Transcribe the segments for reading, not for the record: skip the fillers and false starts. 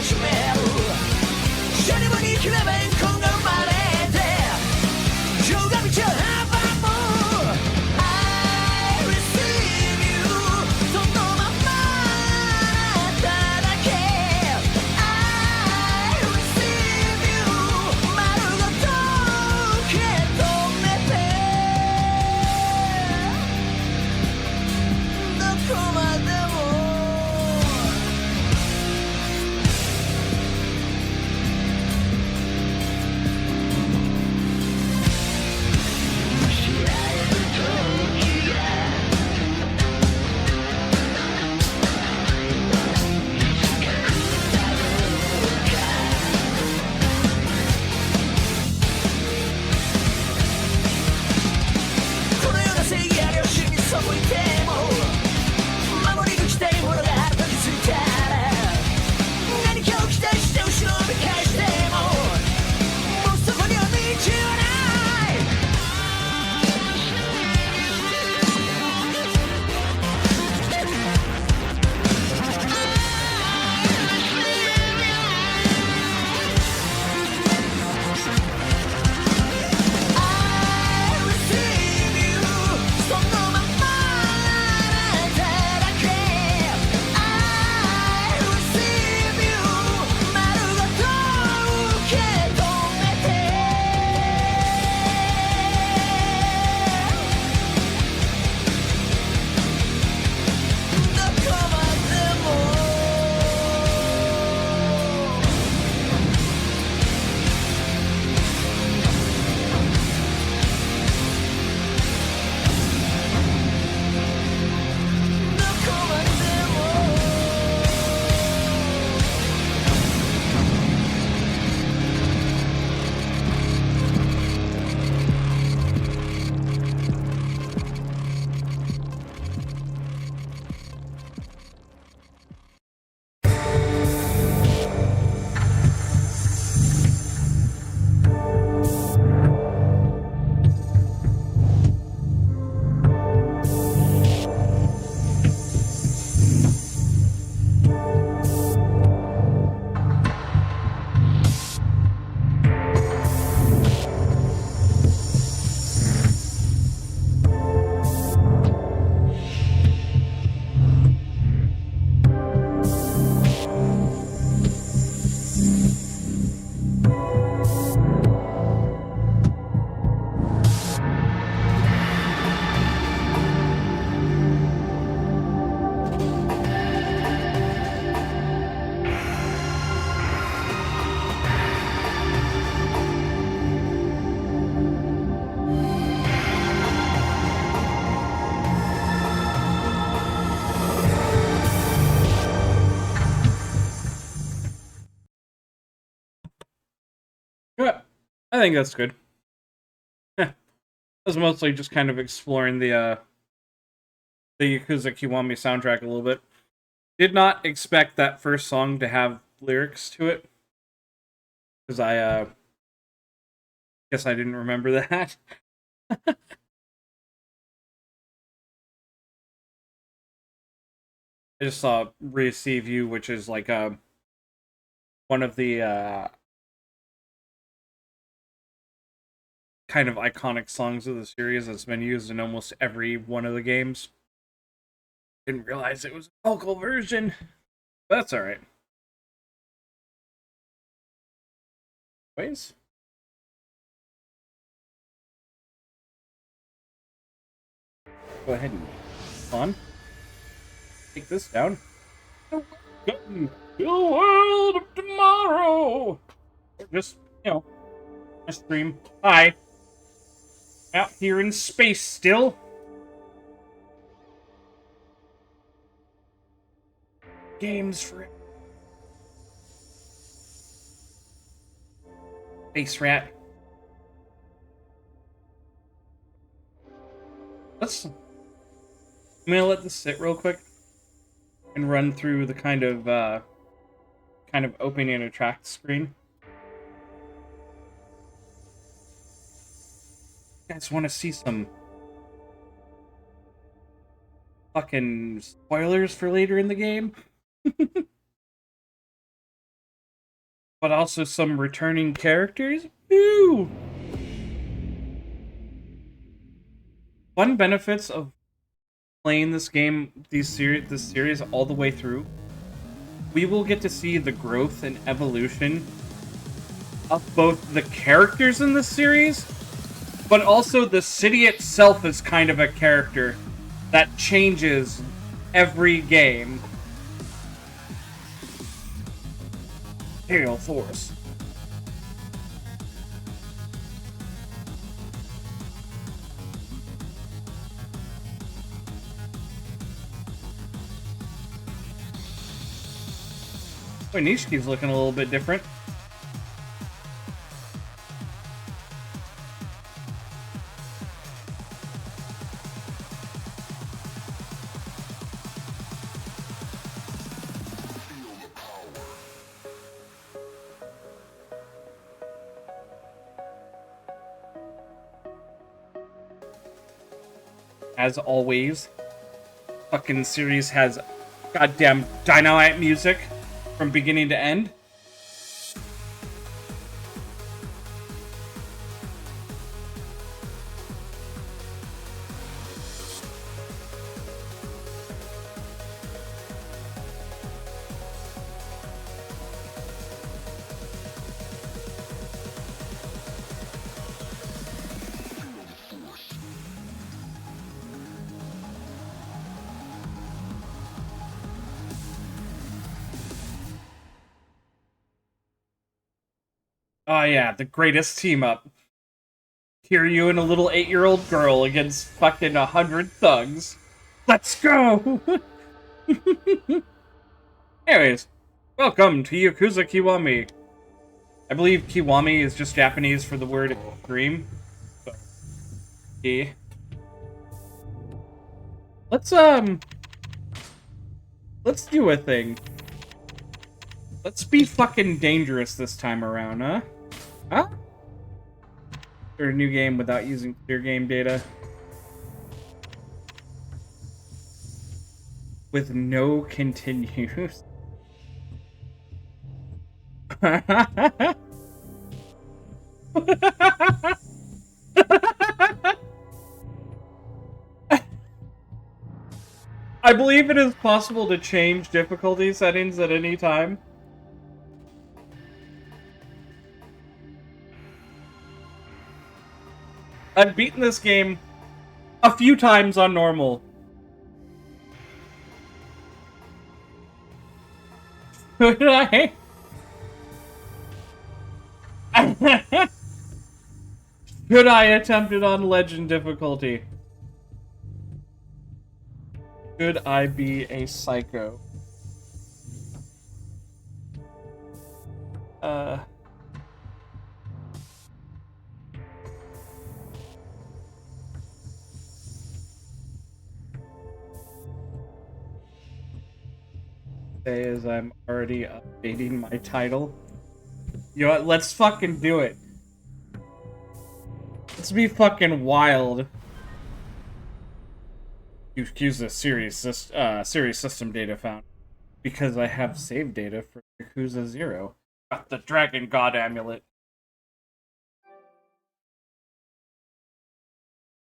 しめるシャリボにクラベンコンが生まれて今日が道を阻む I receive you そのままあなただけ I receive you 丸ごと受け止めてどこまでもこのような正義や良心に背いても守り抜きたいものがあると気づいたら何かを期待して後ろを見返してももうそこには道はない I receive you そのままあなただけ I receive you 丸ごと受け止めてどこまでもどこまでも Yeah, I think that's good. Yeah, I was mostly just kind of exploring the Yakuza Kiwami soundtrack a little bit. Did not expect that first song to have lyrics to it, because I guess I didn't remember that. I just saw "Receive You," which is like one of the kind of iconic songs of the series that's been used in almost every one of the games. Didn't realize it was a vocal version. But that's alright. Ways? Go ahead and on. Take this down. Welcome to the world of tomorrow! Or just, a stream. Hi. Out here in space still. Games for Space Rat. I'm gonna let this sit real quick and run through the kind of open and attract screen. You guys want to see some fucking spoilers for later in the game? but also some returning characters. Ooh! Fun benefits of playing this game, this series all the way through. We will get to see the growth and evolution of both the characters in the series, but also the city itself is kind of a character that changes every game. Hail Force. Boy, Nishiki's looking a little bit different. As always, fucking series has goddamn dynamite music from beginning to end. Oh yeah, the greatest team up. Kiryu and a little 8-year-old girl against fucking 100 thugs. Let's go! Anyways, welcome to Yakuza Kiwami. I believe Kiwami is just Japanese for the word extreme. So, yeah. Let's do a thing. Let's be fucking dangerous this time around, huh? Huh? Or a new game without using clear game data. With no continues. I believe it is possible to change difficulty settings at any time. I've beaten this game a few times on normal. Could I? Could I attempt it on legend difficulty? Could I be a psycho? Say as I'm already updating my title. You know what? Let's fucking do it. Let's be fucking wild. Yakuza series system data found. Because I have save data for Yakuza 0. Got the Dragon God Amulet.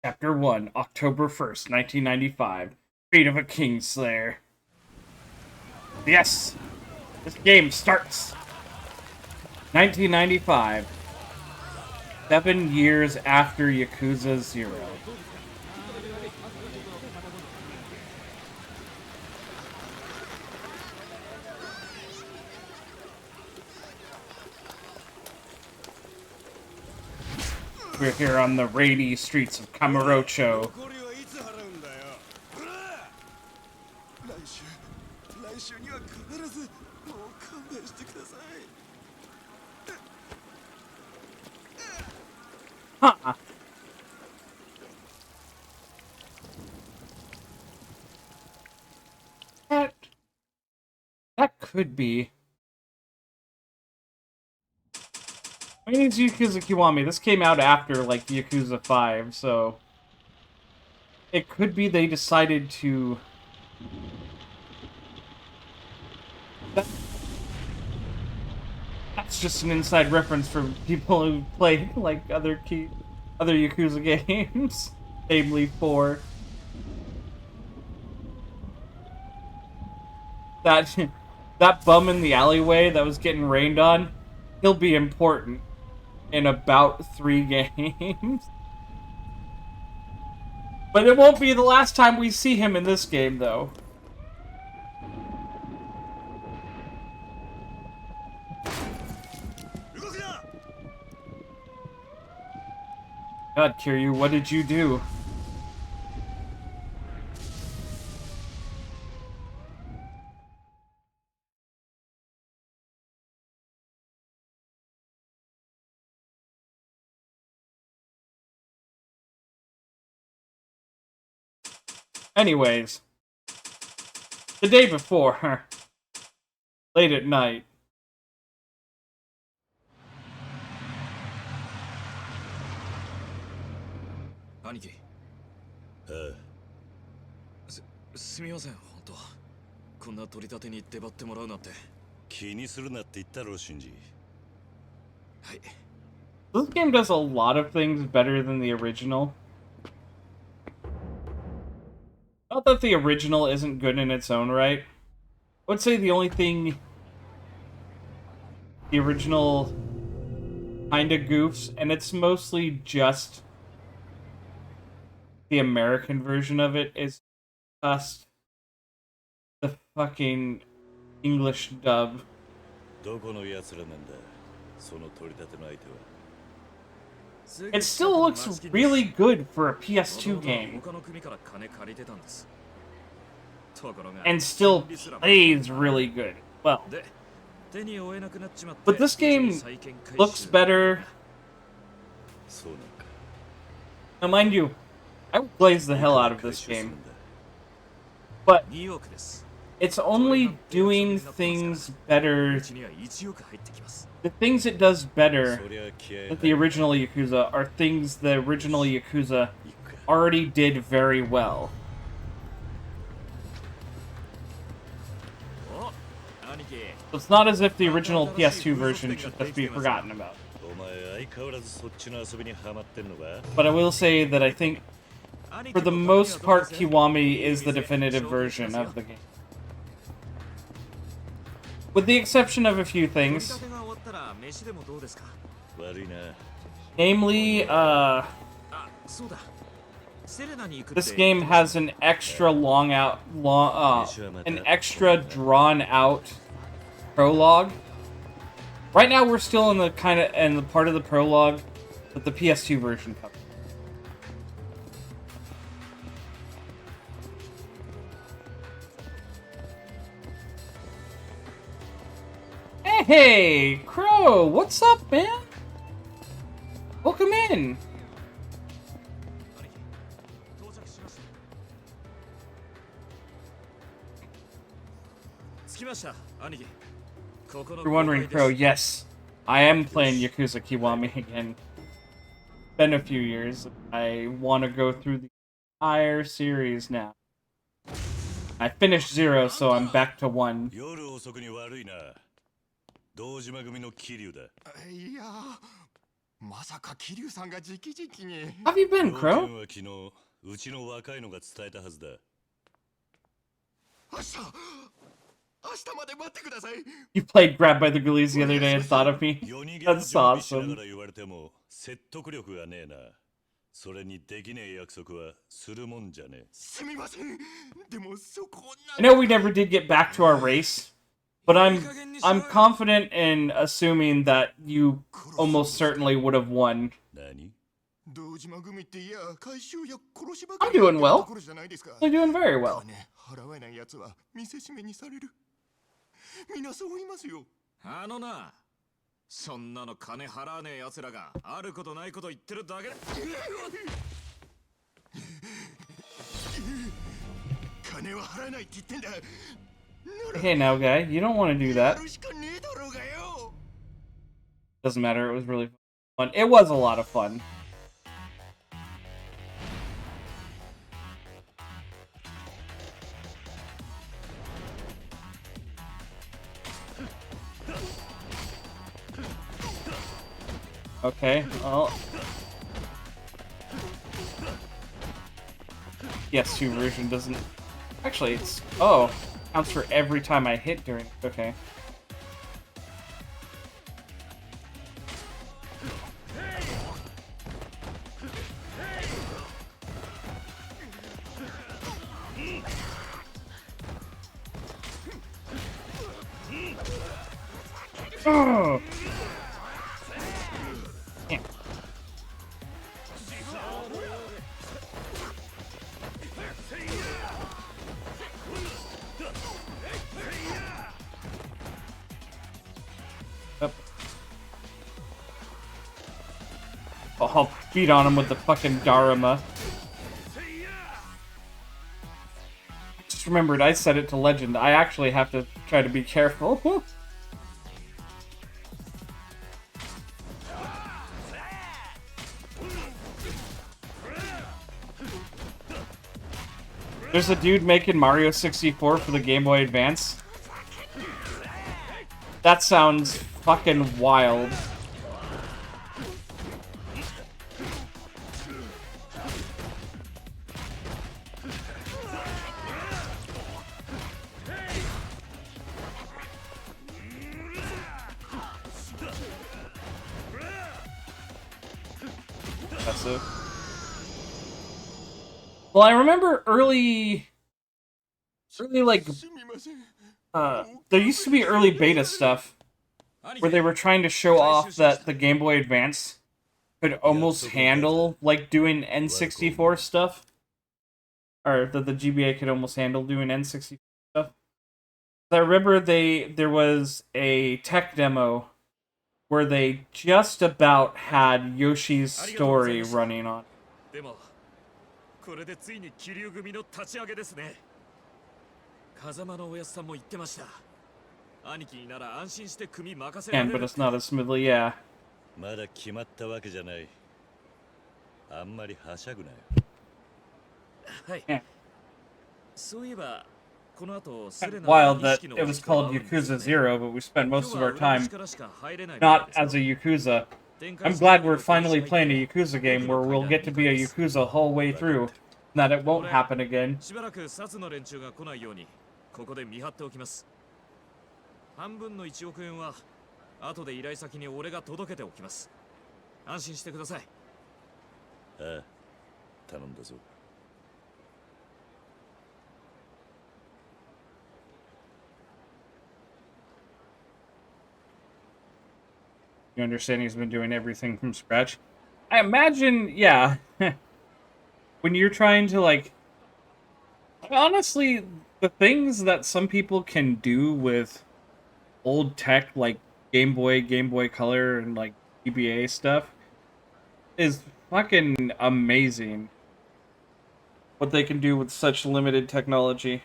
Chapter 1, October 1st, 1995. Fate of a Kingslayer. Yes! This game starts! 1995. 7 years after Yakuza 0. We're here on the rainy streets of Kamurocho. Huh. That could be. I mean, it's Yakuza Kiwami. This came out after, like, Yakuza 5, so... It could be they decided to... That It's just an inside reference for people who play like other Yakuza games, namely 4. That bum in the alleyway that was getting rained on, he'll be important in about 3 games. But it won't be the last time we see him in this game, though. God, Kiryu, what did you do? Anyways, the day before, late at night. Aniki. すみません、本当。こんな取り立てに出張ってもらうなんて。気にするなって言ったろ、シンジ。はい。This game does a lot of things better than the original. Not that the original isn't good in its own right. I would say the only thing the original kinda goofs, and it's mostly just the American version of it, is just the fucking English dub. どこの奴らなんだ、その取り立ての相手は。It still looks really good for a PS2 game. And still plays really good. Well. But this game looks better. Now mind you, I would blaze the hell out of this game. But it's only doing things better. The things it does better than the original Yakuza are things the original Yakuza already did very well. So it's not as if the original PS2 version should just be forgotten about. But I will say that I think, for the most part, Kiwami is the definitive version of the game. With the exception of a few things. Namely, this game has an extra an extra drawn out prologue. Right now we're still in the part of the prologue that the PS2 version covers. Hey, Crow, what's up, man? Welcome in. You're wondering, Crow, yes, I am playing Yakuza Kiwami again. Been a few years. I want to go through the entire series now. I finished 0, so I'm back to 1. 堂島組の桐生だ。いや、まさか桐生さんが直々に。Have you been, Crow? 昨日うちの若いのが伝えたはずだ。明日まで待ってください。You played Grab by the Ghoulies the other day and thought of me. That's awesome. 言われても説得力がねえな。それにできねえ約束はするもんじゃねえ。すみません。でもそこ。I know we never did get back to our race. But I'm confident in assuming that you almost certainly would have won. I'm doing well. I'm doing very well. そんなの金払わねえ奴らがあることないこと言ってるだけだ。金は払えないって言ってんだ。 Hey now, guy, you don't want to do that. Doesn't matter, it was really fun. It was a lot of fun. Okay, well... PS2 version doesn't... Actually, it's... Oh, counts for every time I hit during... Okay. Oh! Damn. Up. I'll beat on him with the fucking Dharma. Just remembered I set it to legend. I actually have to try to be careful. There's a dude making Mario 64 for the Game Boy Advance. That sounds fucking wild. Impressive. Well, I remember early like, there used to be early beta stuff where they were trying to show off that the Game Boy Advance could almost handle, like, doing N64 stuff. Or that the GBA could almost handle doing N64 stuff. I remember there was a tech demo where they just about had Yoshi's Story running on. でもこれでついに桐生組の立ち上げですね。風間のおやすさんも言ってました。兄貴になら安心して組任せられ And る。 but it's not as smoothly, yeah. まだ決まったわけじゃない。あんまりはしゃぐなよ。はい。 Yeah. そういえばこの後 Wild that it was called Yakuza 0, but we spent most of our time not as a Yakuza. I'm glad we're finally playing a Yakuza game where we'll get to be a Yakuza whole way through. That it won't happen again. しばらく札の連中が来ないようにここで見張っておきます。半分の1億円は後で依頼先に俺が届けておきます。安心してください。ああ、頼んだぞ。 You understand he's been doing everything from scratch? I imagine, yeah. When you're trying to, like... Honestly, the things that some people can do with old tech, like Game Boy Color, and, like, GBA stuff, is fucking amazing. What they can do with such limited technology.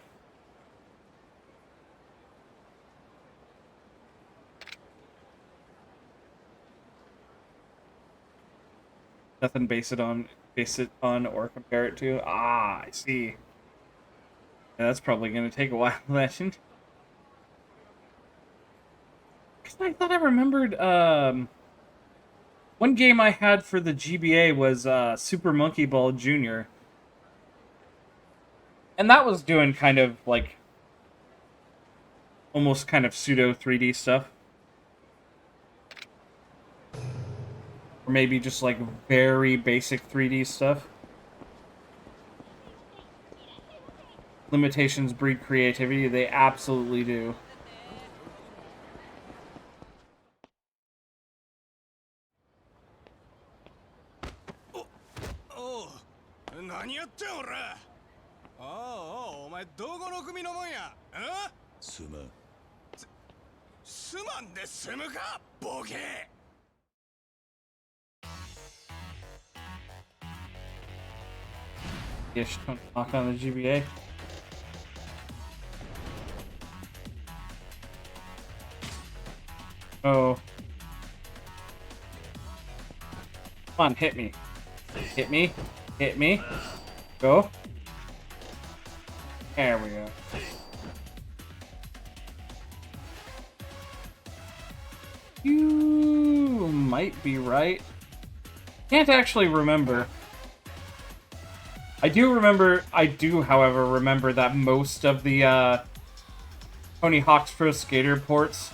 Nothing base it on or compare it to. Ah, I see. Yeah, that's probably gonna take a while, Legend. Cause I thought I remembered one game I had for the GBA was Super Monkey Ball Jr. And that was doing kind of like almost kind of pseudo 3D stuff. Or maybe just like very basic 3D stuff. Limitations breed creativity, they absolutely do. Oh, 何やってん俺。お前どこの組のもんや。すまん。すまんで済むか、ボケ。 Ish, don't knock on the GBA. Oh. Come on, hit me. Hit me. Hit me. Go. There we go. You might might be right. Can't actually remember. I do, however, remember that most of the Tony Hawk's Pro Skater ports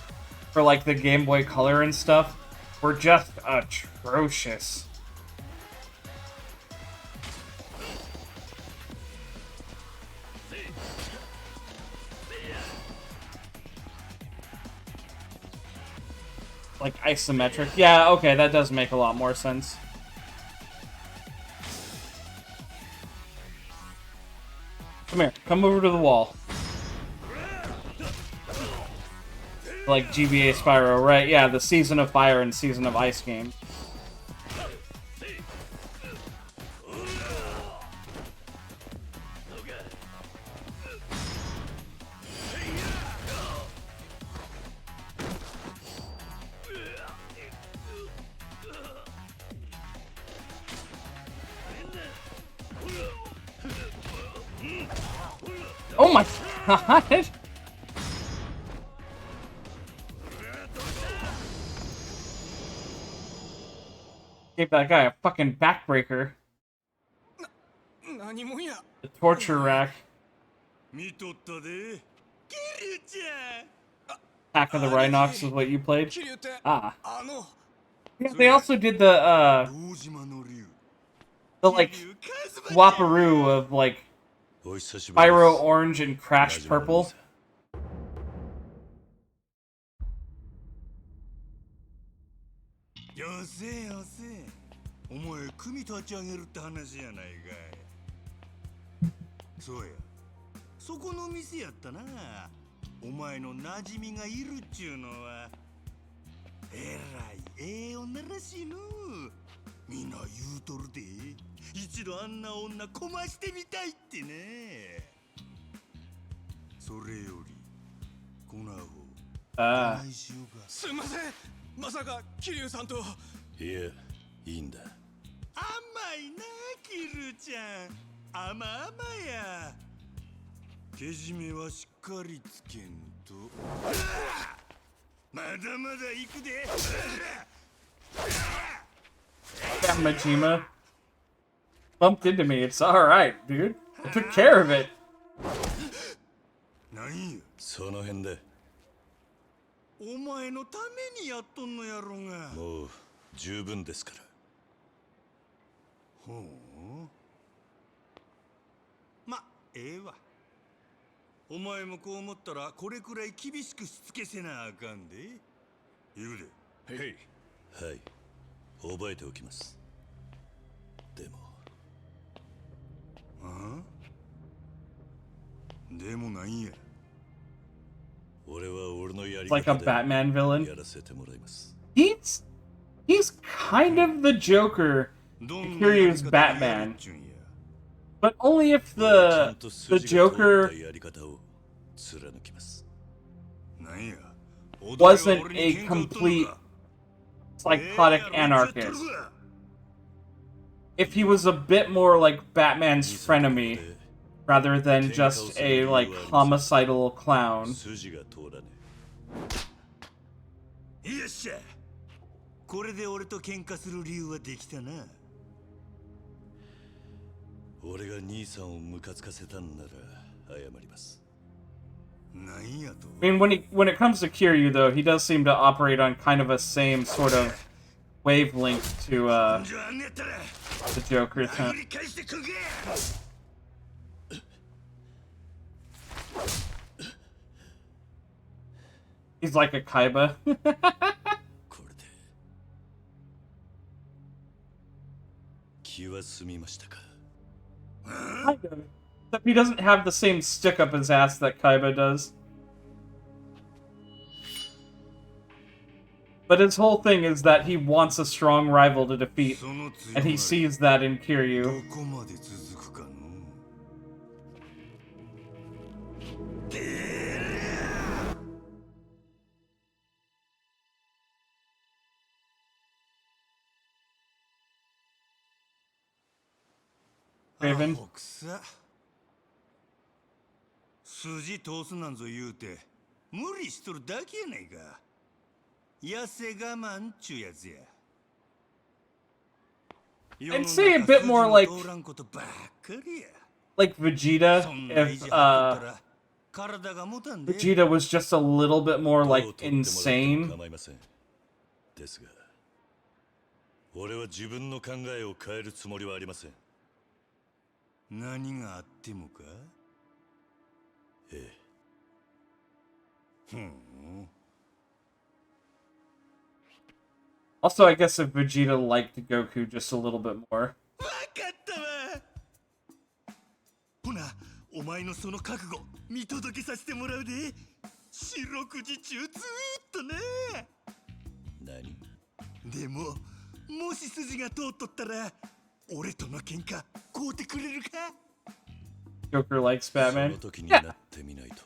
for like the Game Boy Color and stuff were just atrocious. Like isometric. Yeah, okay, that does make a lot more sense. Come here, come over to the wall. Like GBA Spyro, right? Yeah, the Season of Fire and Season of Ice game. Oh my god! Gave that guy a fucking backbreaker. 何もんや The torture rack. 見とったでキリュウちゃん Attack of the Rhinox is what you played? 桐生って Ah. あの Yeah, they also did the, 堂島の竜 like, Waparoo of, like, お久しぶりです Spyro Orange and Crash Purple. よせよせお前組立ち上げるって話やないかいそうやそこの店やったなお前の馴染みがいるっちゅうのはえらいええ女らしいのみんな言うとるで一度あんな女こましてみたいってねそれよりこのアホ Ah. 何しようかすいませんまさか桐生さんといやいいんだ甘いなキルちゃん甘々やけじめはしっかりつけんとまだまだ行くで Yeah, Majima. Bumped into me. It's alright, dude. I took care of it. 何やその辺でお前のためにやっとんのやろがもう十分ですからほうまええわお前もこう思ったらこれくらい厳しくしつけせなあかんで言うでへいはい覚えておきますでもあでもなんや俺は俺のやり It's like a 方で Batman villain. やらせてもらいます He's kind of the Joker in Kiryu's Batman. But only if the Joker wasn't a complete psychotic anarchist. If he was a bit more like Batman's frenemy, rather than just a, like, homicidal clown. よっしゃこれで俺と喧嘩する理由はできたな俺が兄さんをムカつかせたんなら謝りますなんやと I mean, when it comes to Kiryu, though, he does seem to operate on kind of a same sort of wavelength to the Joker. He's like a Kaiba. これで気は済みましたか Kind of. Except he doesn't have the same stick up his ass that Kaiba does. But his whole thing is that he wants a strong rival to defeat, and he sees that in Kiryu. どこまで続くかの Raven? アホくさ筋通すなんぞ言うて無理しとるだけやないか痩せ我慢ちゅうやつや I'd say a bit more like Vegeta if Vegeta was just a little bit more like insane. ですが、俺は自分の考えを変えるつもりはありません。何があってもか？ええ。Also, I guess if Vegeta liked Goku just a little bit more. わかったわ。ほな、お前のその覚悟見届けさせてもらうで。四六時中ずーっとね。何？でも、もし筋が通っとったら、俺との喧嘩買うてくれるか？ Joker likes Batman. その時になってみないと。よ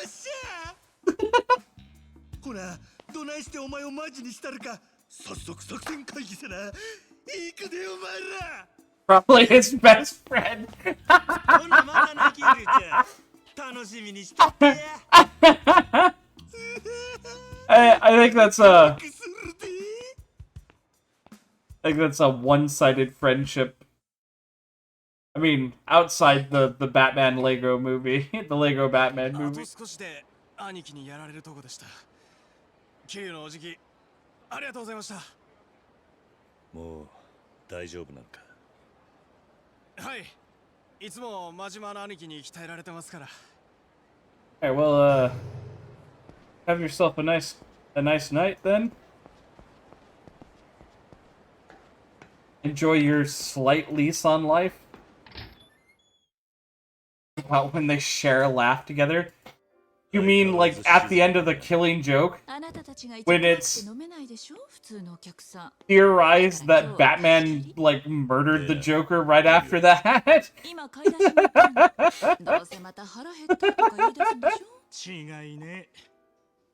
っしゃー。ほら、どないしてお前をマジにしたるか。早速作戦会議せな。行くでお前ら。Probably his best friend. ほなまたなキリュウちゃん。楽しみにしとってや。I think that's a one-sided friendship. I mean, outside the Batman Lego movie, the Lego Batman あ movie. と少しで兄貴にやられるとこでした。キリュウのおじき、ありがとうございました。もう大丈夫なのか？はい。いつも真島の兄貴に鍛えられてますから。Alright, well, have yourself a nice night then. Enjoy your slight lease on life. About when they share a laugh together. You mean like at the end of the Killing Joke? When it's theorized that Batman like murdered the Joker right after that? 違いね。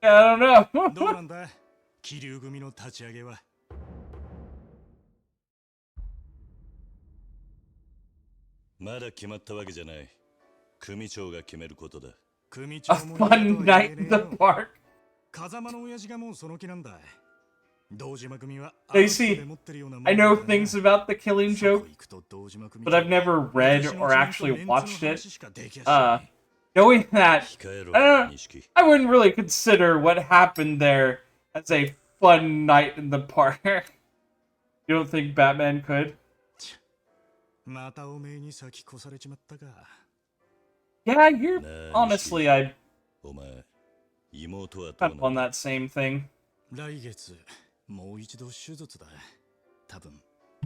Yeah, I don't know. どうなんだ、気流組の立ち上げは。まだ決まったわけじゃない。組長が決めることだ。組 A 長も fun night in the park. 風間の親父がもうその気なんだ。堂島組は Hey, see, I know things about the Killing Joke, but I've never read or actually watched it. Knowing that, I wouldn't really consider what happened there as a fun night in the park. You don't think Batman could? またおめえに先越されちまったか。 Yeah, you're honestly, I'm お前、妹はど kind う of な on の？ that same thing. 来月もう一度手術だ。多分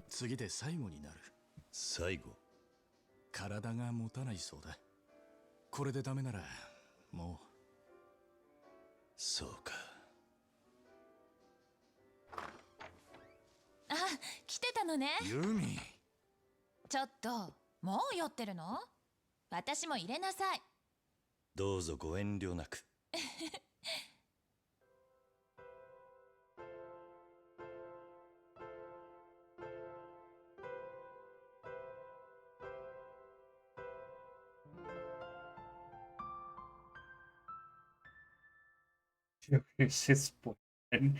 次で最後になる。最後。体が持たないそうだ。これでダメならもう。そうか。あ、来てたのね。ユミ。ちょっと、もう酔ってるの？私も入れなさい。どうぞご遠慮なく。Joker's his boyfriend.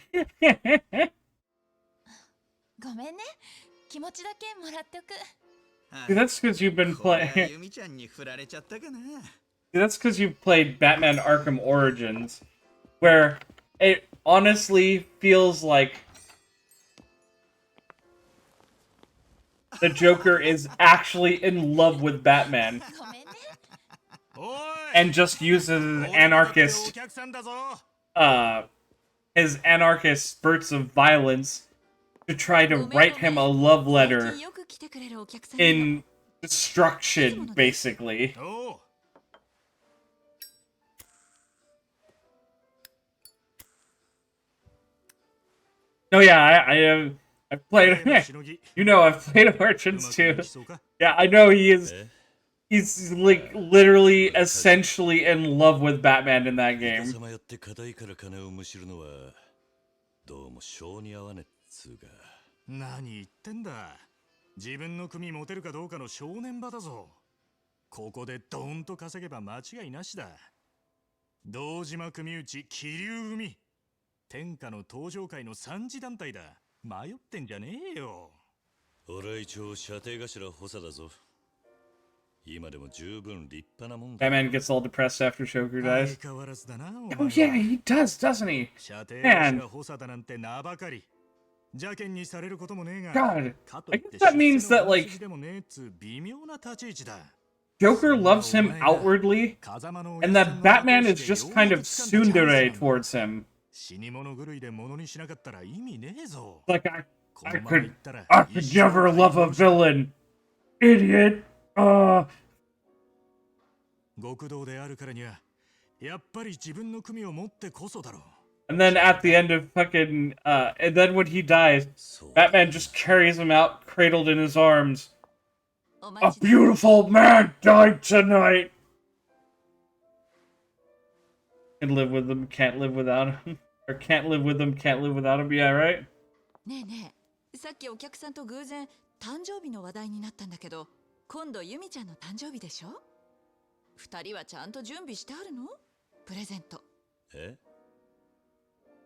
ごめんね。気持ちだけもらっておく。 Dude, that's because you've been playing. ユミちゃんに振られちゃったかな。 That's because you've played Batman Arkham Origins, where it honestly feels like the Joker is actually in love with Batman ごめんね。 and just uses anarchist, his anarchist spurts of violence to try to write him a love letter よく来てくれるお客さんよ。 in destruction, basically. おう。 No, yeah, I've played. You know, I've played Origins too. Yeah, I know he is. He's like literally, essentially in love with Batman in that game. 様やって硬いから金をむしるのはどうも性に合わねっつうが。何言ってんだ。自分の組持てるかどうかの正念場だぞ。ここでドーンと稼げば間違いなしだ。堂島組内気流組。天下の登場界の三次団体だ。迷ってんじゃねえよ。俺は一応射程頭補佐だぞ。今でも十分立派なもんだ。 Batman gets all depressed after Joker 相 dies. 変わらずだな、お Oh 前 yeah, は。 he does, doesn't he? 射程 Man. 頭補佐だなんて名ばかり。邪険にされることもねえが。 God, かと I いって guess that means 出世 that の like 本筋でもねえっつ微妙な立ち位置だ。 Joker loves him outwardly, 風間の and 親父さ that んの Batman 後 is 押し just で kind よう of やく掴んだチャンスなんだ。 tsundere towards him. 死に物狂いで物にしなかったら意味ねえぞ。 Like I このまま could 行ったら I could never love a villain, idiot. 極道であるからにはやっぱり自分の組を持ってこそだろう。 And then at the end of fucking and then when he dies, Batman just carries him out, cradled in his arms. お A 待ちだ beautiful man died tonight. Can live with him, can't live without him. Or can't live with him, can't live without him. Yeah, right? ねえねえ、さっきお客さんと偶然誕生日の話題になったんだけど、今度ユミちゃんの誕生日でしょ。二人はちゃんと準備してあるの？プレゼント。え？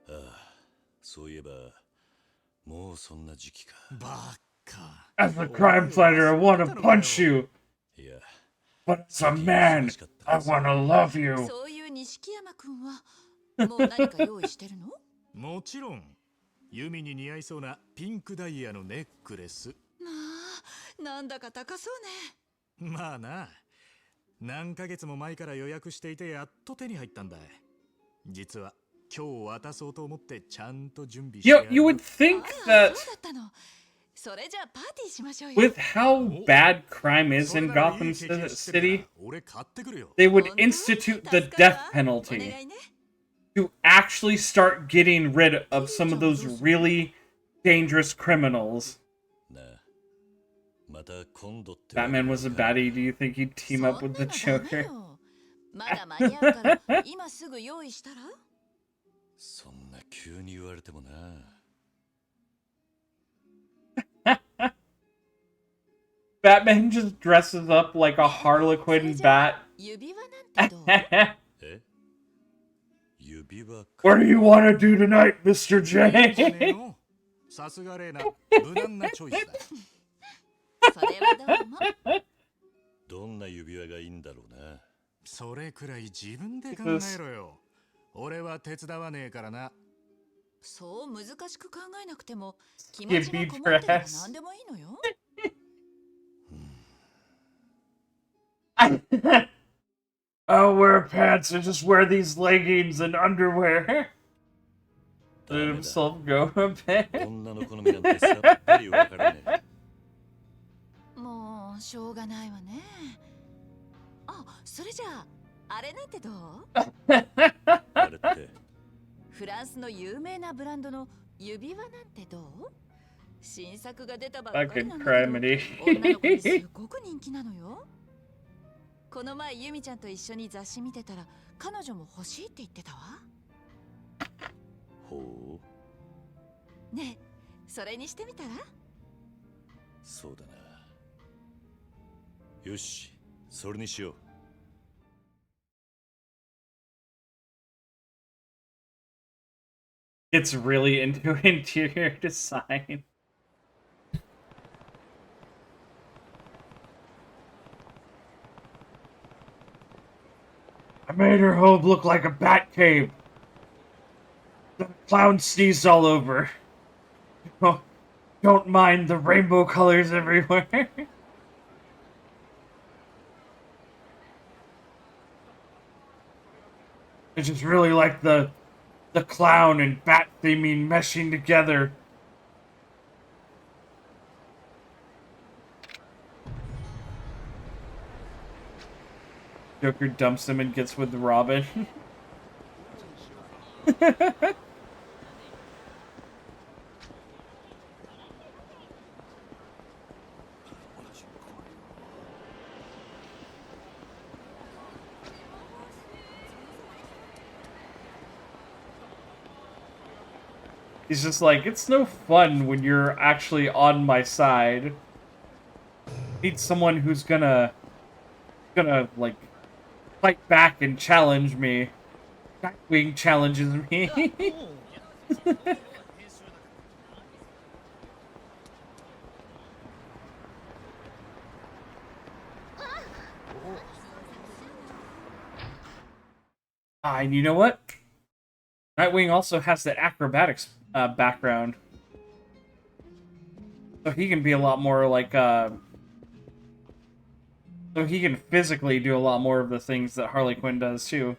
ああ、そういえばもうそんな時期か。バカ。 As a crime fighter, I want to punch you. いや、 But as a man, I want to love you. そういう錦山くんはもう何か用意してるの？もちろん。ユミに似合いそうなピンクダイヤのネックレス。まあ、なんだか高そうね。まあな。何ヶ月も前から予約していてやっと手に入ったんだ。実は今日渡そうと思ってちゃんと準備してやる。 You would think あ that そうだったの。それじゃあパーティーしましょうよ。 with how bad crime is in Gotham City, 俺買ってくるよ。 they would 本当？ institute the 助かるわ。 death お penalty 願いね。 to actually start getting rid of some of those really dangerous criminals. なあ、また今度って。 Batman was a baddie. Do you think he'd team up with the そんなのダメ Joker? よ。まだ間に合うから今すぐ用意したら？そんな急に言われてもな。 Batman just dresses up like a Harlequin bat. 指輪なんてどう？え？指輪か。 What do you want to do tonight, Mr. いいじゃねえ J? の。さすがレイな無難なチョイスだ。それはどうも。どんな指輪がいいんだろうな。それくらい自分で考えろよ。俺は手伝わねえからな。そう難しく考えなくても気持ちがこもってれば何でもいいのよ。 I'll wear pants and just wear these leggings and underwear. Let himself go a bit. 女の好みなんてさっぱりわからねえ。もうしょうがないわね。あ、それじゃああれなんてどう？あれってフランスの有名なブランドの指輪なんてどう？新作が出たばっかり Fucking なんだ criminy. けど女の子にすごく人気なのよ。この前ユミちゃんと一緒に雑誌見てたら彼女も欲しいって言ってたわ。ほう、ねえ、それにしてみたら？そうだな。よし、それにしよう。 It's really into interior design. I made her home look like a bat cave. The clown sneezed all over. Oh, don't mind the rainbow colors everywhere. I just really like the clown and bat theming meshing together. Joker dumps him and gets with Robin. He's just like, it's no fun when you're actually on my side. I need someone who's gonna like fight back and challenge me. Nightwing challenges me. Ah, and you know what? Nightwing also has that acrobatics background. So he can be a lot more like, so he can physically do a lot more of the things that Harley Quinn does, too.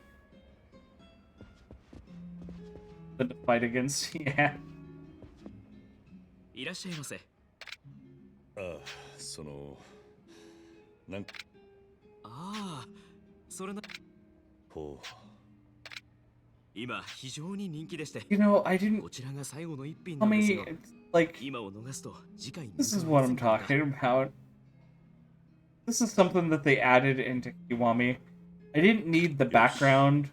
Than to fight against, yeah. いらっしゃいませ。ああ、そのなんかああ、それな。ほう。今非常に人気でして。You know, I didn't... こちらが最後の一品 Tell なんです me, よ。 like... 今を逃すと次回に。 This is what I'm talking about. This is something that they added into Kiwami. I didn't need the background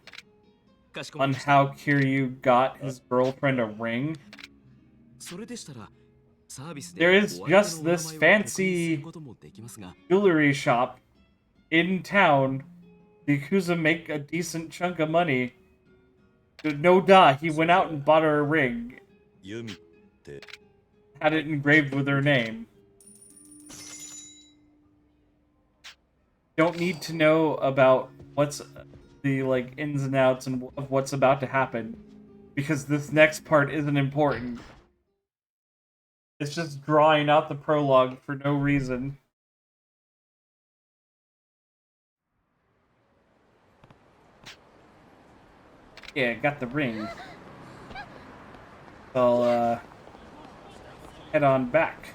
on how Kiryu got his girlfriend a ring. There is just this fancy jewelry shop in town. The Yakuza make a decent chunk of money. No duh, he went out and bought her a ring. Had it engraved with her name. Don't need to know about what's the like ins and outs and of what's about to happen, because this next part isn't important. It's just drawing out the prologue for no reason. Yeah, got the ring. I'll head on back.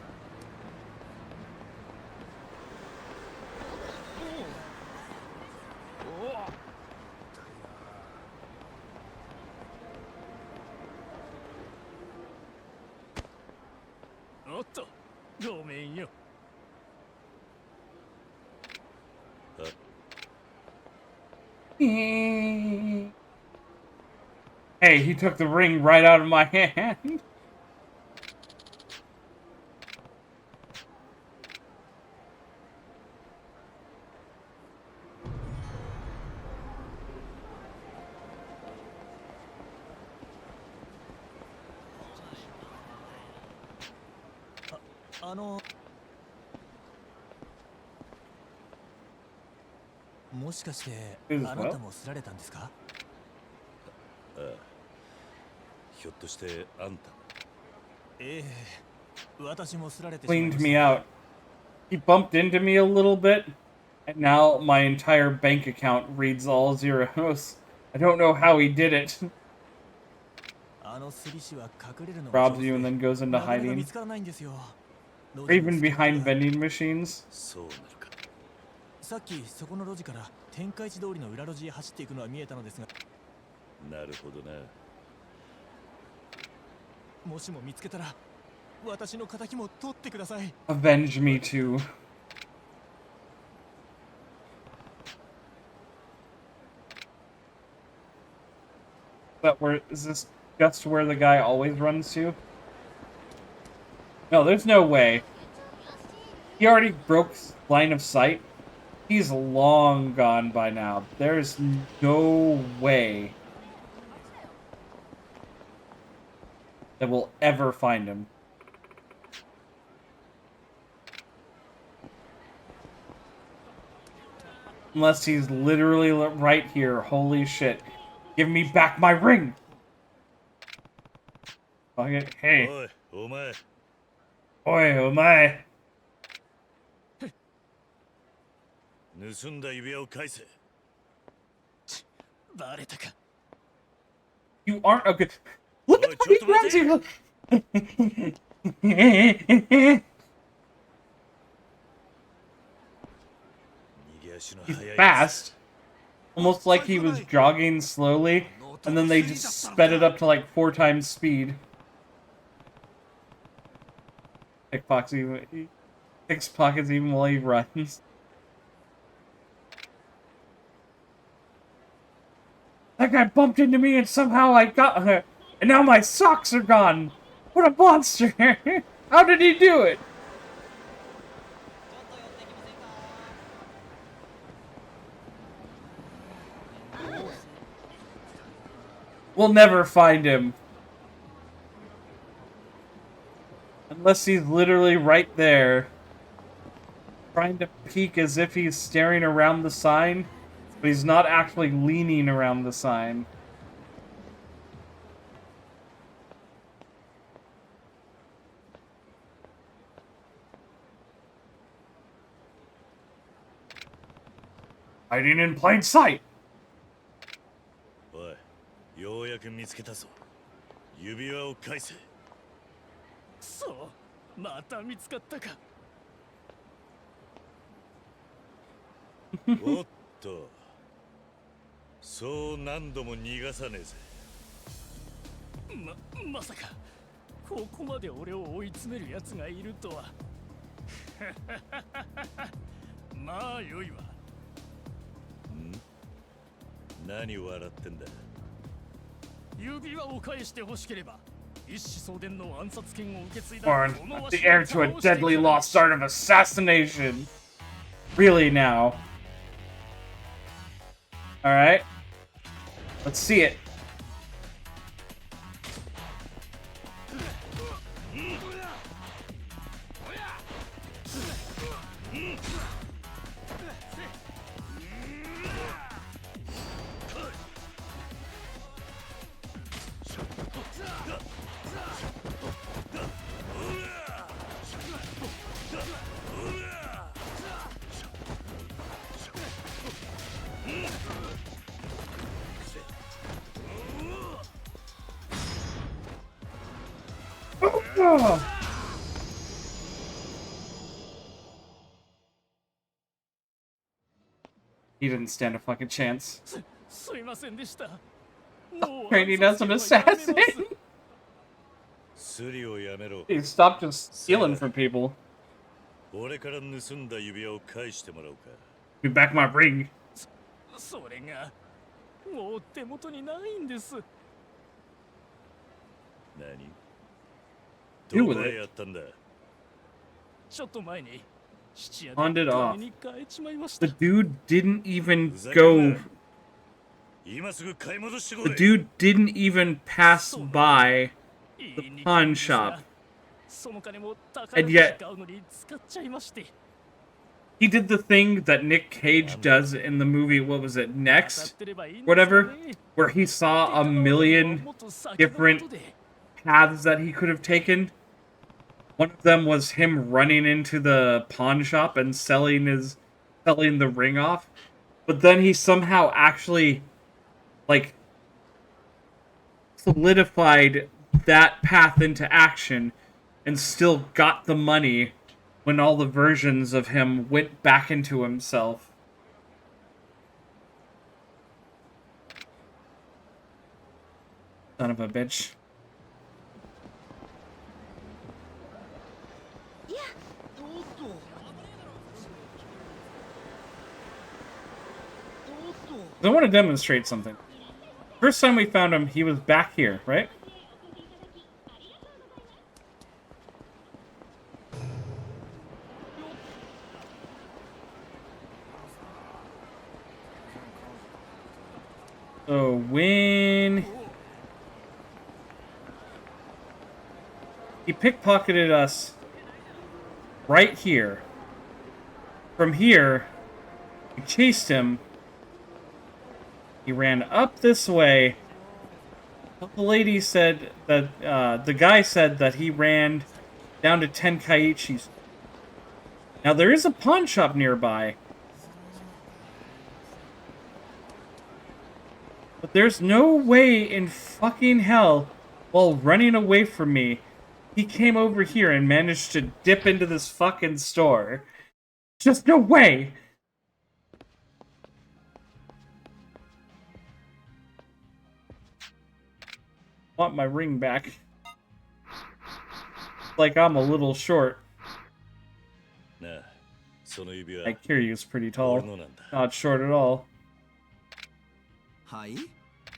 Hey, he took the ring right out of my hand. Cleaned me out. He bumped into me a little bit, and now my entire bank account reads all zeros. I don't know how he did it. Robs you and then goes into hiding. Or even behind vending machines. さっきそこの路地から天下一通りの裏路地へ走っていくのは見えたのですが、なるほどな。もしも見つけたら私の仇も取ってください。 Avenge me too. Is this just where the guy always runs to? No, there's no way. He already broke line of sight. He's long gone by now. There's no way that we'll ever find him. Unless he's literally right here. Holy shit. Give me back my ring! Okay, hey. Oi, omae. Oi, omae. 盗んだ指輪を返せ。バレたか。 You aren't a good... Look at how he runs here! He's fast. Almost like he was jogging slowly, and then they just sped it up to like 4 times speed. Pickpockets even while he runs. That guy bumped into me and somehow I got her, and now my socks are gone. What a monster! How did he do it? We'll never find him. Unless he's literally right there. Trying to peek as if he's staring around the sign. But he's not actually leaning around the sign. Hiding in plain sight. おい、ようやく見つけたぞ。指輪を返せ。そう、また見つかったか。おっと、そう何度も逃がさねえぜ。まさかここまで俺を追い詰める奴がいるとは。まあよいわ。何笑ってんだ。指輪を返して欲しければ一子相伝の暗殺権を受け継いだ Born, the heir to a deadly lost art of assassination. Really now. Alright. Let's see it. He didn't stand a fucking chance. すいませんでした。 Training as an assassin. スリをやめろ。 He stopped just stealing from people. 俺から盗んだ指輪を返してもらおうか。 Give back my ring. それがもう手元にないんです。何？ Do ど with こ it. へやったんだ？ちょっと前に質屋 Pawned で it off. 金に変えちまいました。 The dude didn't even ふざけん go. な。今すぐ買い戻してこ The い。 dude didn't even pass by いい the 肉 pawn ですが shop. その金も宝 And くじ yet- 買うのに使っちゃいまして。 He did the thing that Nick Cage does in the movie, what was it, 当たっ Next? てればいいんですか Whatever. ね。 Where he saw a million もっと先の different ことで paths that he could have taken. One of them was him running into the pawn shop and selling the ring off. But then he somehow actually, like, solidified that path into action and still got the money when all the versions of him went back into himself. Son of a bitch. I want to demonstrate something. First time we found him, he was back here, right? So when he pickpocketed us right here. From here, we chased him. He ran up this way. The lady said that, the guy said that he ran down to Tenkaichi's. Now, there is a pawn shop nearby. But there's no way in fucking hell, while running away from me, he came over here and managed to dip into this fucking store. Just no way! Want my ring back. Like I'm a little short. なあ、その指輪 Like Kiryu's pretty 俺 tall. のなんだ。 Not short at all. はい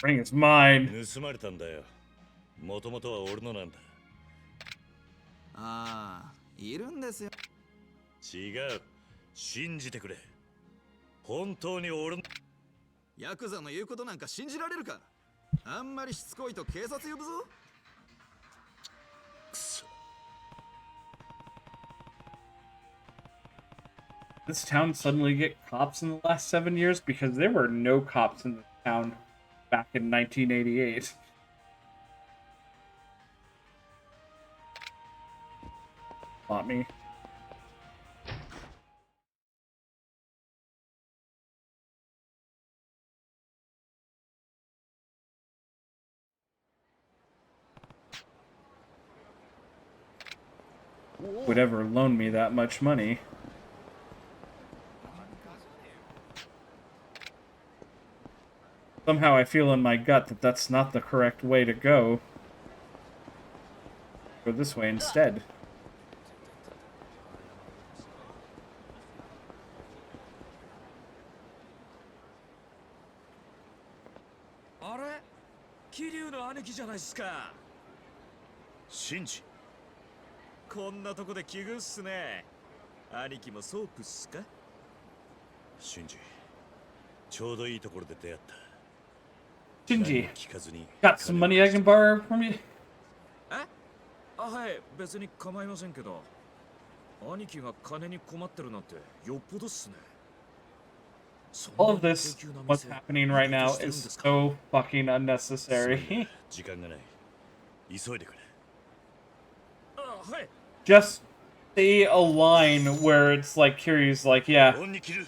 Ring is mine. 盗まれたんだよ。もともとは俺のなんだ。ああいるんですよ違う。信じてくれ。本当に俺の。ヤクザの言うことなんか信じられるかあんまりしつこいと警察呼ぶぞくそ。this town suddenly get cops in the last 7 years? Because there were no cops in this town back in 1988. Not me. Would ever loan me that much money. Somehow I feel in my gut that that's not the correct way to go. Go this way instead. Kiryu の兄貴じゃないっすか。シンジ。こんなとこで奇遇っすね。兄貴もソープっすか。シンジ。ちょうどいいところで出会った。 Shinji, got some money I can borrow from you? え？あ、はい、別に構いませんけど。兄貴が金に困ってるなんてよっぽどっすね。 All of this, what's happening right now, is so fucking unnecessary. Just say a line where it's like Kiryu's like, yeah,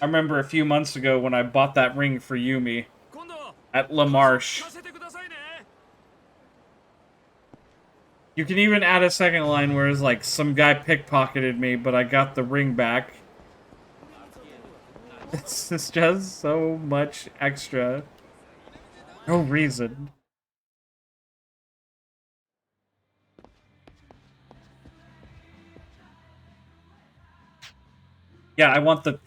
I remember a few months ago when I bought that ring for Yumi at La Marche. You can even add a second line where it's like, some guy pickpocketed me, but I got the ring back. It's just so much extra. No reason. Yeah, I want the...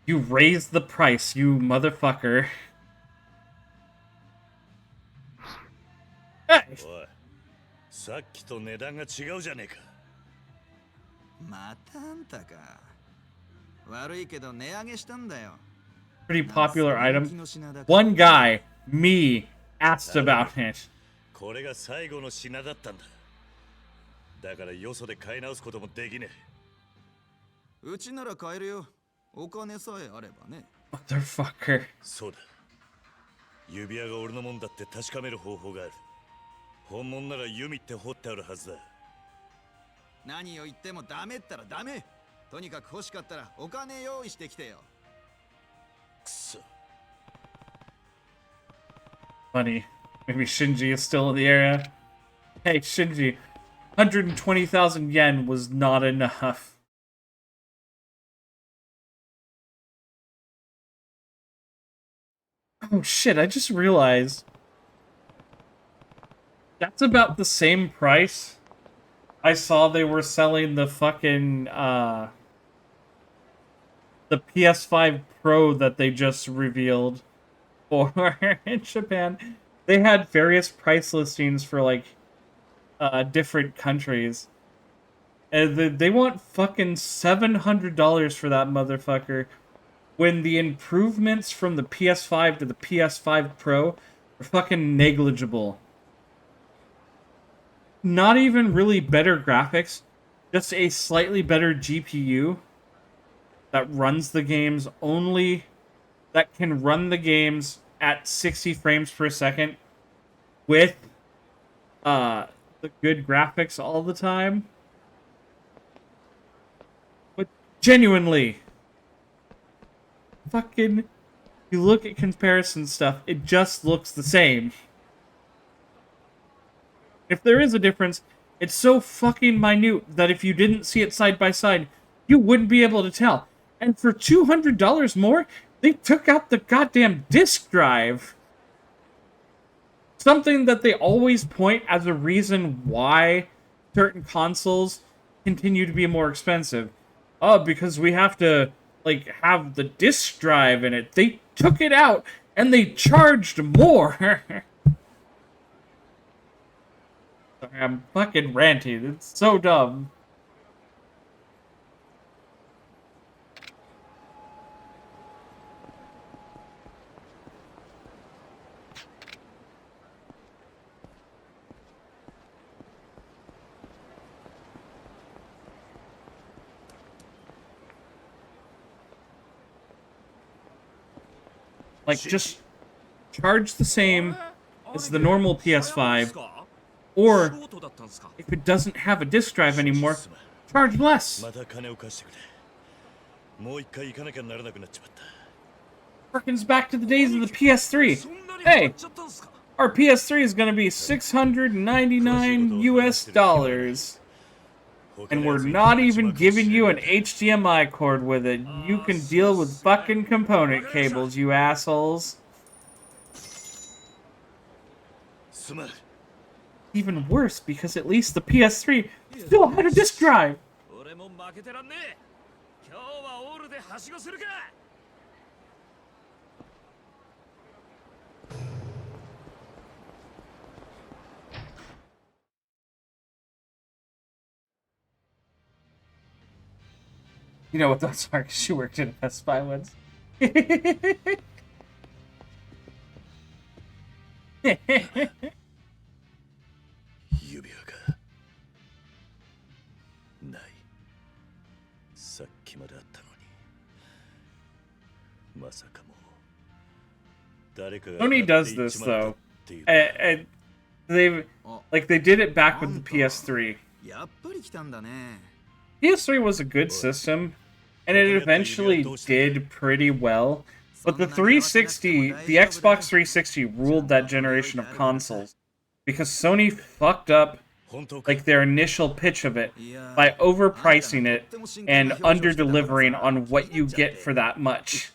You raised the price, you motherfucker. Hey! さっきと値段が違うじゃねえか。またあんたか。悪いけど値上げしたんだよ。 Pretty popular item. One guy, me, asked about it. これが最後の品だったんだ。だからよそで買い直すこともできねえ。うちなら買えるよ。お金さえあればね。Motherfucker. そうだ。指輪が俺のもんだって確かめる方法がある。本物なら弓って掘ってあるはずだ。何を言ってもダメったらダメ。とにかく欲しかったらお金用意してきてよ。くそ。 Funny. Maybe Shinji is still in the area. Hey, Shinji, 120,000 yen was not enough. Oh shit, I just realized. That's about the same price I saw they were selling the fucking, the PS5 Pro that they just revealed for in Japan. They had various price listings for, like, different countries. And they want fucking $700 for that motherfucker, when the improvements from the PS5 to the PS5 Pro are fucking negligible. Not even really better graphics, just a slightly better GPU that runs the games that can run the games at 60 frames per second with the good graphics all the time. But genuinely, fucking, you look at comparison stuff, it just looks the same. If there is a difference, it's so fucking minute that if you didn't see it side by side, you wouldn't be able to tell. And for $200 more, they took out the goddamn disk drive. Something that they always point as a reason why certain consoles continue to be more expensive. Oh, because we have to, like, have the disk drive in it. They took it out, and they charged more. I'm fucking ranty. It's so dumb. Like, just charge the same as the normal PS5, or if it doesn't have a disc drive anymore, charge less. また金を貸してくれ。もう一回行かなきゃならなくなっちまった。 Harkens back to the days of the PS3. Hey, our PS3 is going to be $699 US. And we're not even giving you an HDMI cord with it. You can deal with fucking component cables, you assholes. Even worse, because at least the PS3 still had a disc drive. You know what those are, 'cause she worked in Best Buy once. 指輪か。ない。さっきまであったのに。まさかも。誰かが Sony does this though, and they did it back with the PS3. やっぱり来たんだね。 PS3 was a good system, and it eventually did pretty well. But the 360, the Xbox 360 ruled that generation of consoles because Sony fucked up like their initial pitch of it by overpricing it and under-delivering on what you get for that much.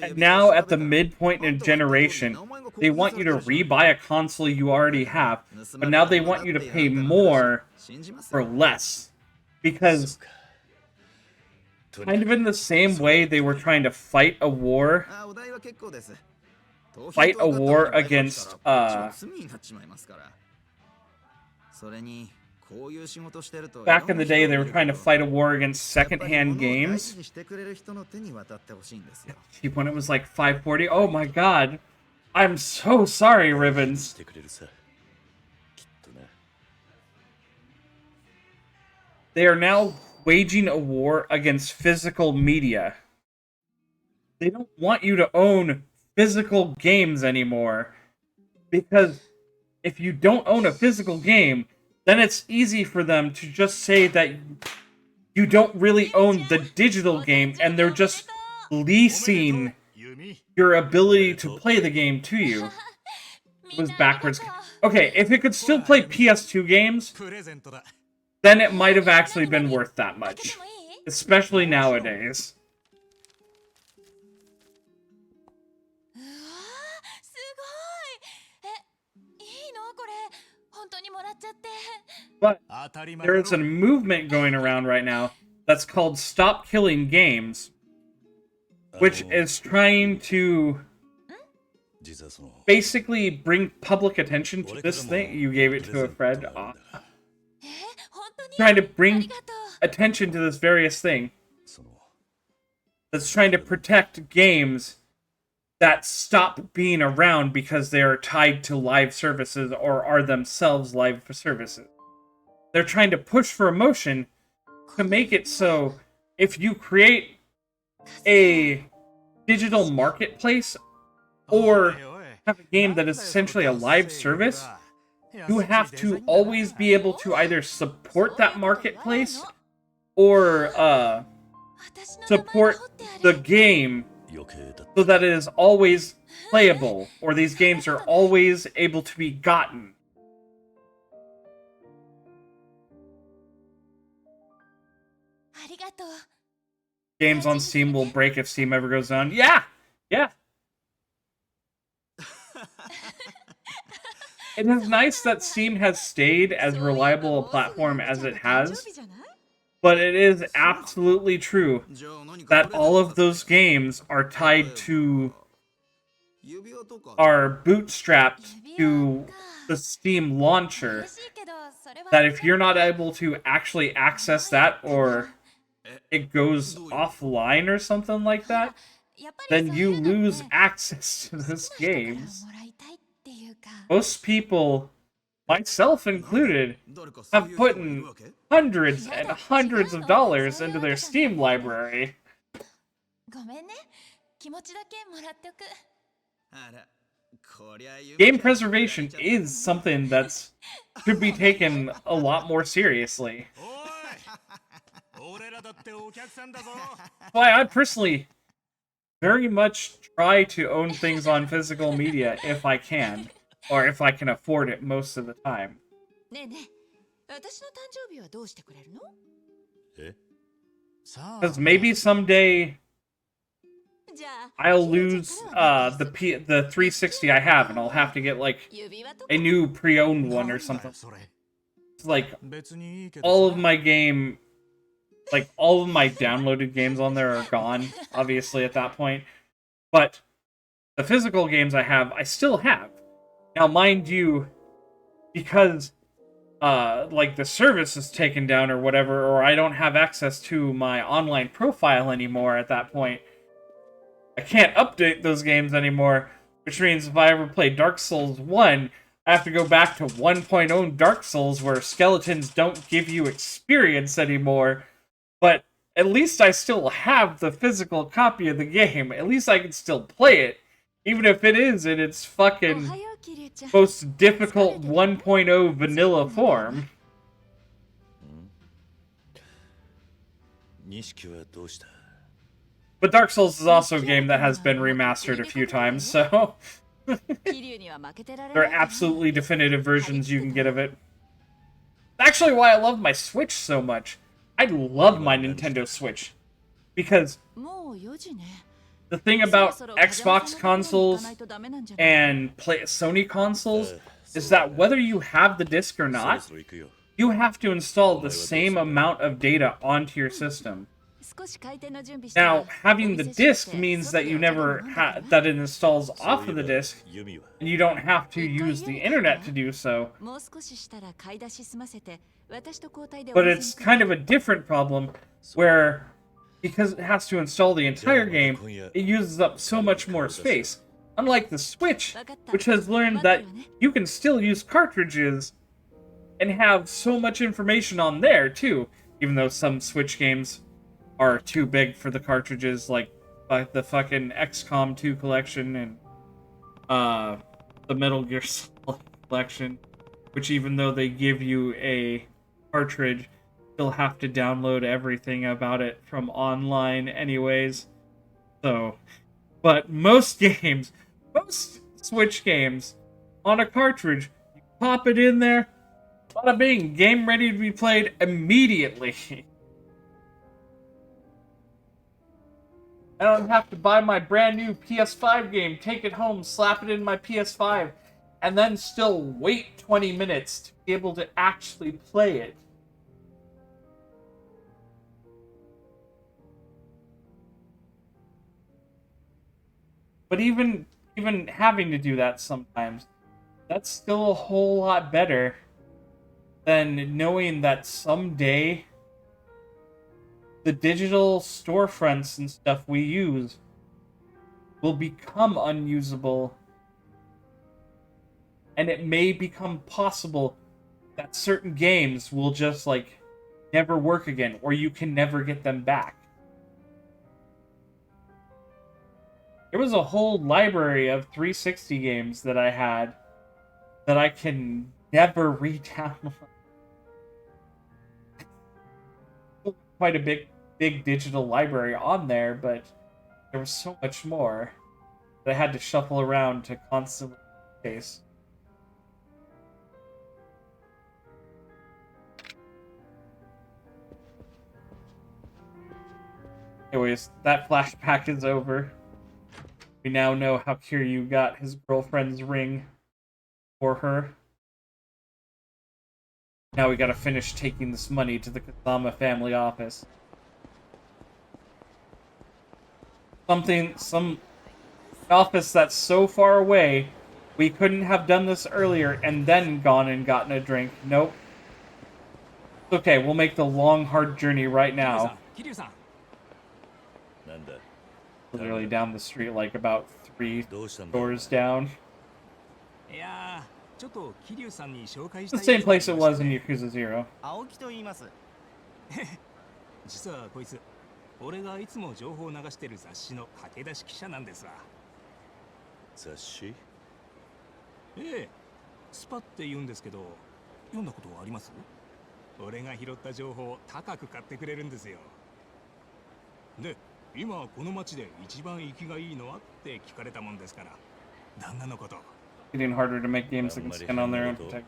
And now at the midpoint in generation, they want you to rebuy a console you already have, but now they want you to pay more for less. Because kind of in the same way they were trying to fight a war against back in the day they were trying to fight a war against secondhand games. Cheap when it was like $5.40. Oh my god. I'm so sorry, Ribbons. They are now waging a war against physical media. They don't want you to own physical games anymore. Because if you don't own a physical game, then it's easy for them to just say that you don't really own the digital game and they're just leasing your ability to play the game to you. It was backwards. Okay, if it could still play PS2 games, then it might have actually been worth that much. Especially nowadays. But there is a movement going around right now that's called Stop Killing Games, which is trying to basically bring public attention to this thing. You gave it to a friend. Trying to bring attention to this various thing that's trying to protect games that stop being around because they are tied to live services or are themselves live services. They're trying to push for emotion to make it so if you create a digital marketplace or have a game that is essentially a live service, you have to always be able to either support that marketplace or support the game so that it is always playable, or these games are always able to be gotten. Games on Steam will break if Steam ever goes down. Yeah! Yeah! It is nice that Steam has stayed as reliable a platform as it has, but it is absolutely true that all of those games are tied to, are bootstrapped to the Steam launcher, that if you're not able to actually access that, or it goes offline or something like that, then you lose access to those games. Most people, myself included, have put in hundreds and hundreds of dollars into their Steam library. 気持ちだけもらっておく。あら、こりゃユミ Game ちゃんに preservation is something that's should be taken a lot more seriously. おい俺らだってお客さんだぞ Why I personally very much try to own things on physical media if I can, or if I can afford it most of the time. ねえねえ、私の誕生日はどうしてくれるの？え Because maybe someday じゃあ I'll キリュウ lose ちゃんからは the 360 I have, and I'll have to get like 指輪とか a new pre-owned one or なんだよ something. それ It's like 別にいいけど all さ of my game, like all of my downloaded games on there are gone, obviously at that point. But the physical games I have, I still have. Now, mind you, because like the service is taken down or whatever, or I don't have access to my online profile anymore at that point, I can't update those games anymore, which means if I ever play Dark Souls 1, I have to go back to 1.0 Dark Souls where skeletons don't give you experience anymore, but at least I still have the physical copy of the game. At least I can still play it, even if it is in its お fucking はようキリュウちゃん。 most difficult 1.0 vanilla form. 錦はどうした But Dark Souls is also a game that has been remastered a few times, so キリュウには負けてられ there な are い。 absolutely definitive versions you can get of it. Actually, why I love my Switch so much. I love my Nintendo Switch. Because もう4時ね。 the thing about Xbox consoles and Sony consoles is that whether you have the disc or そろ not, そろ行くよ you have to install the same amount of data onto your system. 少し開店の準備したら Now, having the disc means that you never that it installs off of the disc, ユミは and you don't have to use the internet to do so. もう少ししたら買い出し済ませて私と交代で But it's kind of a different problem where, because it has to install the entire game, it uses up so much more space. Unlike the Switch, which has learned that you can still use cartridges and have so much information on there too, even though some Switch games are too big for the cartridges, like the fucking XCOM 2 collection and the Metal Gear Solid collection, which even though they give you a cartridge, you'll have to download everything about it from online anyways. So, but most games, most Switch games on a cartridge, you pop it in there, bada bing, game ready to be played immediately. I don't have to buy my brand new PS5 game, take it home, slap it in my PS5, and then still wait 20 minutes to be able to actually play it. But even having to do that sometimes, that's still a whole lot better than knowing that someday the digital storefronts and stuff we use will become unusable, and it may become possible that certain games will just like never work again, or you can never get them back. There was a whole library of 360 games that I had that I can never re-download. Quite a big digital library on there, but there was so much more that I had to shuffle around to constantly chase. Anyways, that flashback is over. We now know how Kiryu got his girlfriend's ring for her. Now we gotta finish taking this money to the Kazama family office. Some office that's so far away, we couldn't have done this earlier and then gone and gotten a drink. Nope. Okay, we'll make the long, hard journey right now. なんだ Literally down the street, like about 3どうしたんだ doors down. いやーちょっと桐生さんに紹介し The たい same place it was in Yakuza 0. 青木と言います実はこいつ俺がいつも情報を流してる雑誌の駆け出し記者なんですわ。雑誌？ええ、スパって言うんですけど、読んだことあります？俺が拾った情報を高く買ってくれるんですよ。で、今この町で一番生きがいいのはって聞かれたもんですから、旦那のこと。Getting harder to make games that can stand on their own protect.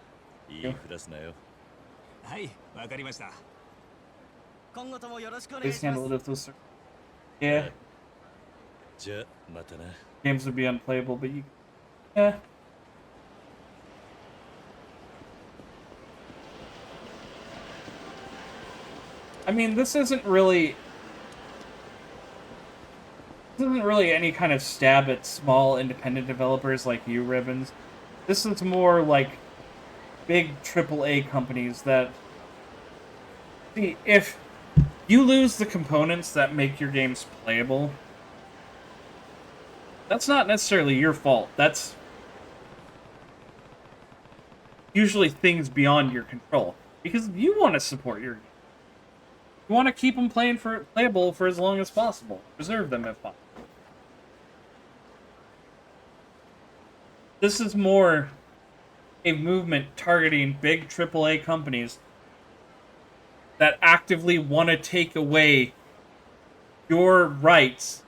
いいふらすなよ。はい、わかりました。今後ともよろしくお願い Please しま handle す。 it if those. Yeah, じゃあまたな。 games would be unplayable, but you. Yeah. I mean, this isn't really any kind of stab at small independent developers like you, Ribbons. This is more like big AAA companies that... See, if you lose the components that make your games playable, that's not necessarily your fault. That's usually things beyond your control. Because you want to support your game. You want to keep them playable for as long as possible. Preserve them if possible. This is more a movement targeting big AAA companies that actively want to take away your rights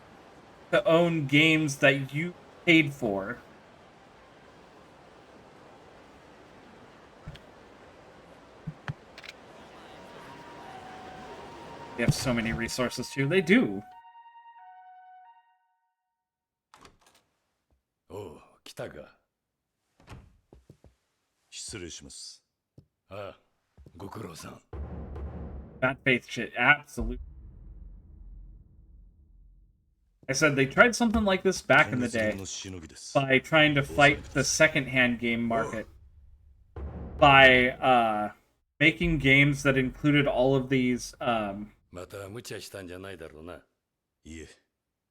to own games that you paid for. They have so many resources too. They do. おう、来たか。失礼します。ああ、ご苦労さん。Bad faith shit, absolutely. I said they tried something like this back in the day by trying to fight the secondhand game market by making games that included all of these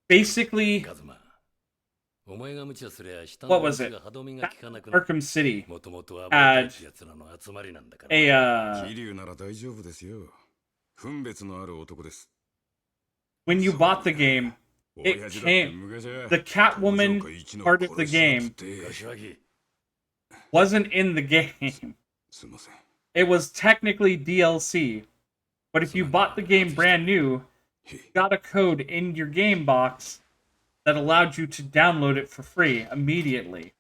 basically what was it? Arkham City had a when you bought the game, it came the Catwoman part of the game wasn't in the game. It was technically DLC, but if you bought the game brand new, you got a code in your game box that allowed you to download it for free immediately.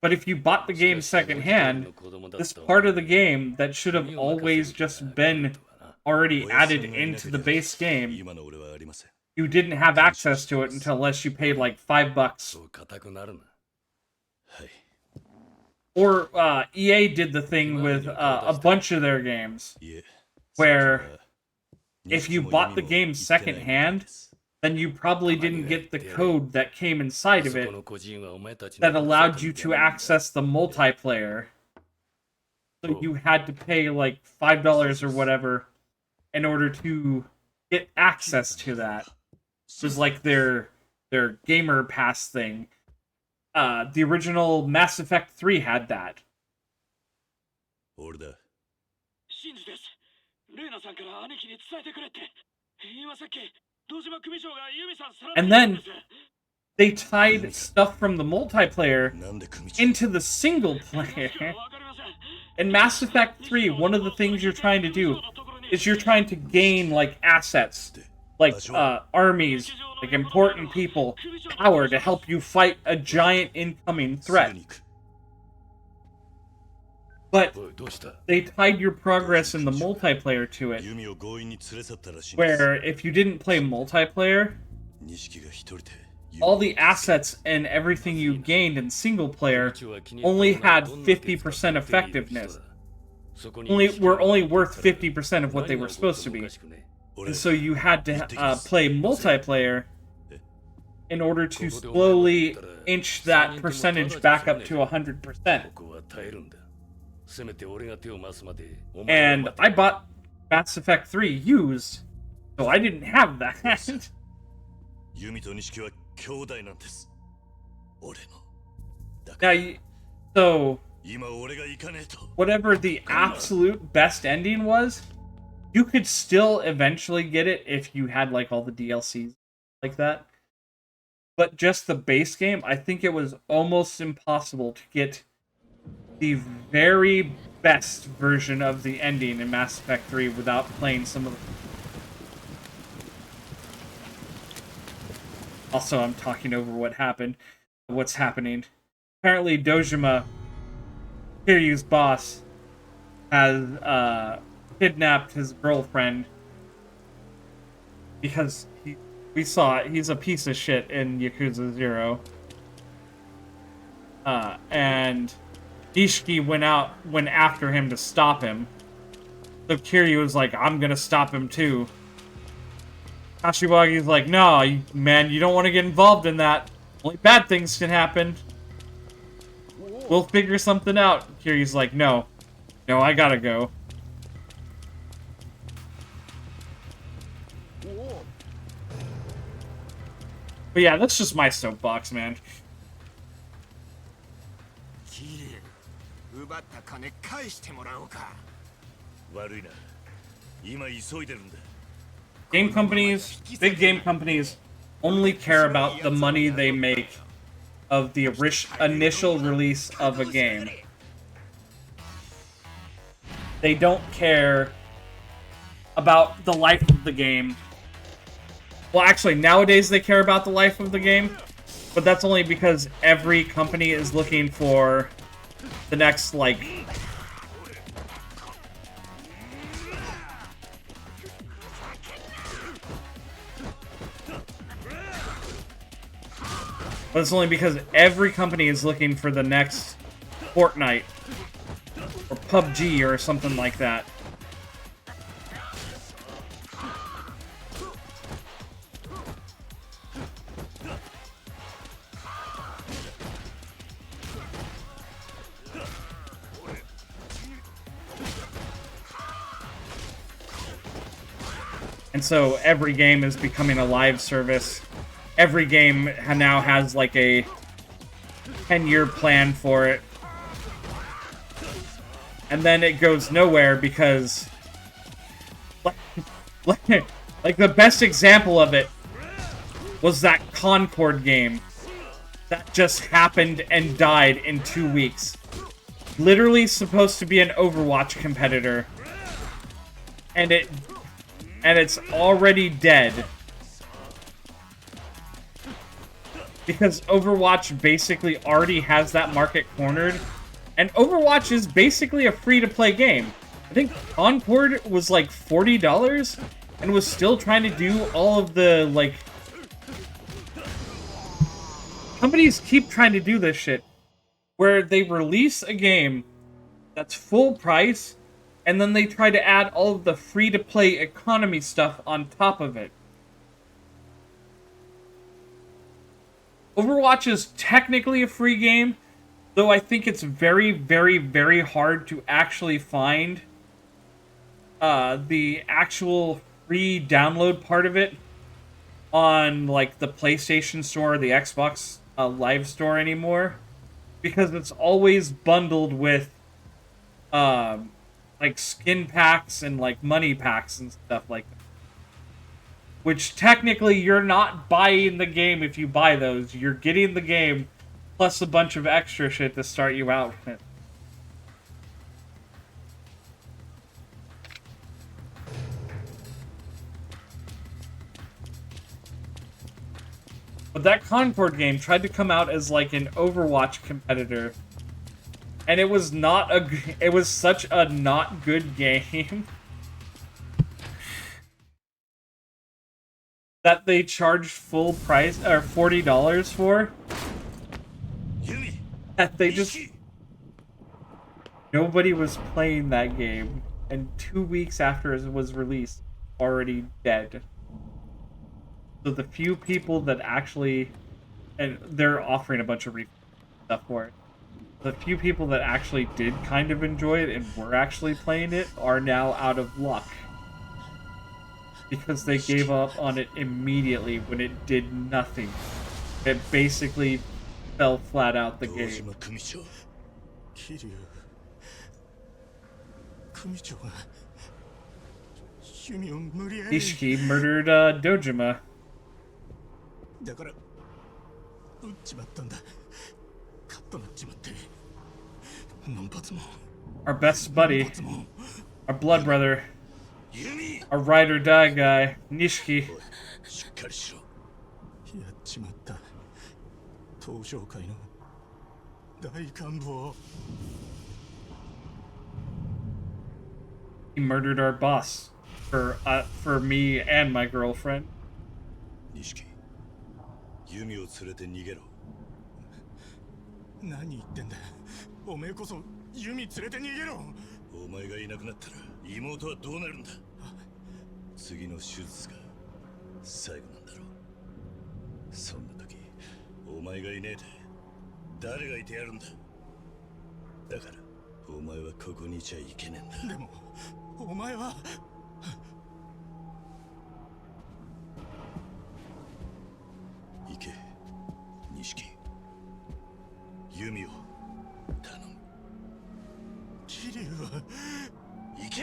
But if you bought the game secondhand, this part of the game that should have always just been already added into the base game, you didn't have access to it unless you paid like $5. Or EA did the thing with a bunch of their games, where if you bought the game secondhand, then you probably didn't get the code that came inside of it that allowed you to access the multiplayer. So you had to pay like $5 or whatever in order to get access to that. It was like their gamer pass thing. The original Mass Effect 3 had that. And then they tied stuff from the multiplayer into the single player. In Mass Effect 3, one of the things you're trying to do is you're trying to gain like assets, like armies, like important people, power to help you fight a giant incoming threat. But they tied your progress in the multiplayer to it, where if you didn't play multiplayer, all the assets and everything you gained in single player only had 50% effectiveness. Were only worth 50% of what they were supposed to be. And so you had to play multiplayer in order to slowly inch that percentage back up to 100%. And I bought Mass Effect 3 used, so I didn't have that. Now, so whatever the absolute best ending was, You could still eventually get it if you had like all the DLCs like that. But just the base game, I think it was almost impossible to get the very best version of the ending in Mass Effect 3 without playing some of the... Also, I'm talking over what's happening. Apparently, Dojima, Kiryu's boss, has kidnapped his girlfriend because we saw it. He's a piece of shit in Yakuza 0. And Ishiki went after him to stop him. So Kiryu was like, I'm gonna stop him too. Kashiwagi's like, no, man, you don't want to get involved in that. Only bad things can happen. We'll figure something out. Kiryu's like, no, I gotta go. But yeah, that's just my soapbox, man. 奪った金返してもらおうか。悪いな。今急いでるんだ。Game companies, big game companies, only care about the money they make of the initial release of a game. They don't care about the life of the game. Well, actually, nowadays they care about the life of the game, but that's only because every company is looking for the next, like... But it's only because every company is looking for the next Fortnite or PUBG or something like that. And so every game is becoming a live service. Every game now has like a 10-year plan for it. And then it goes nowhere because... like the best example of it was that Concord game that just happened and died in 2 weeks. Literally supposed to be an Overwatch competitor. And it's already dead. Because Overwatch basically already has that market cornered. And Overwatch is basically a free-to-play game. I think Concord was like $40 and was still trying to do all of the, like... Companies keep trying to do this shit. Where they release a game that's full price, and then they try to add all of the free-to-play economy stuff on top of it. Overwatch is technically a free game, though I think it's very, very, very hard to actually find the actual free download part of it on like the PlayStation Store or the Xbox Live Store anymore, because it's always bundled with like skin packs and like money packs and stuff like that. Which technically you're not buying the game if you buy those. You're getting the game plus a bunch of extra shit to start you out with. But that Concord game tried to come out as like an Overwatch competitor. And it was it was such a not good game. That they charged full price, or $40 for. That they just... Nobody was playing that game. And 2 weeks after it was released, already dead. So the few people that actually... And they're offering a bunch of stuff for it. The few people that actually did kind of enjoy it and were actually playing it are now out of luck. Because they gave up on it immediately when it did nothing. It basically fell flat out the game. Kiryu... 組長が弓を無理やり Ishiki murdered Dojima. だから撃っちまったんだ。カッとなっちまって何発も Our best buddy, 発も our blood brother, 弓 our ride or die guy, Nishiki. しっかりしろ。やっちまった。東商会の大幹部を He murdered our boss for me and my girlfriend. 錦弓を連れて逃げろ。何言ってんだ。おめえこそ弓連れて逃げろ。お前がいなくなったら妹はどうなるんだ。次の手術が最後なんだろう。そんな時お前がいねえで誰がいてやるんだ。だからお前はここにいちゃいけねえんだ。でもお前は行け錦弓を頼む。桐生は行け。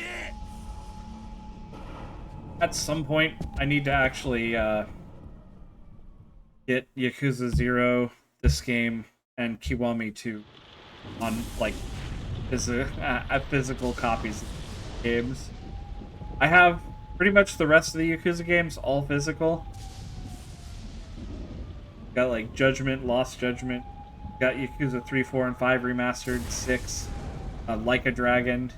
At some point, I need to actually get Yakuza 0, this game, and Kiwami 2 on like physical copies of games. I have pretty much the rest of the Yakuza games all physical. Got like Judgment, Lost Judgment. Got Yakuza 3, 4, and 5 remastered, 6, Like a Dragon.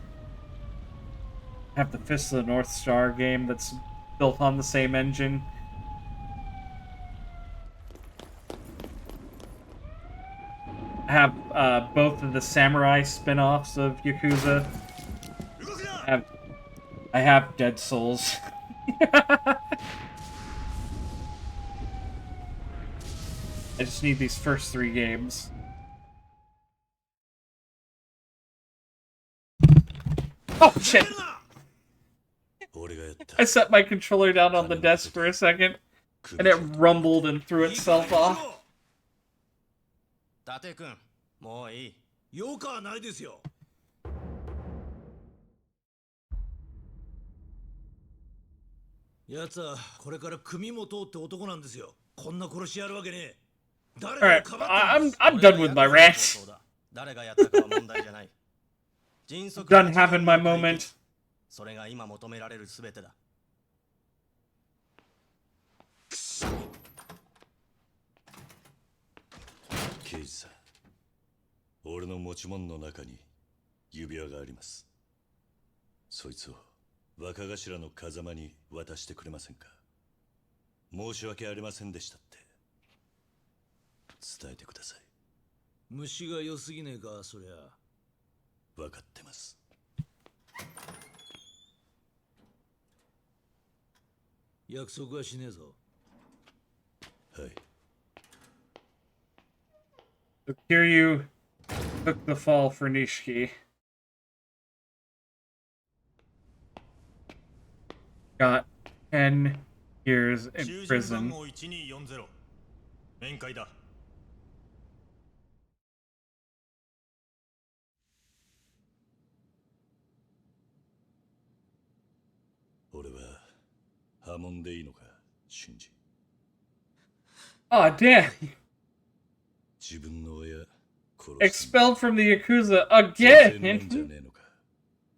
I have the Fist of the North Star game that's built on the same engine. I have both of the samurai spin-offs of Yakuza. I have Dead Souls. I just need these first 3 games. Oh shit! I set my controller down on the desk for a second, and it rumbled and threw itself off. 伊達君もういい。よかはないですよ。奴はこれから組元って男なんですよ。こんな殺しやるわけねえ。誰が Alright, かばってんです。 I'm done with my rant. 誰がやったかは問題じゃない。迅速 Done having my moment. それが今求められるすべてだ。刑事さん、俺の持ち物の中に指輪があります。そいつを若頭の風間に渡してくれませんか。申し訳ありませんでしたって伝えてください。虫が良すぎねえか、そりゃ。分かってます。約束はしねえぞ。はい。 So Kiryu took the fall for Nishiki. Got 10 years in prison. 1240面会だ。俺は破門でいいのか、俊二。 Oh damn! 自分の親殺 Expelled from the Yakuza 全然なんじゃ again! ねえのか。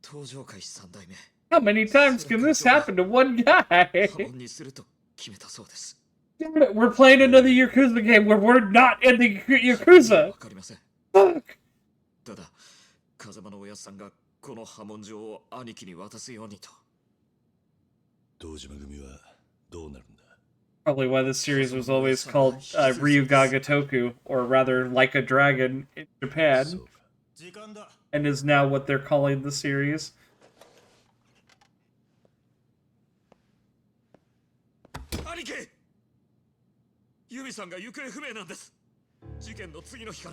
登場界三代目 How many times can this happen to one guy? 破門にすると決めたそうです。 Damn it, we're playing another Yakuza game where we're not in the Yakuza! わかりません。 Fuck! ただ、風間のおやっさんがこの破門状を兄貴に渡すようにと。堂島組はどうなるんだ。 Probably why this series was always called Ryuga Gotoku, or rather Like a Dragon in Japan, そうか。時間だ。 and is now what they're calling the series. 兄貴、ユミさんが行方不明なんです。事件の次の日か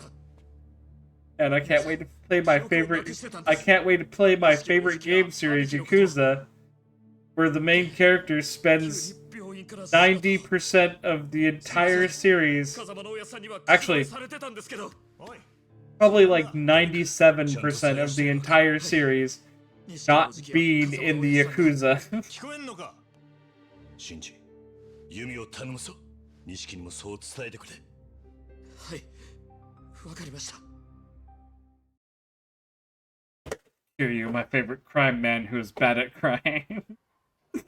ら。 And I can't wait to play my favorite. I can't wait to play my favorite game series, Yakuza, where the main character spends 90% of the entire series. Actually, probably like 97% of the entire series not being in the Yakuza. 聞こえんのか。シンジ、弓を頼むぞ。錦にもそう伝えてくれ。はい、わかりました。Kiryu, my favorite crime man who is bad at crying. て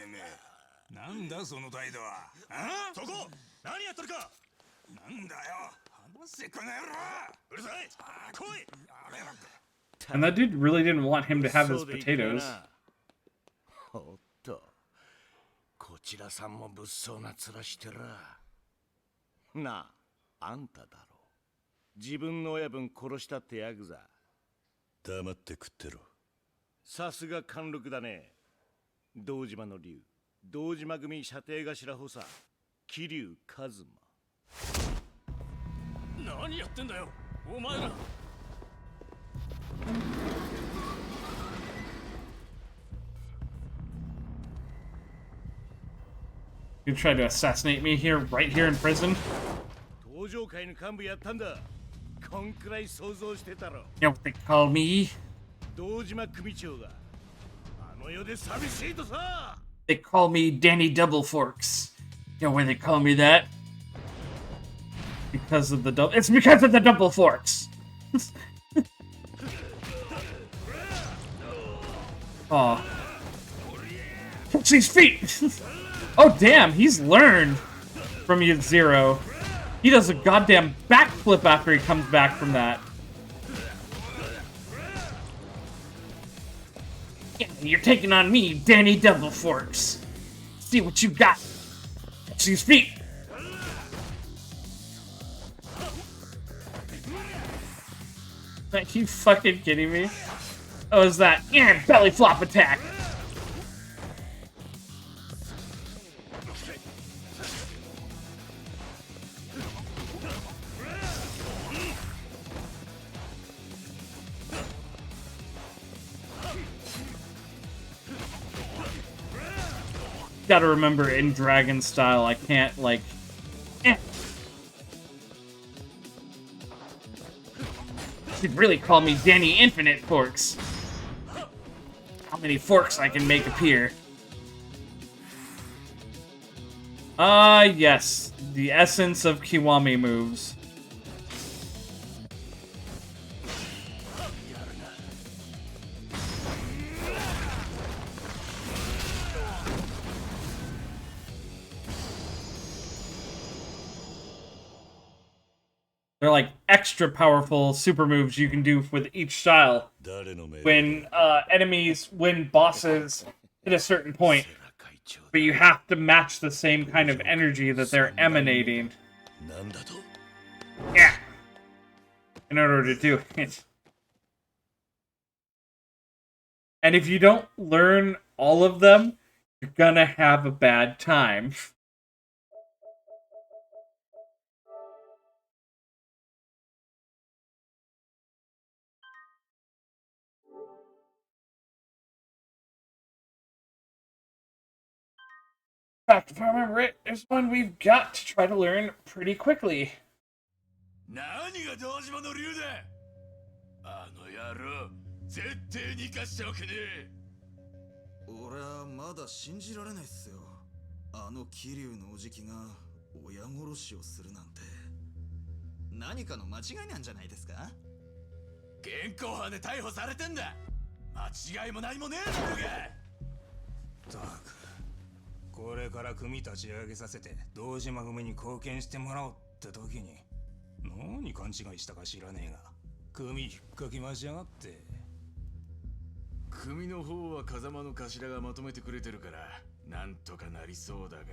めえ、なんだその態度は。あ？そこ、何やってるか。なんだよ、話せこの野郎。うるさい。来い。 And that dude really didn't want him to have his potatoes. おっと、こちらさんも物騒な面してら。なあ、あんただろ。自分の親分殺したってヤクザ。黙って食ってろ。さすが貫禄だね。堂島の竜、堂島組射程頭補佐、桐生一馬。何やってんだよお前ら。 You tried to assassinate me here, right here in prison? 登場会の幹部やったんだ。こんくらい想像してたろ。 You know what they call me? 堂島組長があの世で寂しいとさ。 They call me Danny Double Forks. You know why they call me that? Because of the double. It's because of the double forks. Aw. Touch these feet! Oh damn, he's learned from Zero. He does a goddamn backflip after he comes back from that. Yeah, you're taking on me, Danny Double Forks. See what you got. Touch these feet! Are you fucking kidding me? Oh, is that? Yeah, belly flop attack! Gotta remember, in Dragon style, I can't, like... You'd really call me Danny Infinite Forks. How many forks I can make appear. Ah, yes. The essence of Kiwami moves. They're like extra powerful super moves you can do with each style. When bosses hit a certain point, but you have to match the same kind of energy that they're emanating. Yeah. In order to do it. And if you don't learn all of them, you're gonna have a bad time. In fact, if I remember it, there's one we've got to try to learn pretty quickly. 何が堂島の竜だ。あの野郎、絶対に生かしておけねえ。俺はまだ信じられないっすよ。あの桐生のおじきが親殺しをするなんて。何かの間違いなんじゃないですか。現行犯で逮捕されてんだ。間違いも何もねえだろうが。ったく、これから組立ち上げさせて堂島組に貢献してもらおうって時に何勘違いしたか知らねえが組引っかきましやがって。組の方は風間の頭がまとめてくれてるからなんとかなりそうだが、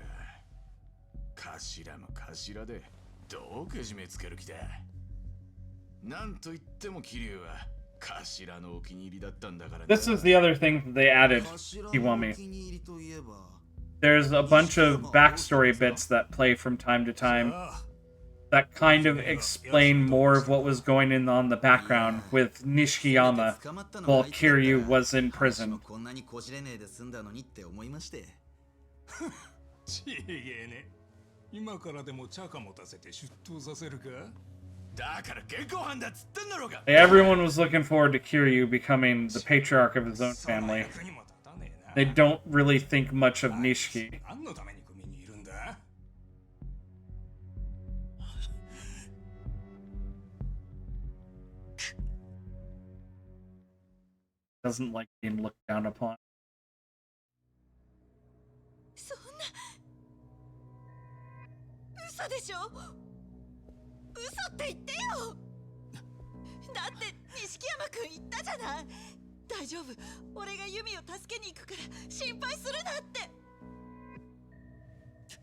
頭も頭でどうけじめつける気だ。なんと言っても桐生は頭のお気に入りだったんだから。 This is the other thing that they added, Kiwami. There's a bunch of backstory bits that play from time to time that kind of explain more of what was going on the background with Nishiyama while Kiryu was in prison. ちげえね。今からでも茶か持たせて出頭させるか。Everyone was looking forward to Kiryu becoming the patriarch of his own family. They don't really think much of Nishiki. Doesn't like being looked down upon. そんな嘘でしょ。嘘って言ってよ。だって錦山くん言ったじゃない。大丈夫、俺がユミを助けに行くから心配するなって。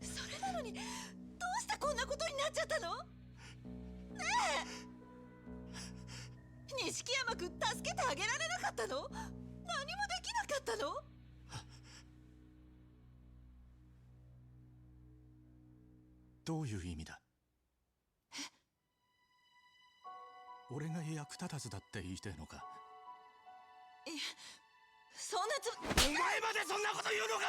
それなのにどうしてこんなことになっちゃったの？ねえ、錦山くん助けてあげられなかったの？何もできなかったの？どういう意味だ？俺が役立たずだって言いてえのか？いや、そんなお前までそんなこと言うのか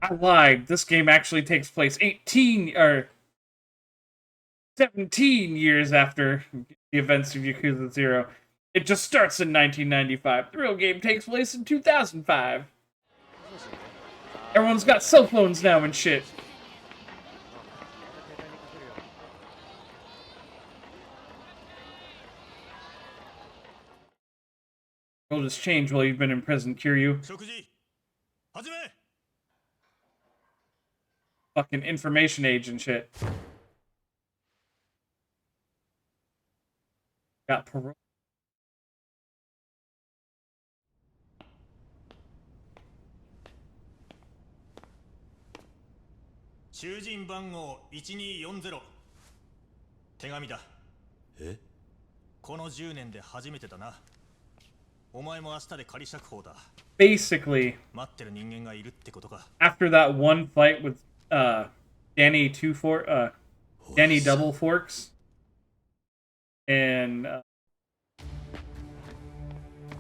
！I lied. This game actually takes place 18 or 17 years after the events of Yakuza 0. It just starts in 1995. The real game takes place in 2005. Everyone's got cell phones now and shit. The world has changed while you've been in prison, Kiryu. Fucking information age and shit. Got parole. Shujin Bango 1240手紙だ。え？この10年で初めてだな。お前も明日で仮釈放だ。Basically, 待ってる人間がいるってことか。 after that one fight with Danny Danny Double Forks in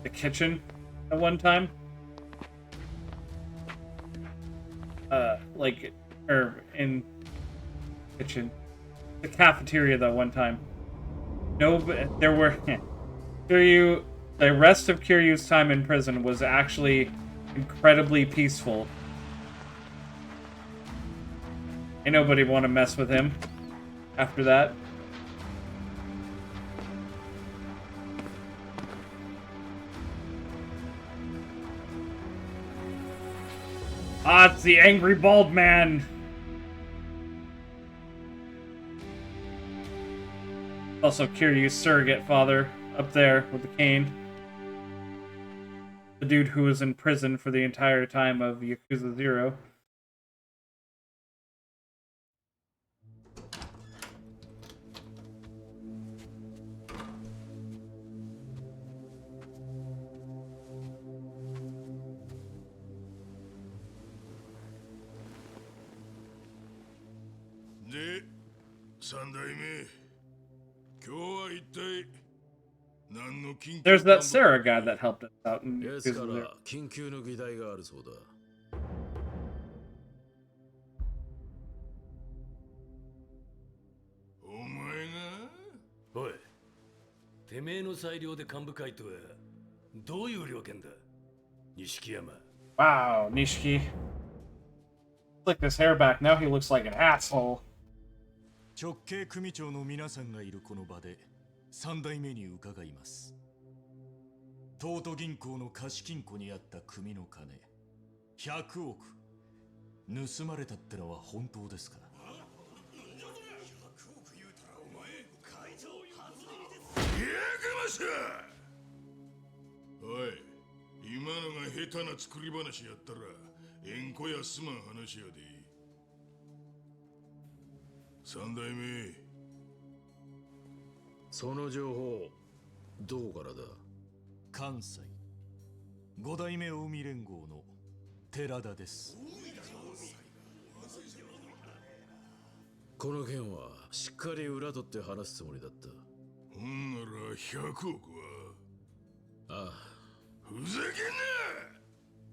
the kitchen at one time, in kitchen, the cafeteria that one time. No, there were Kiryu. The rest of Kiryu's time in prison was actually incredibly peaceful. Ain't nobody want to mess with him after that. Ah, it's the angry bald man. Also Kiryu's surrogate father up there with the cane. The dude who was in prison for the entire time of Yakuza 0. There's that Sarah guy that helped us out in Yakuza 0. 緊急の議題があるそうだ。お前が？おい、てめえの裁量で幹部会とはどういう了見だ、錦山。Wow, Nishiki. Flick this hair back, now he looks like an asshole. 直系組長の皆さんがいるこの場で3代目に伺います。東都銀行の貸金庫にあった組の金100億盗まれたってのは本当ですか？おい、今のが下手な作り話やったら縁故やすまん話やで。3代目その情報どこからだ？関西五代目近江連合の寺田です。この件はしっかり裏取って話すつもりだった。ほんなら100億は？ああ、ふざけんな！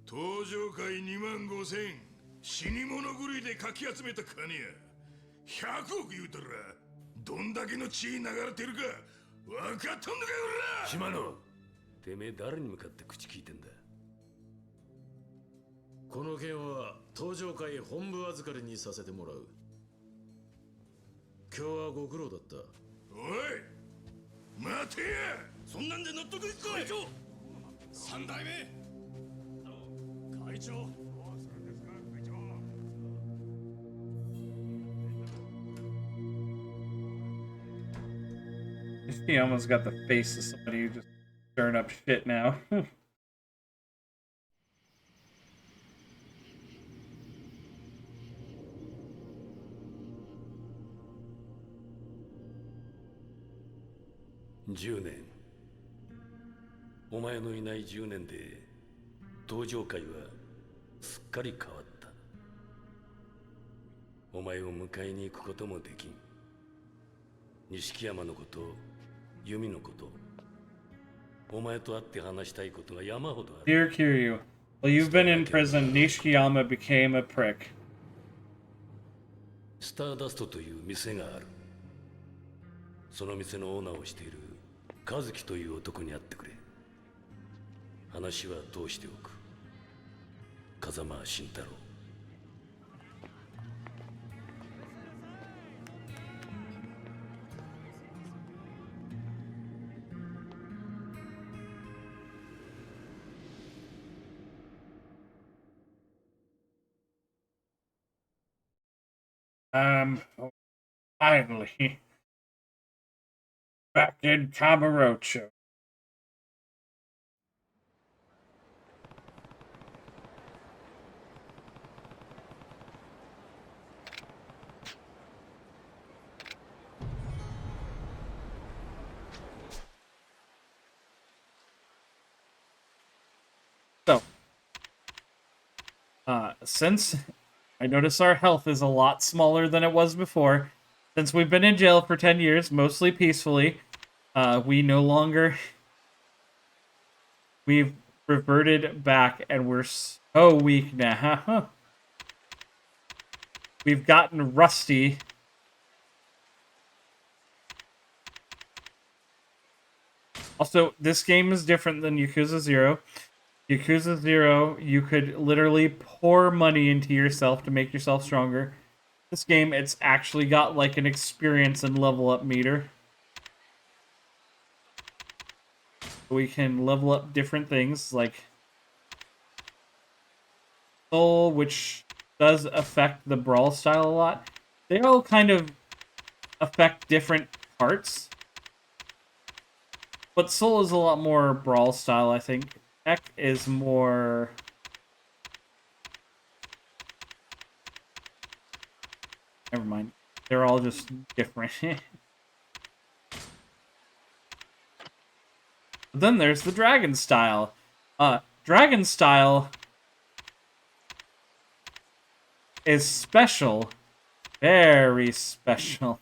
登場会2万5千、死に物狂いでかき集めた金や。100億言うたらどんだけの血流れてるか分かっとんのかよ、おら！島野、てめえ誰に向かって口聞いてんだ？この件は登場会本部預かりにさせてもらう。今日はご苦労だった。おい待てや！そんなんで納得いくか？会長3代目会長。He almost got the face of somebody who just stirring up shit now. 10年。お前のいない10年で登場会はすっかり変わった。お前を迎えに行くこともできん。錦山のこと、由美のこと、お前と会って話したいことが山ほどある。 Dear Kiryu, while you've been in prison, Nishikiyama became a prick. スターダストという店がある。その店のオーナーをしている和樹という男に会ってくれ。話は通しておく。風間慎太郎。Finally. Back in Kamurocho. So, since I notice our health is a lot smaller than it was before, since we've been in jail for 10 years, mostly peacefully, we no longer... We've reverted back, and we're so weak now. We've gotten rusty. Also, this game is different than Yakuza 0. Yakuza 0, you could literally pour money into yourself to make yourself stronger. This game, it's actually got like an experience and level up meter. We can level up different things like Soul, which does affect the brawl style a lot. They all kind of affect different parts. But Soul is a lot more brawl style, I think. Ek is more... Never mind. They're all just different. But then there's the Dragon style. Dragon style is special. Very special.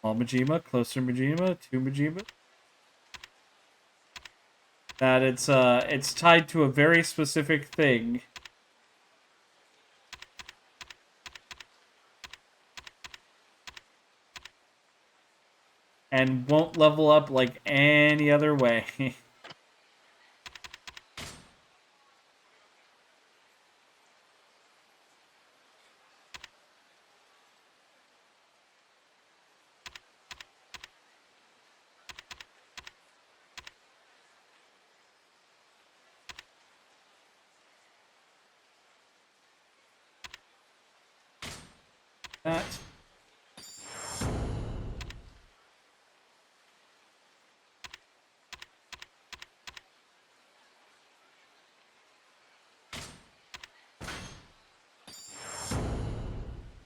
Small Majima, closer Majima, 2 Majima. That it's tied to a very specific thing. And won't level up like any other way. That.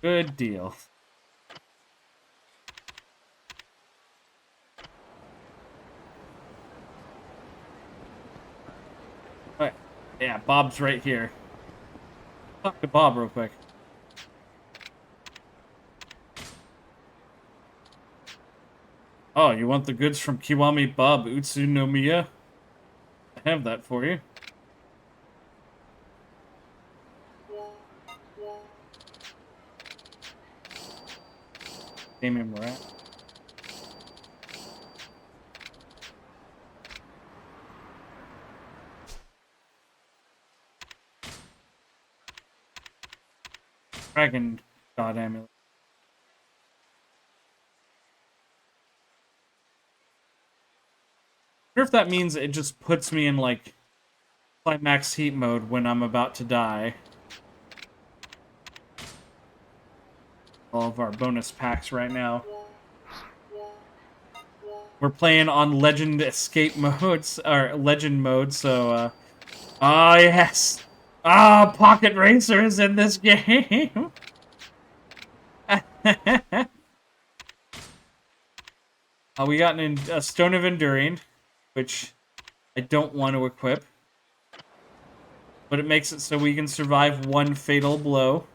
Good deal. Yeah, Bob's right here. Talk to Bob real quick. Oh, you want the goods from Kiwami Bob Utsunomiya? I have that for you. Damien Morat. Dragon God Amulet. I wonder if that means it just puts me in, like, climax heat mode when I'm about to die. All of our bonus packs right now. We're playing on Legend Escape modes, or Legend mode, so, oh, yes! Ah, Pocket Racer is in this game! We got a Stone of Enduring, which I don't want to equip. But it makes it so we can survive one fatal blow.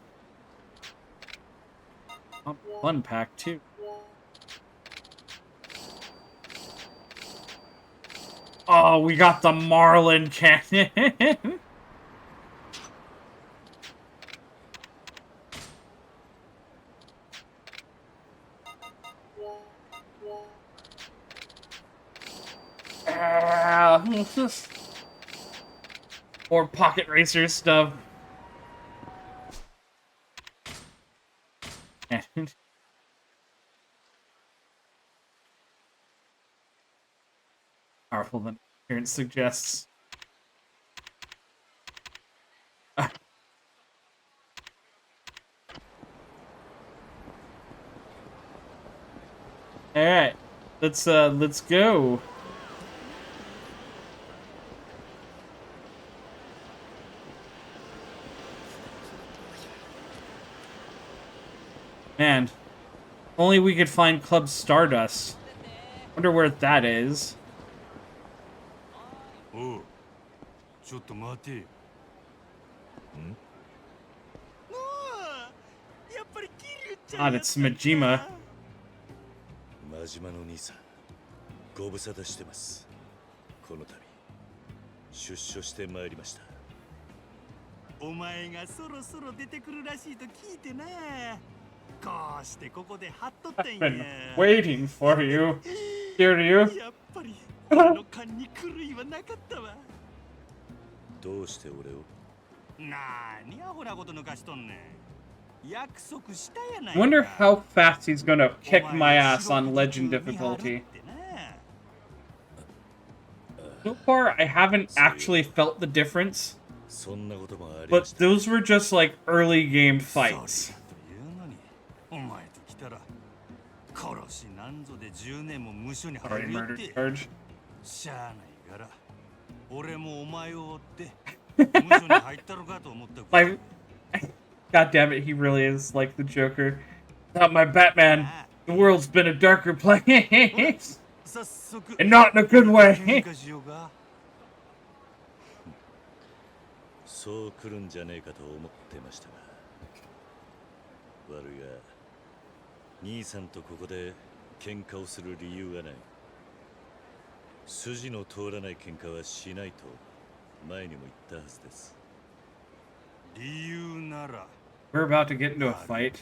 Oh, fun pack, too. Oh, we got the Marlin Cannon! More Pocket Racer stuff. Powerful than appearance suggests. Alright. Let's go. Man, only we could find Club Stardust. Wonder where that is. Oh, ちょっと待てよ。ん？やっぱりキリュウちゃん God, it's Majima. 真島の兄さん、ご無沙汰してます。この度、出所してまいりました。お前がそろそろ出てくるらしいと聞いてな。こうしてここで張っとったん I've や。 been waiting for you. Kiryu. やっぱり俺の勘に狂いはなかったわ。どうして俺を？なにアホなこと抜かしとんねん。約束したやない I wonder how fast he's gonna kick my ass on legend difficulty. So far, I haven't actually felt the difference. But those were just like early game fights. お前と来たら殺しなんぞで10年も無所に入 Already るよっ murdered て charge. しゃあないから俺もお前を追って無所に入ったのかと思った My, God damn it, he really is like the Joker. Not my Batman. The world's been a darker place. And not in a good way. そう来るんじゃねえかと思ってましたが、悪いが兄さんとここで喧嘩をする理由がない。筋の通らない喧嘩はしないと前にも言ったはずです。理由なら We're about to get into a fight.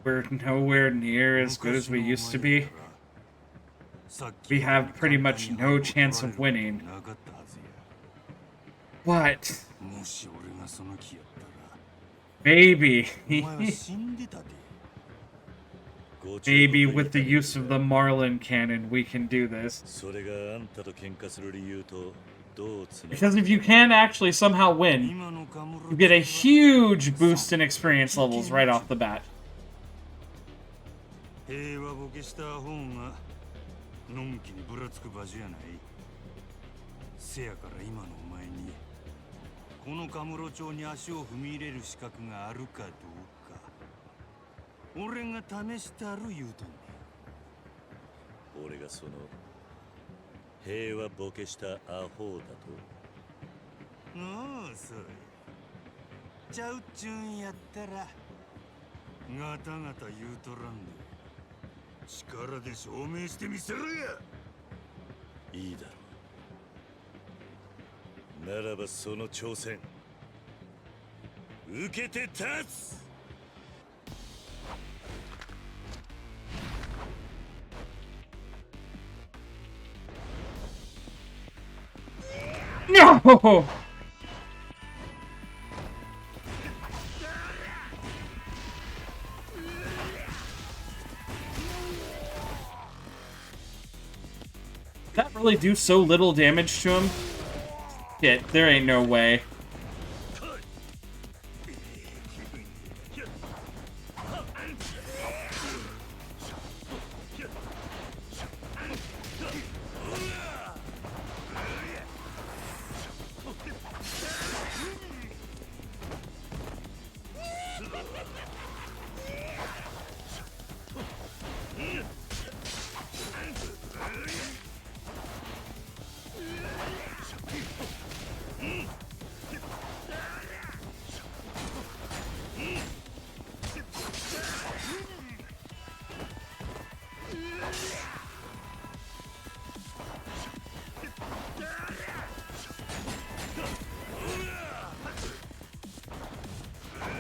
We're nowhere near as good as we used to be. We have pretty much no chance of winning. But maybe maybe with the use of the Marlin cannon we can do this. Because if you can actually somehow win, you get a huge boost in experience levels right off the bat. 平和ボケした方がのんきにぶらつく場所やない。せやから今のお前にこのカムロ町に足を踏み入れる資格があるかどうか俺が試したる言うとんねん。俺がその平和ボケしたアホだと？おう、そうや。ちゃうっちゅうんやったらガタガタ言うとらんで力で証明してみせろや。いいだろう。ならばその挑戦受けて立つ。No! Did that really do so little damage to him? Shit, there ain't no way.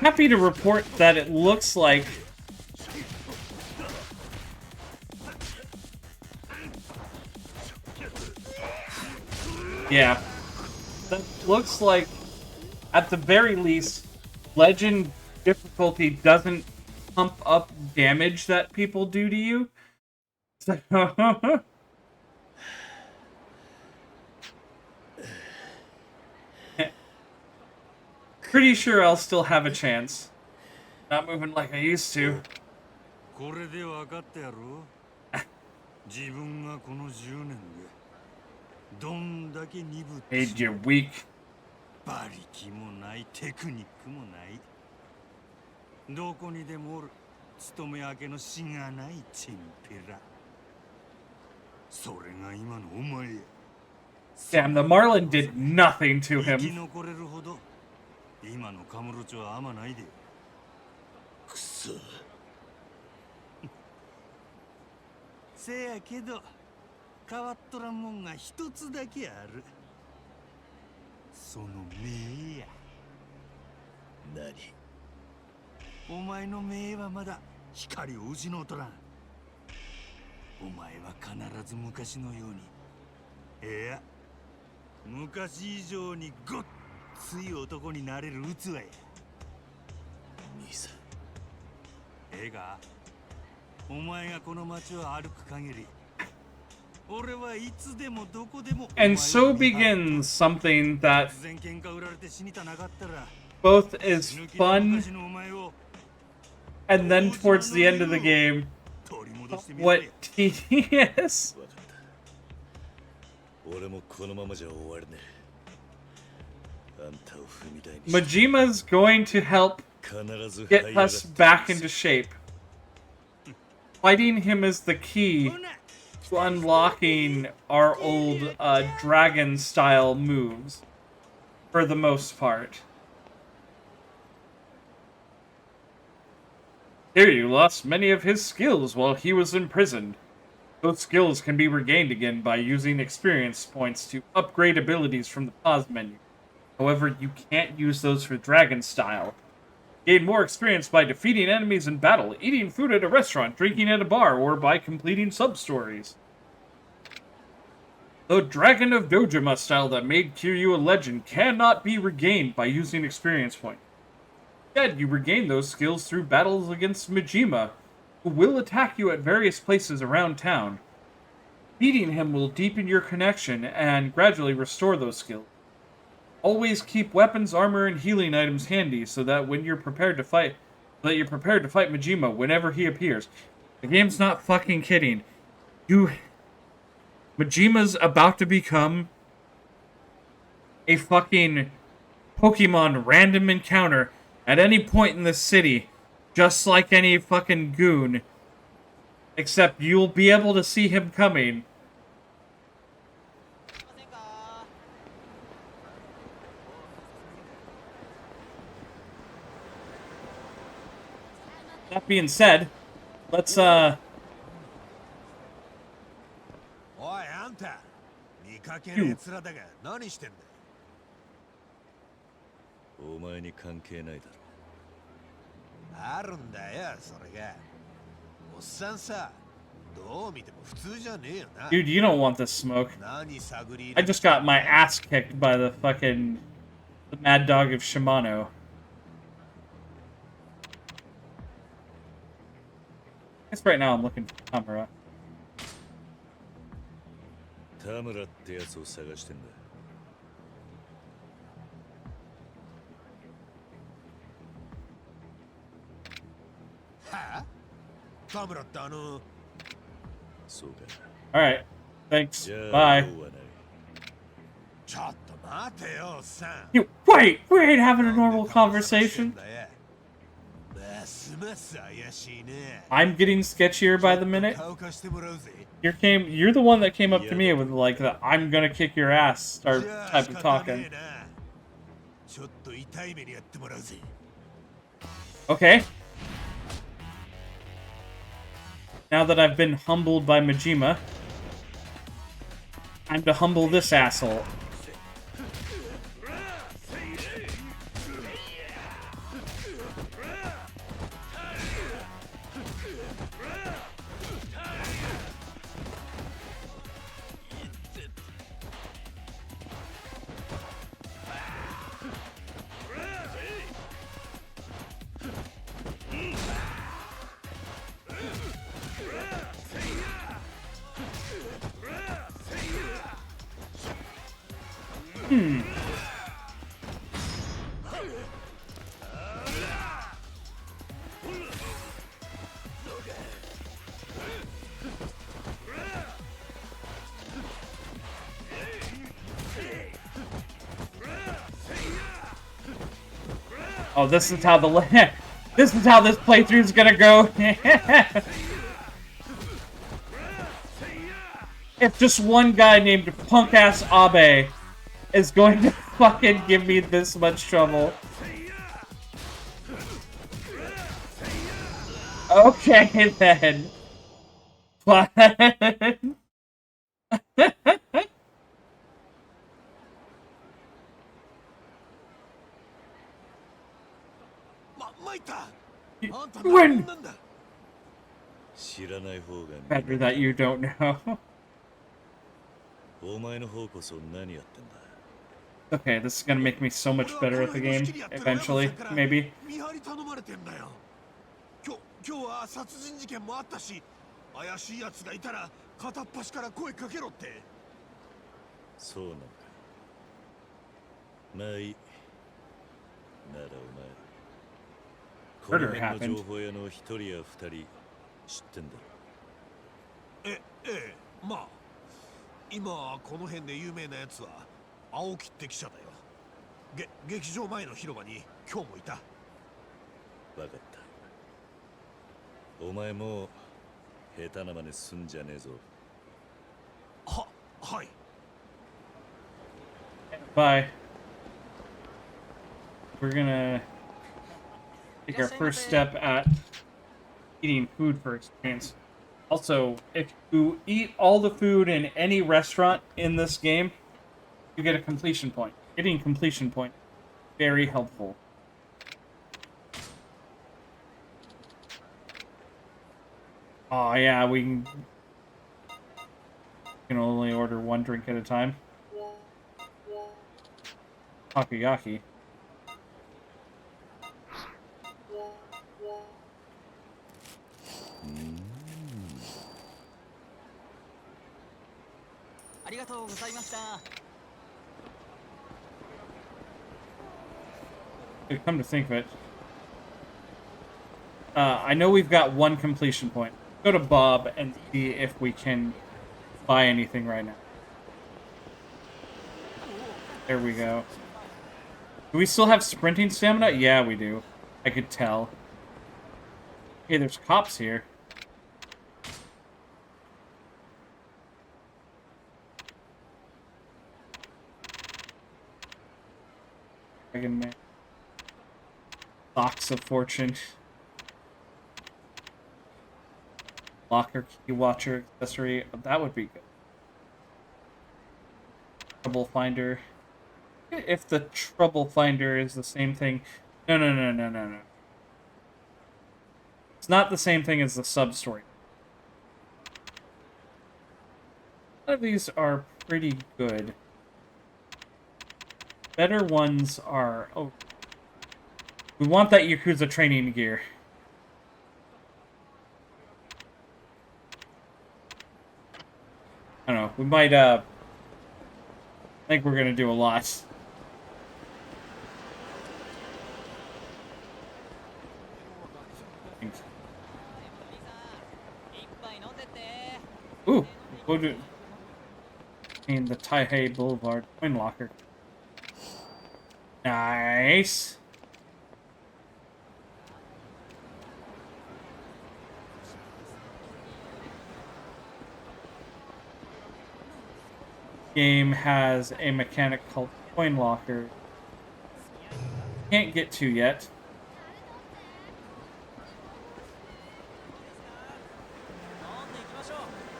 Happy to report that it looks like yeah, that looks like at the very least legend difficulty doesn't pump up damage that people do to you. So pretty sure I'll still have a chance. Not moving like I used to. これで分かったやろ。自分がこの10年でどんだけ鈍って Made you weak. 馬力もないテクニックもない。どこにでもおる勤め明けのしがないチンピラ。それが今のお前や。 Damn, the Marlin did nothing to 生き him. 残れるほど今のカムロ町はあまないで。くそ。せやけど変わっとらんもんが一つだけある。その目や。何？お前の目はまだ光を失うとらん。お前は必ず昔のように、いや昔以上にごっつい男になれる器や。兄さん。ええか、お前がこの街を歩く限り、俺はいつでもどこでも。 And so begins something that 突然喧嘩売られて死にたなかったら both is fun and then towards the end of the game, what tedious. 俺もこのままじゃ終われねえ。あんたを踏み台に Majima's going to help 必ず get us back into shape. Fighting him is the key to unlocking our old dragon-style moves, for the most part. Kiryu lost many of his skills while he was imprisoned. Those skills can be regained again by using experience points to upgrade abilities from the pause menu. However, you can't use those for Dragon Style. Gain more experience by defeating enemies in battle, eating food at a restaurant, drinking at a bar, or by completing sub-stories. The Dragon of Dojima style that made Kiryu a legend cannot be regained by using experience points. Instead, you regain those skills through battles against Majima, who will attack you at various places around town. Beating him will deepen your connection and gradually restore those skills. Always keep weapons, armor, and healing items handy so that when you're prepared to fight, Majima whenever he appears. The game's not fucking kidding. Majima's about to become a fucking Pokemon random encounter at any point in the city, just like any fucking goon. Except you'll be able to see him coming. being said, let's おいあんた見かけねえ面だが何してんだ。お前に関係ないだろ。あるんだよそれが。おっさんさ、どう見ても普通じゃねえよな。 Dude, you don't want this smoke. 何探り入 I れ just got my ass kicked by the mad dog of Shimano. I guess right now I'm looking for Tamura. 田村ってやつを探してんだ。はあ？田村ってそうか。 Alright. Thanks. じゃあ Bye. 用はない。ちょっと待てよおっさん。 You wait! We ain't having a normal conversation. ますます怪しいね。 I'm getting sketchier by the minute. 顔貸してもらうぜ。 You're the one that came up to me with like the I'm gonna kick your ass or じゃあ type 仕 of 方ね talking. えな。ちょっと痛い目にやってもらうぜ。 Okay. Now that I've been humbled by Majima, time to humble this asshole. Oh, this is how this is how this playthrough's gonna go. If just one guy named punk ass Abe is going to fucking give me this much trouble. Okay then. Fine. 参った。あんた You 何 win. なんだ。知らない方が Better that you don't know. お前の方こそ何やってんだ。 Okay, this is gonna make me so much better at the game eventually, maybe. 見張り頼まれてんだよ。今日は殺人事件もあったし、怪しい奴がいたら片っ端から声かけろって。そうなのか。まあいい。ならお前。この辺の情報屋の一人や二人知ってんだろ。ええ、まあ今この辺で有名なやつは青木って記者だよ。劇場前の広場に今日もいた。わかった。お前もう下手な真似すんじゃねえぞ。はい。 Bye. We're gonna take our first step at eating food for experience. Also, if you eat all the food in any restaurant in this game, you get a completion point. Getting completion point, very helpful. Oh yeah, we can only order one drink at a time. Takoyaki. ありがとうございました。 Come to think of it, I know we've got one completion point. Go to Bob and see if we can buy anything right now. There we go. Do we still have sprinting stamina? Yeah, we do. I could tell. Hey, there's cops here. Dragon Man. Box of Fortune. Locker key watcher accessory. That would be good. Trouble finder. If the trouble finder is the same thing. No. It's not the same thing as the sub-story. A lot of these are pretty good. Better ones are... Oh, we want that Yakuza training gear. I don't know. We might, I think we're gonna do a lot. Ooh, go to in the Taihei Boulevard coin locker. Nice. Game has a mechanic called coin locker. Can't get to yet.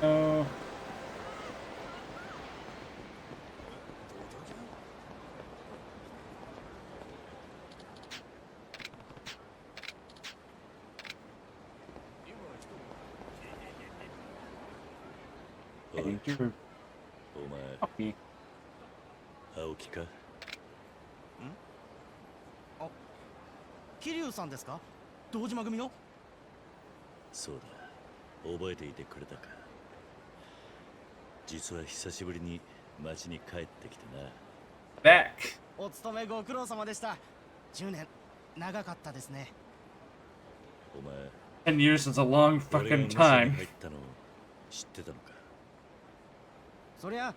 Oh. Okay. 青木か？あ、桐生さんですか？堂島組の？そうだ。覚えていてくれたか。実は久しぶりに町に帰ってきてな。Back. お勤めご苦労様でした。10年長かったですね。お前。 10 years is a long fucking time. 知ってたのか？そりゃ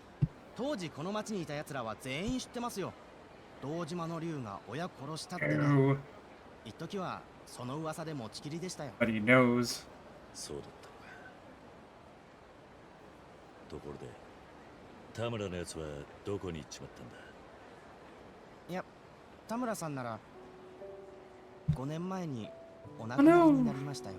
当時この町にいた奴らは全員知ってますよ。堂島の竜が親殺したってね。一時はその噂で持ちきりでしたよ。But he knows. そうだったのか。ところで田村のやつはどこに行っちまったんだ？いや、田村さんなら5年前にお亡くなりになりましたよ。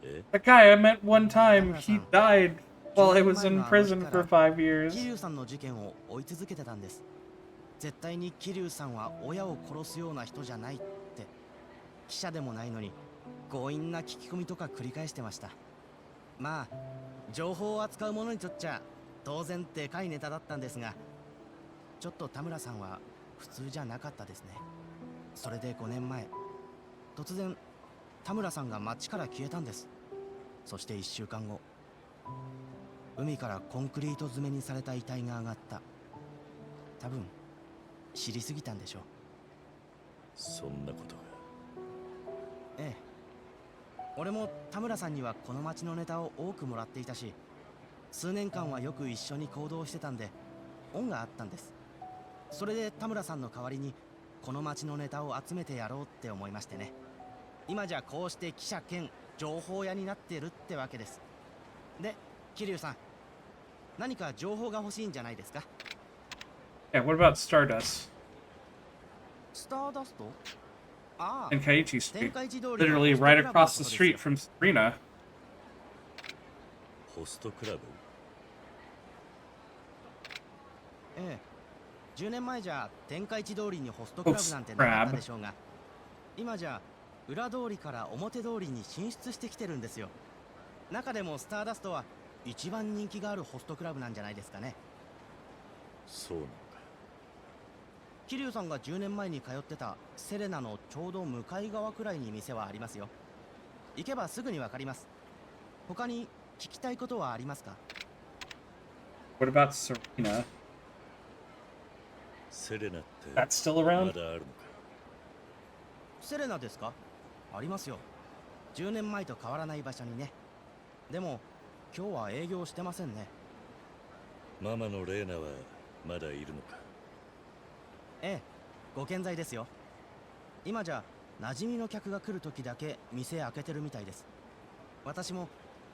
The guy I met one time, he died while I was in prison for 5 years. 桐生さんの事件を追い続けてたんです。絶対に桐生さんは親を殺すような人じゃないって。記者でもないのに強引な聞き込みとか繰り返してました。まあ情報を扱う者にとっちゃ当然でかいネタだったんですが、ちょっと田村さんは普通じゃなかったですね。それで5年前突然田村さんが町から消えたんです。そして1週間後、海からコンクリート詰めにされた遺体が上がった。多分知りすぎたんでしょう。そんなことが。ええ、俺も田村さんにはこの町のネタを多くもらっていたし、数年間はよく一緒に行動してたんで恩があったんです。それで田村さんの代わりにこの町のネタを集めてやろうって思いましてね。今じゃこうして記者兼情報屋になってるってわけです。で、桐生さん、何か情報が欲しいんじゃないですか？ Yeah, what about Stardust? スターダスト？ああ、 Tenkaichi Street. Literally right across the street from Sabrina. ホストクラブ？ええ、10年前じゃ天下一通りにホストクラブなんてなかったでしょうが、今じゃ裏通りから表通りに進出してきてるんですよ。中でもスターダストは一番人気があるホストクラブなんじゃないですかね。そうなのか。桐生さんが10年前に通ってたセレナのちょうど向かい側くらいに店はありますよ。行けばすぐにわかります。他に聞きたいことはありますか？ What about Serena? セレナって That's still around? まだあるのか。セレナですか？ありますよ。10年前と変わらない場所にね。でも今日は営業してませんね。ママのレーナはまだいるのか？ええ、ご健在ですよ。今じゃ馴染みの客が来る時だけ店開けてるみたいです。私も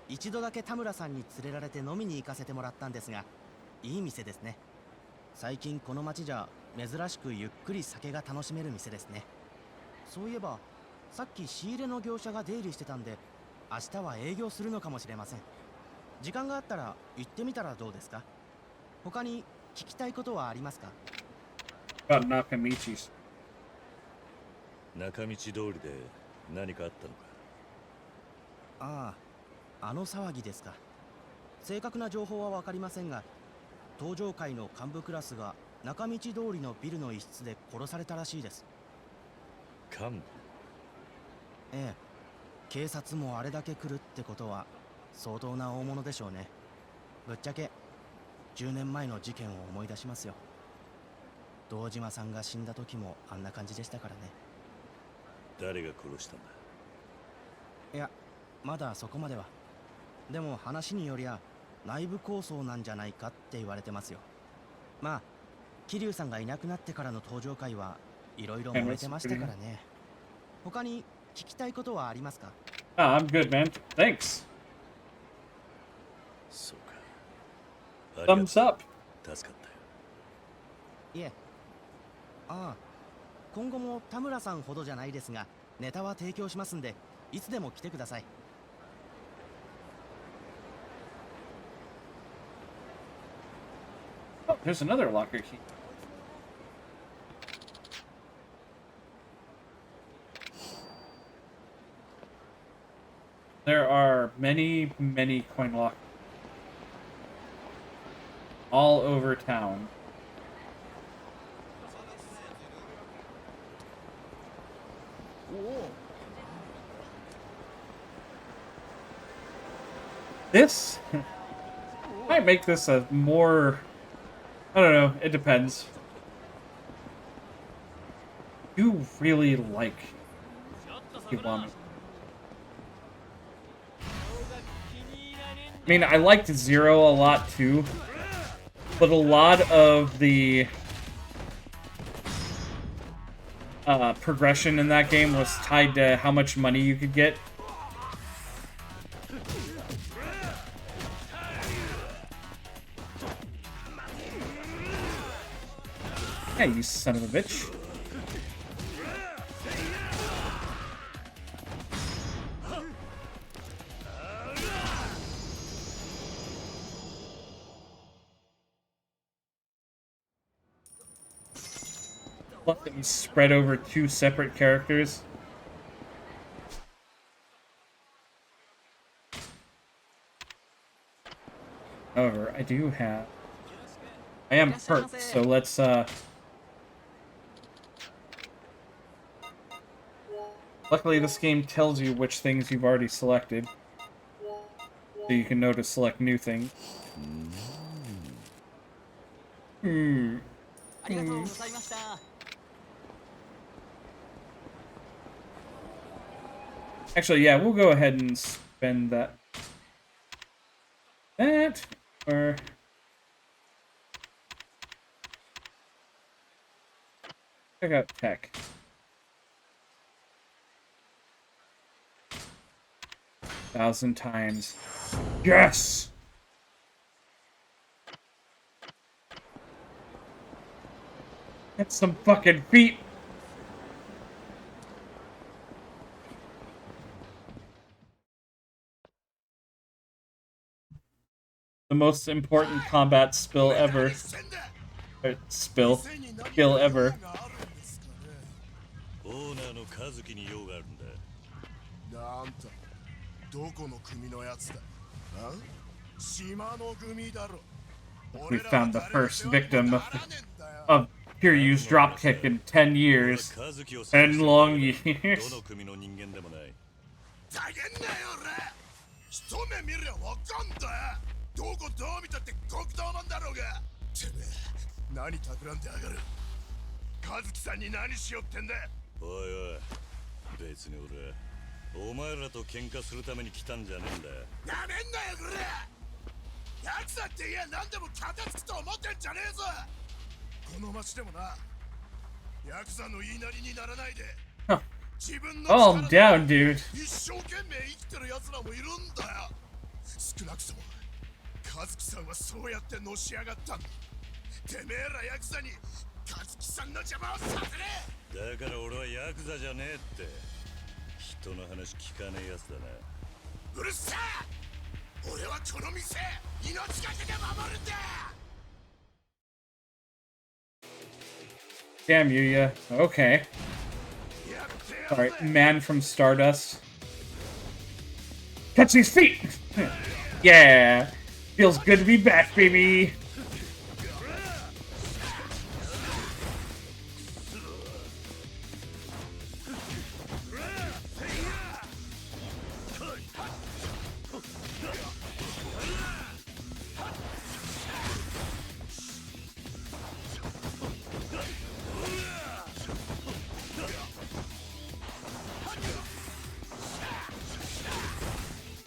一度だけ田村さんに連れられて飲みに行かせてもらったんですが、いい店ですね。最近この町じゃ珍しくゆっくり酒が楽しめる店ですね。そういえばさっき仕入れの業者が出入りしてたんで、明日は営業するのかもしれません。時間があったら行ってみたらどうですか？他に聞きたいことはありますか？ About Nakamichi's. 中道通りで何かあったのか？ああ、あの騒ぎですか。正確な情報は分かりませんが、登場会の幹部クラスが中道通りのビルの一室で殺されたらしいです。幹部？ええ、警察もあれだけ来るってことは相当な大物でしょうね。ぶっちゃけ10年前の事件を思い出しますよ。堂島さんが死んだ時もあんな感じでしたからね。誰が殺したんだ？いや、まだそこまでは。でも話によりゃ内部抗争なんじゃないかって言われてますよ。まあ桐生さんがいなくなってからの登場会はいろいろ燃えてましたからね。他に聞きたいことはありますか？ Ah, I'm good, man. Thanks. そうか。Thumbs up. 助かったよ。いえ。ああ、今後も田村さんほどじゃないですが、ネタは提供しますんで、いつでも来てください。Oh, there's another locker key. There are many, many coin lockers all over town. This might make this a more, I don't know, it depends. You really like Kiwami. I mean, I liked Zero a lot too, but a lot of the progression in that game was tied to how much money you could get. Yeah, you son of a bitch. Let them spread over two separate characters. However, I am hurt, so let's luckily this game tells you which things you've already selected, so you can know to select new things. Actually, yeah, we'll go ahead and spend that. Or check out tech. Thousand times. Yes! Get some fucking feet! The most important combat skill ever. Skill ever. オーナーの和樹に用があるんだ。あんた、どこの組のやつだ？あ？島の組だろ。 We found the first victim of Kiryu's dropkick in 10 years. 10 long years. どの組の人間でもない。ざけんなよ、俺。一目見りゃわかんだよ。どこどう見たって黒道マンだろうが。てめえ、何企んでやがる。和樹さんに何しよってんだ。おいおい、別に俺お前らと喧嘩するために来たんじゃねえんだよ。なめんなよ、これ。ヤクザって言え何でも片付くと思ってんじゃねえぞ。この町でもな、ヤクザの言いなりにならないで。自分の Calm down, dude. 一生懸命生きてる奴らもいるんだよ。少なくとも和樹さんはそうやってのし上がったんだ。てめえらヤクザに和樹さんの邪魔をさせねえ。だから俺はヤクザじゃねえって。人の話聞かねえやつだな。うるせえ。俺はこの店命がけで守るんだ。 Damn, Yuya. Okay. Alright, man from Stardust. Catch these feet! Yeah! Feels good to be back, baby!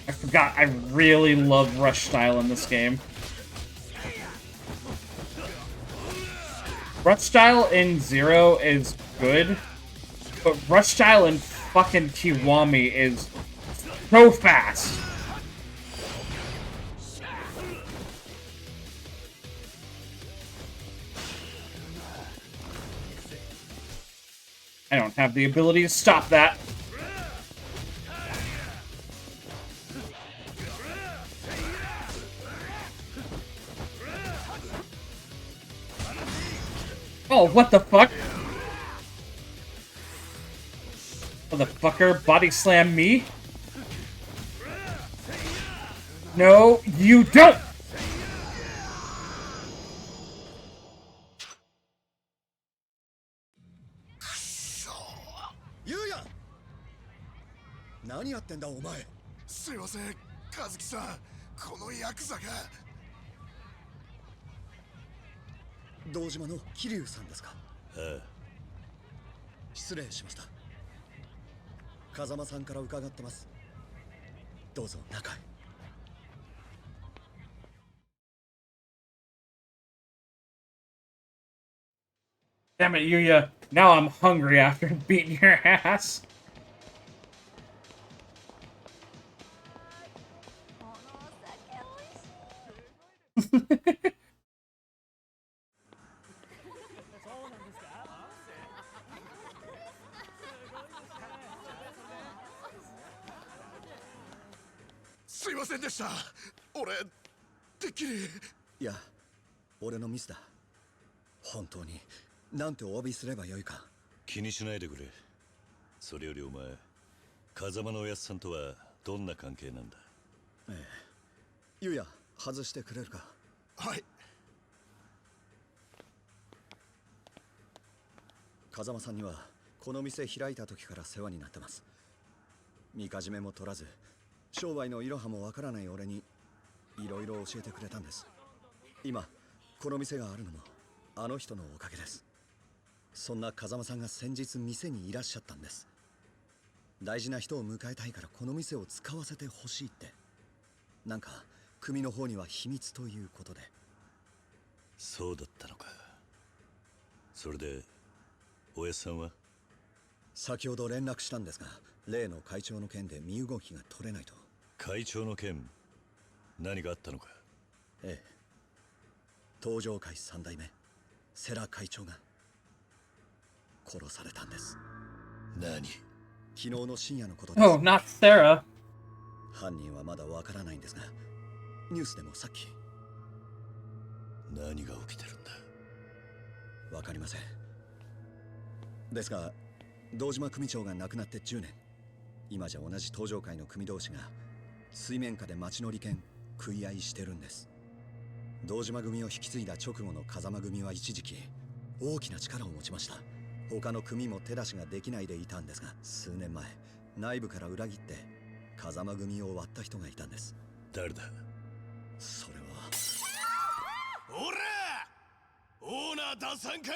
I forgot, I really love rush style in this game. Rush style in Zero is good, but rush style in fucking Kiwami is so fast. I don't have the ability to stop that. Oh, what the fuck? Motherfucker, body slam me? No, you don't! Yuya! 何やってんだお前。すいません、和樹さん。このヤクザが。堂島の桐生さんですか。ああ、失礼しました。風間さんから伺ってます。どうぞ中へ。Damn it, Yuya. Now I'm hungry after beating your ass. Sorry. すいませんでした。俺てっきり。いや、俺のミスだ。本当になんてお詫びすればよいか。気にしないでくれ。それよりお前、風間のおやっさんとはどんな関係なんだ。ええ、ゆうや外してくれるか。はい。風間さんにはこの店開いた時から世話になってます。みかじめも取らず商売のいろはもわからない俺にいろいろ教えてくれたんです。今この店があるのもあの人のおかげです。そんな風間さんが先日店にいらっしゃったんです。大事な人を迎えたいからこの店を使わせてほしいって。なんか組の方には秘密ということで。そうだったのか。それでおやっさんは。先ほど連絡したんですが、例の会長の件で身動きが取れないと。会長の件、何があったのか。ええ、東上会三代目世良会長が殺されたんです。何？昨日の深夜のことです。Oh, not Sarah. 犯人はまだわからないんですが、ニュースでもさっき。何が起きてるんだ。わかりません。ですが堂島組長が亡くなって10年。今じゃ同じ東上会の組同士が水面下で町の利権食い合いしてるんです。堂島組を引き継いだ直後の風間組は一時期大きな力を持ちました。他の組も手出しができないでいたんですが、数年前内部から裏切って風間組を割った人がいたんです。誰だ。それは。おらオーナー出さんかい。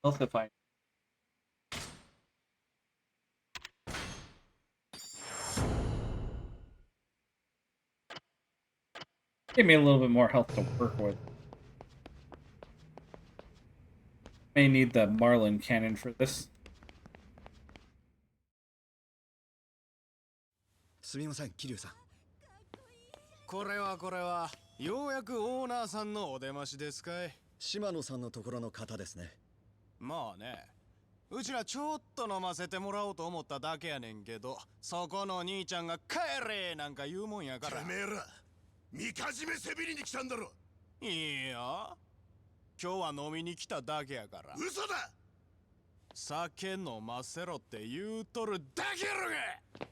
Health define. Give me a little bit more health to work with. May need the Marlin cannon for this. すみません、桐生さん。これはようやくオーナーさんのお出ましですかい。島野さんのところの方ですね。まあね、うちらちょっと飲ませてもらおうと思っただけやねんけど、そこの兄ちゃんが帰れなんか言うもんやから。てめえらみかじめせびりに来たんだろ。いいや、今日は飲みに来ただけやから。嘘だ。酒飲ませろって言うとるだけやろが。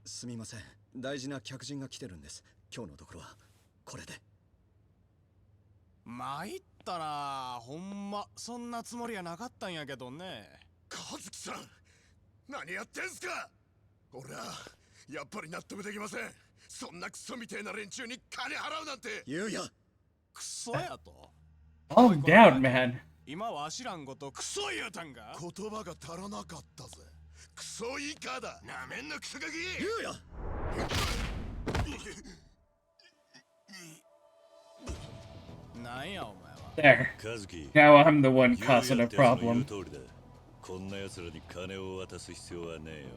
すみません、大事な客人が来てるんです。今日のところはこれで。参ったな、ほんまそんなつもりはなかったんやけどね。和樹さん、何やってんすか。俺はやっぱり納得できません。そんなクソみてえな連中に金払うなんて。言うや。クソやと。Calm down, man. 今は知らんことクソ言うたんか。言葉が足らなかったぜ。クソイカだ。なめんなクソガキ。言うや。なんやお前は。There. 和樹、 Now I'm the one causing a 言う problem. 通りだ。こんな奴らに金を渡す必要はねえよ。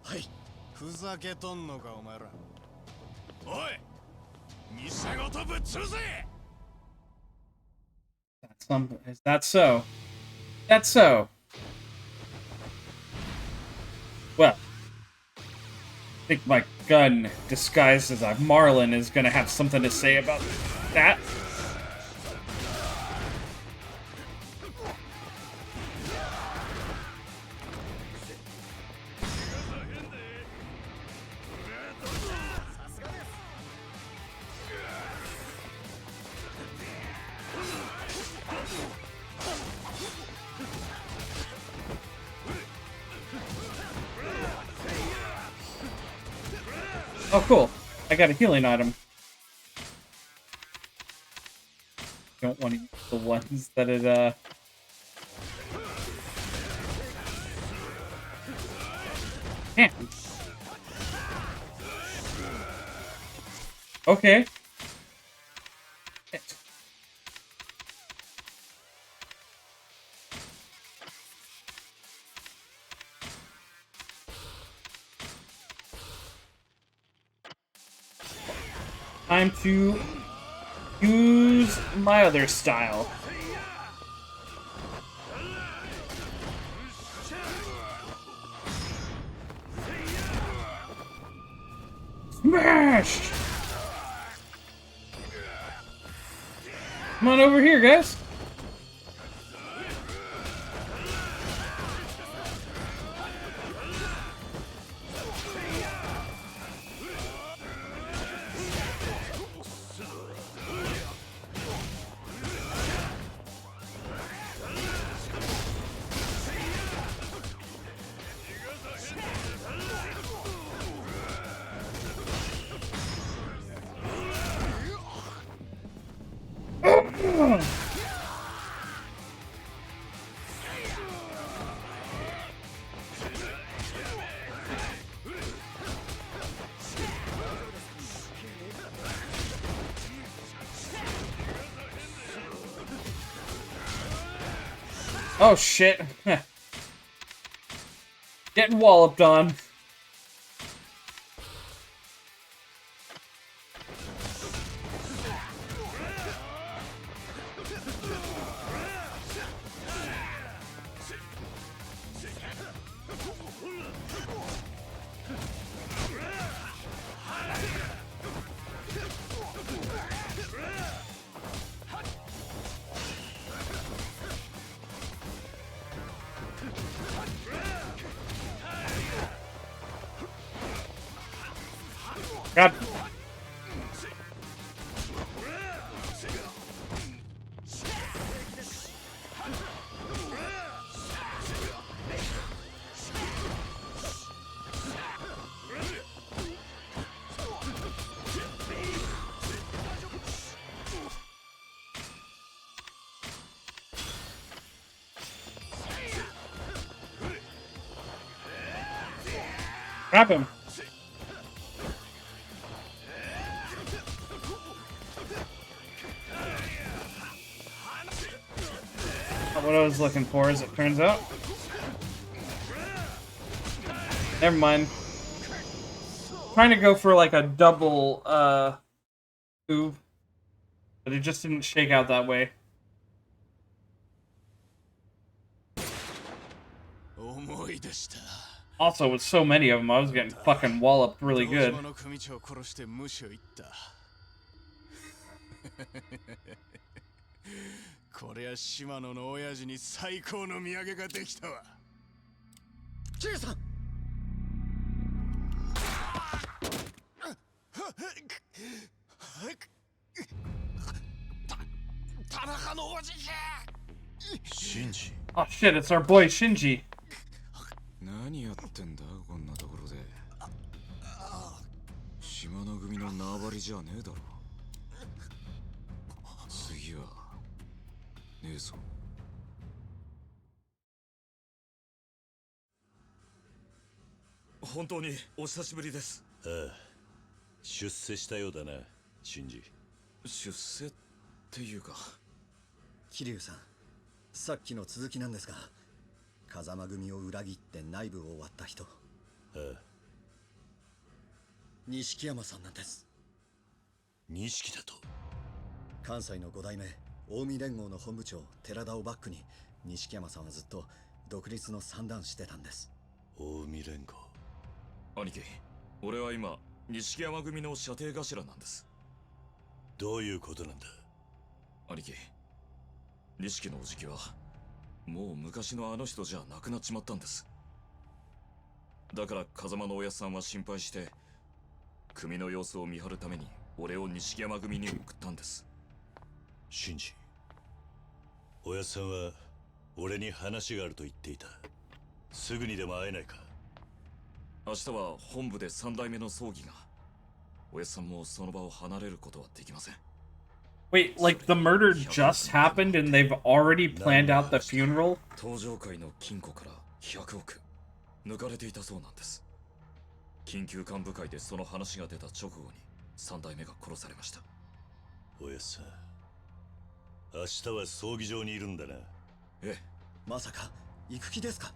はい。ふざけとんのかお前ら。おい、店ごとぶっ潰せ。 Is that so? That's so. Well, I think my gun disguised as a Marlin is gonna have something to say about that. Oh, cool. I got a healing item. Don't want to use the ones that it, Damn. Okay. Shit. Time to use my other style. Smashed! Come on over here, guys. Oh shit. Getting walloped on. God. Grab him. what I was looking for, as it turns out. Never mind. Trying to go for like a double move, but it just didn't shake out that way. Also, with so many of them, I was getting fucking walloped really good. これは島野の親父に最高の土産ができたわ。ジェイさん。田中のおじき。シンジ。 Oh shit! It's our boy Shinji. 何やってんだこんなところで。島の組の縄張りじゃねえだろ。次はねえぞ。本当にお久しぶりです。ああ、出世したようだな、シンジ。出世っていうか。桐生さん、さっきの続きなんですが、風間組を裏切って内部を割った人。ああ。錦山さんなんです。錦だと。関西の5代目近江連合の本部長寺田をバックに錦山さんはずっと独立の算段してたんです。近江連合。兄貴、俺は今錦山組の射程頭なんです。どういうことなんだ。兄貴、錦のおじきはもう昔のあの人じゃなくなっちまったんです。だから風間のおやっさんは心配して組の様子を見張るために俺を錦山組に送ったんです。シンジ、おやっさんは俺に話があると言っていた。すぐにでも会えないか。明日は本部で3代目の葬儀が。おやっさんもその場を離れることはできません。 Wait, like the murder just happened and they've already planned out the funeral? 登場会の金庫から100億抜かれていたそうなんです。緊急幹部会でその話が出た直後に3代目が殺されました。おやっさん、明日は葬儀場にいるんだな。ええ。まさか行く気ですか。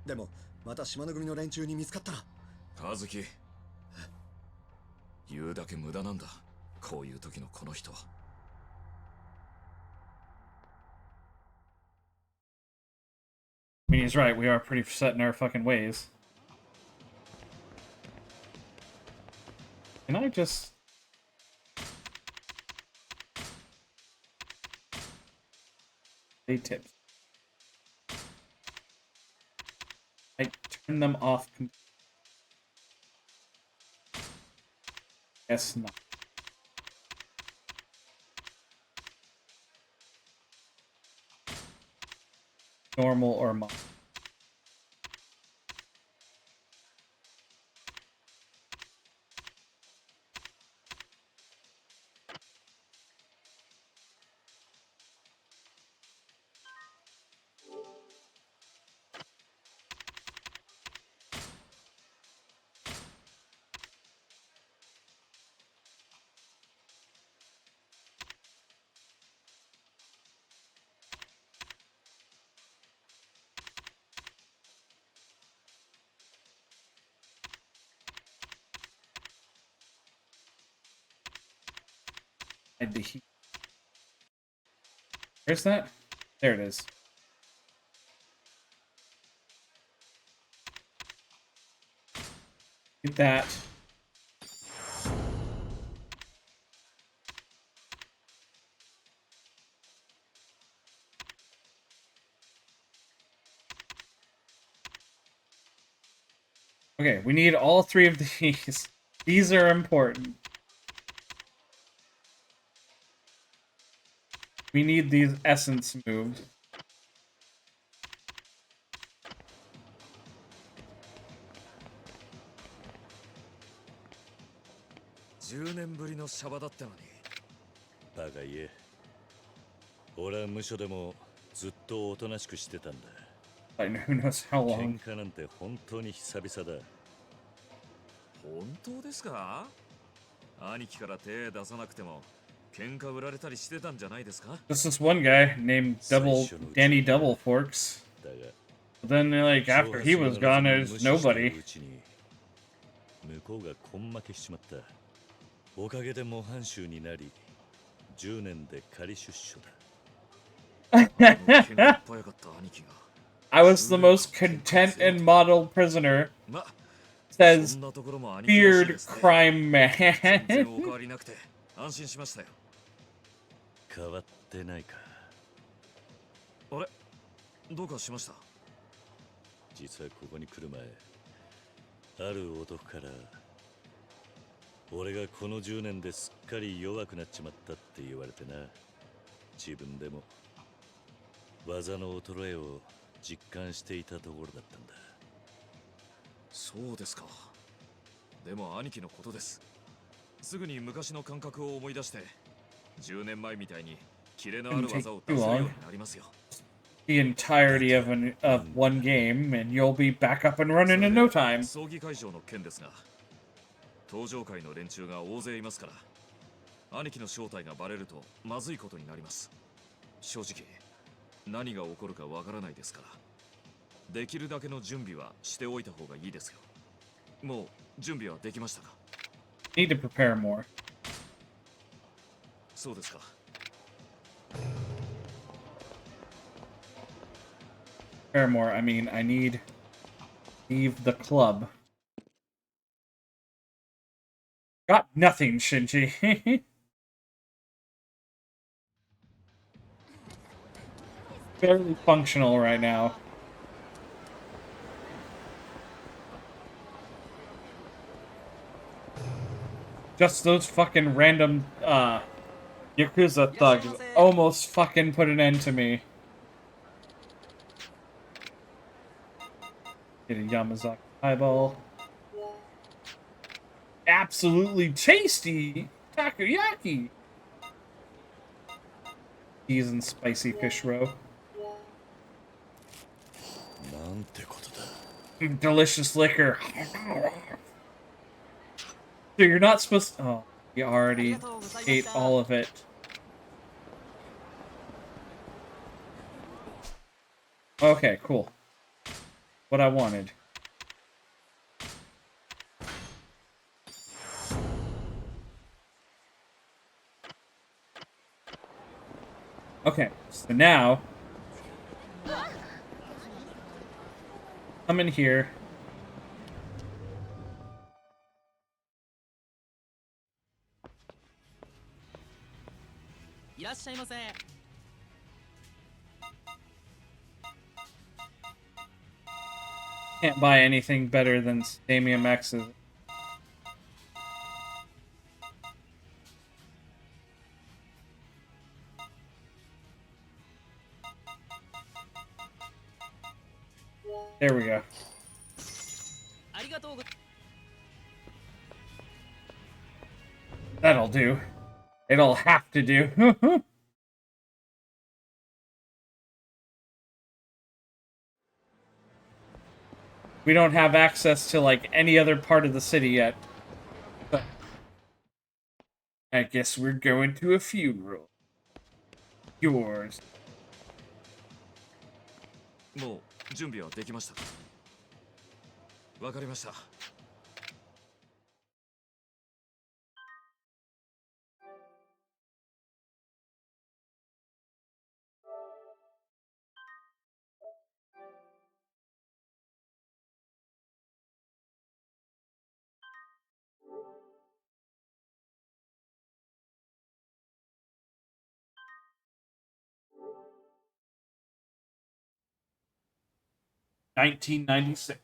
でもまた島の組の連中に見つかったら。和樹、言うだけ無駄なんだ、こういう時のこの人は。I mean, he's right. We are pretty set in our fucking ways. Can I just... They tips. I turn them off. Guess not. Normal or mod. The heat. Where's that? There it is. Get that. Okay, we need all three of these. These are important. We need these essence moved.バカ言え。俺は無所でもずっとおとなしくしてたんだ。Who knows how long. 喧嘩なんて本当に久々だ。本当ですか？兄貴から手出さなくても Just this one guy named Danny Double Forks. But then, like, after he was gone, there's nobody. 向こうが根負けしちまった。おかげで模範囚になり、10年で仮出所だ。I was the most content and model prisoner, says feared crime man. 変わってないか。あれ、どうかしました？実はここに来る前、ある男から俺がこの10年ですっかり弱くなっちまったって言われてな。自分でも技の衰えを実感していたところだったんだ。そうですか。でも兄貴のことです。すぐに昔の感覚を思い出して10年前みたいにキレのある技を出せるようになりますよ。The entirety of one game, and you'll be back up and running in no time. 葬儀会場の件ですが、登場会の連中が大勢いますから、兄貴の正体がバレるとまずいことになります。正直、何が起こるかわからないですから、できるだけの準備はしておいた方がいいですよ。もう準備はできましたか？ Need to prepare more. そうですか。Prepare more. I mean, I need leave the club. Got nothing, Shinji. Barely functional right now. Just those fucking random Yakuza thugs almost fucking put an end to me. Get a Yamazaki eyeball. Absolutely tasty takoyaki. Cheese and spicy fish roe. Delicious liquor. So you're not supposed to... Oh, you already ate all of it. Okay, cool. What I wanted. Okay, so now... come in here. Can't buy anything better than Damian Max's. There we go. That'll do. It'll have to do. We don't have access to, like, any other part of the city yet. But I guess we're going to a funeral. Yours. もう準備はできましたか？わかりました。1996.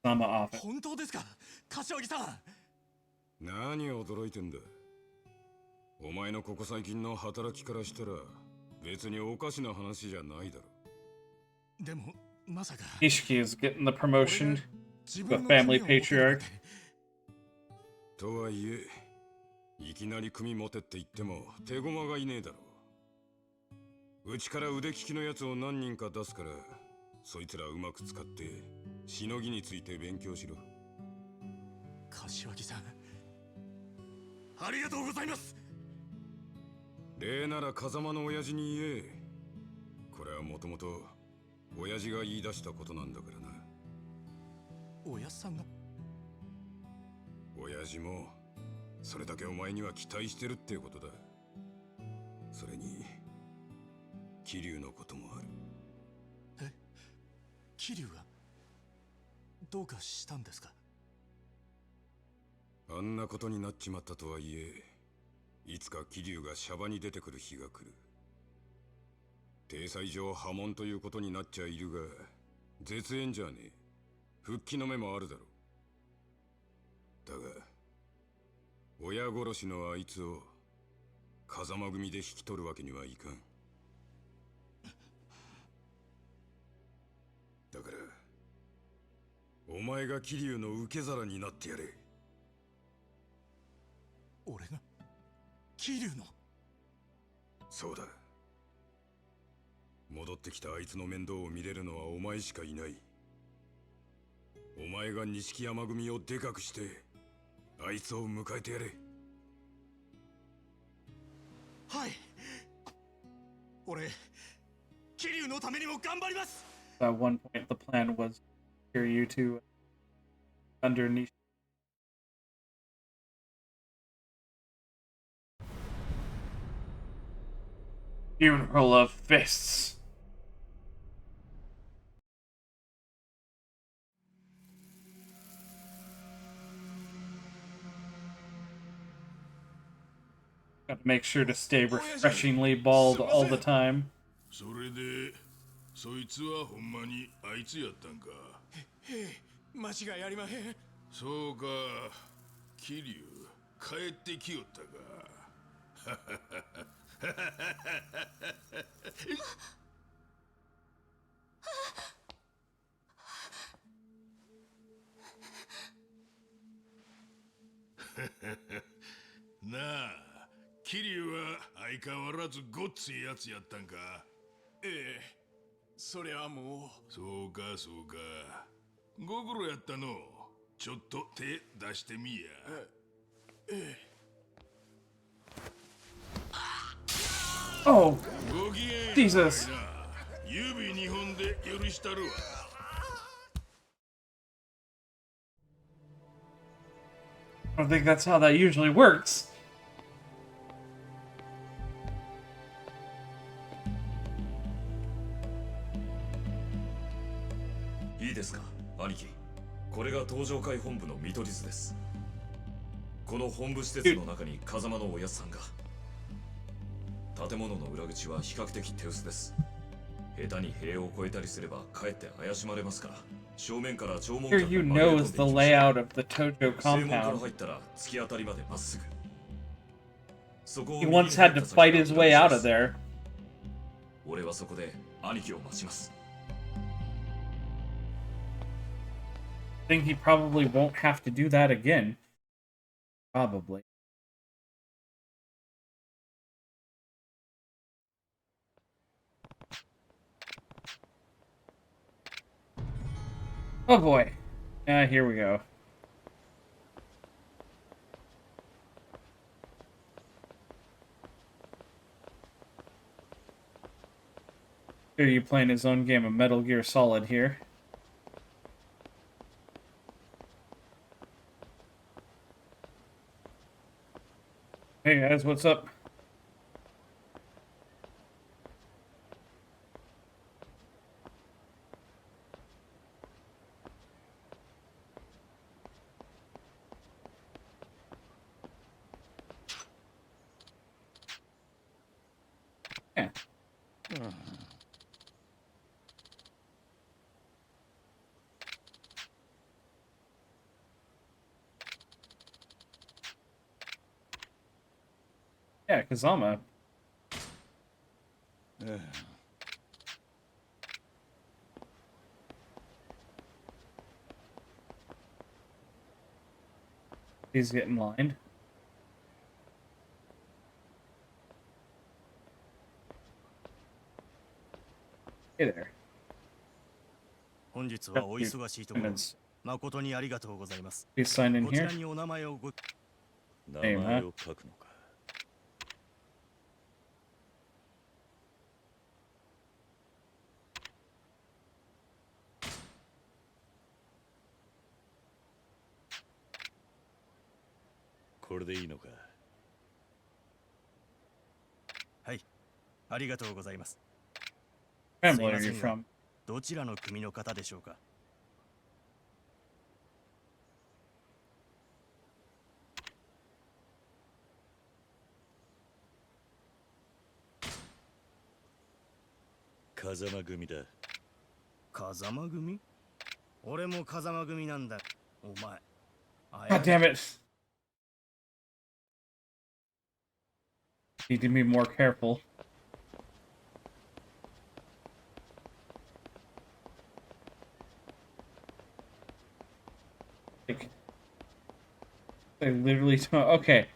Sama office. 本当ですか、柏木さん。何驚いてんだ。お前のここ最近の働きからしたら別におかしな話じゃないだろ。でもまさか Ishiki is getting the promotion to a family patriarch. とはいえ、いきなり組持てって言っても手駒がいねえだろ。うちから腕利きのやつを何人か出すから、そいつらうまく使ってしのぎについて勉強しろ。柏木さん、ありがとうございます。礼なら風間の親父に言え。これはもともと親父が言い出したことなんだからな。親さんが？親父もそれだけお前には期待してるってことだ。それに桐生のこともある。桐生がどうかしたんですか？あんなことになっちまったとはいえ、いつか桐生がシャバに出てくる日が来る。体裁上破門ということになっちゃいるが、絶縁じゃねえ。復帰の目もあるだろう。だが親殺しのあいつを風間組で引き取るわけにはいかん。だからお前が桐生の受け皿になってやれ。俺が桐生の？そうだ。戻ってきたあいつの面倒を見れるのはお前しかいない。お前が錦山組をでかくしてあいつを迎えてやれ。はい。俺桐生のためにも頑張ります。At one point, the plan was Kiryu to under Nishi. Funeral of Fists. Got to make sure to stay refreshingly bald all the time. それでそいつはほんまにあいつやったんか？間違いありまへん。そうか、桐生帰ってきよったか。なあ、桐生は相変わらずごっついやつやったんか？ええ、そりゃもう。そうかそうか、ご苦労やったの。ちょっと手出してみや。ええ。Oh, ご機嫌 Jesus. 指2本で許したるわ。I don't think that's how that usually works. いいですか、兄貴。これが東上会本部の見取り図です。この本部施設の中に風間のおやつさんが。建物の裏口は比較的手薄です。下手に塀を越えたりすればかえって怪しまれますから、正面から弔問客が Kiryu knows the layout of the Tojo 正門から compound. 入ったら突き当たりまでまっすぐ。そこを He once had to fight his way out of there. 俺はそこで兄貴を待ちます。I think he probably won't have to do that again. Probably. Oh boy. Here we go. Here you playing his own game of Metal Gear Solid here. Hey guys, what's up? Yeah. Yeah, Kazama. He's getting lined. Hey there. 本日はお忙しいところ、誠にありがとうございます。Please sign in こち here. らにお名前をご。名 Name, 前 huh? を書くのか。これでいいのか。はい、ありがとうございます。 Family are you すいませんが from? どちらの組の方でしょうか。風間組だ。風間組？俺も風間組なんだ。お前。 God damn it! Need to be more careful. Like, I literally don't. Okay,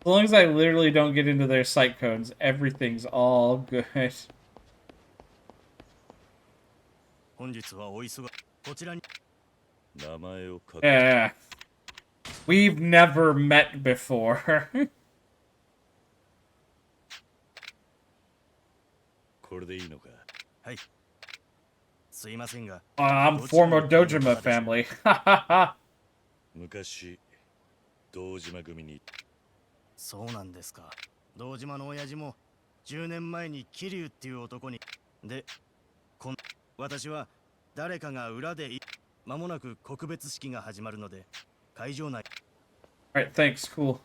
as long as I literally don't get into their sight codes, everything's all good. 本日はお忙しこちらに。名前を書く。Yeah, we've never met before. これでいいのか。はい。すいませんが。 I'm former Dojima family. 昔堂島組に。そうなんですか。堂島の親父も10年前に桐生っていう男に。で、私は誰かが裏で間もなく告別式が始まるので会場内。 Alright, thanks, cool.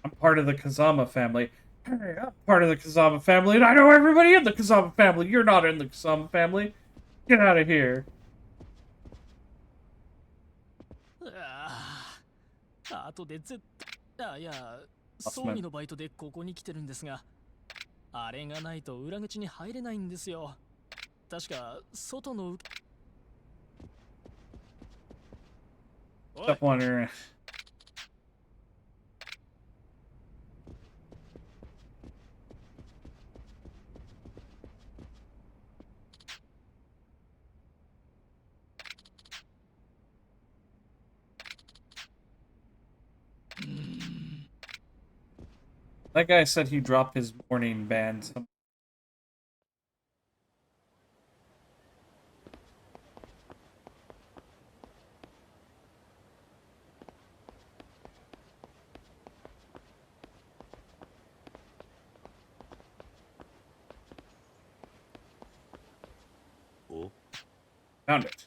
I'm part of the Kazama family. Hey, I'm part of the Kazama family, and I know everybody in the Kazama family. You're not in the Kazama family. Get out of here. あとで絶対いや葬儀のバイトでここに来てるんですが、あれがないと裏口に入れないんですよ。確か外の。 Stop wondering. That guy said he dropped his warning ban. Oh? Found it.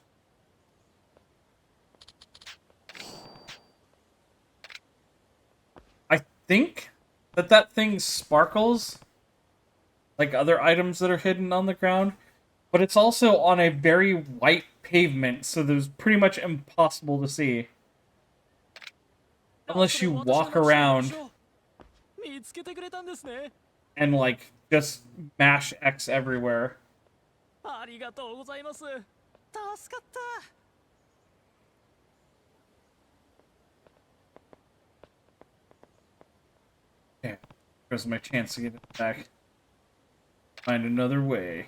I think that thing sparkles like other items that are hidden on the ground, but it's also on a very white pavement, so there's pretty much impossible to see. Unless you walk around and like just mash X everywhere. ありがとうございます。助かった。 Yeah, there's my chance to get it back. Find another way.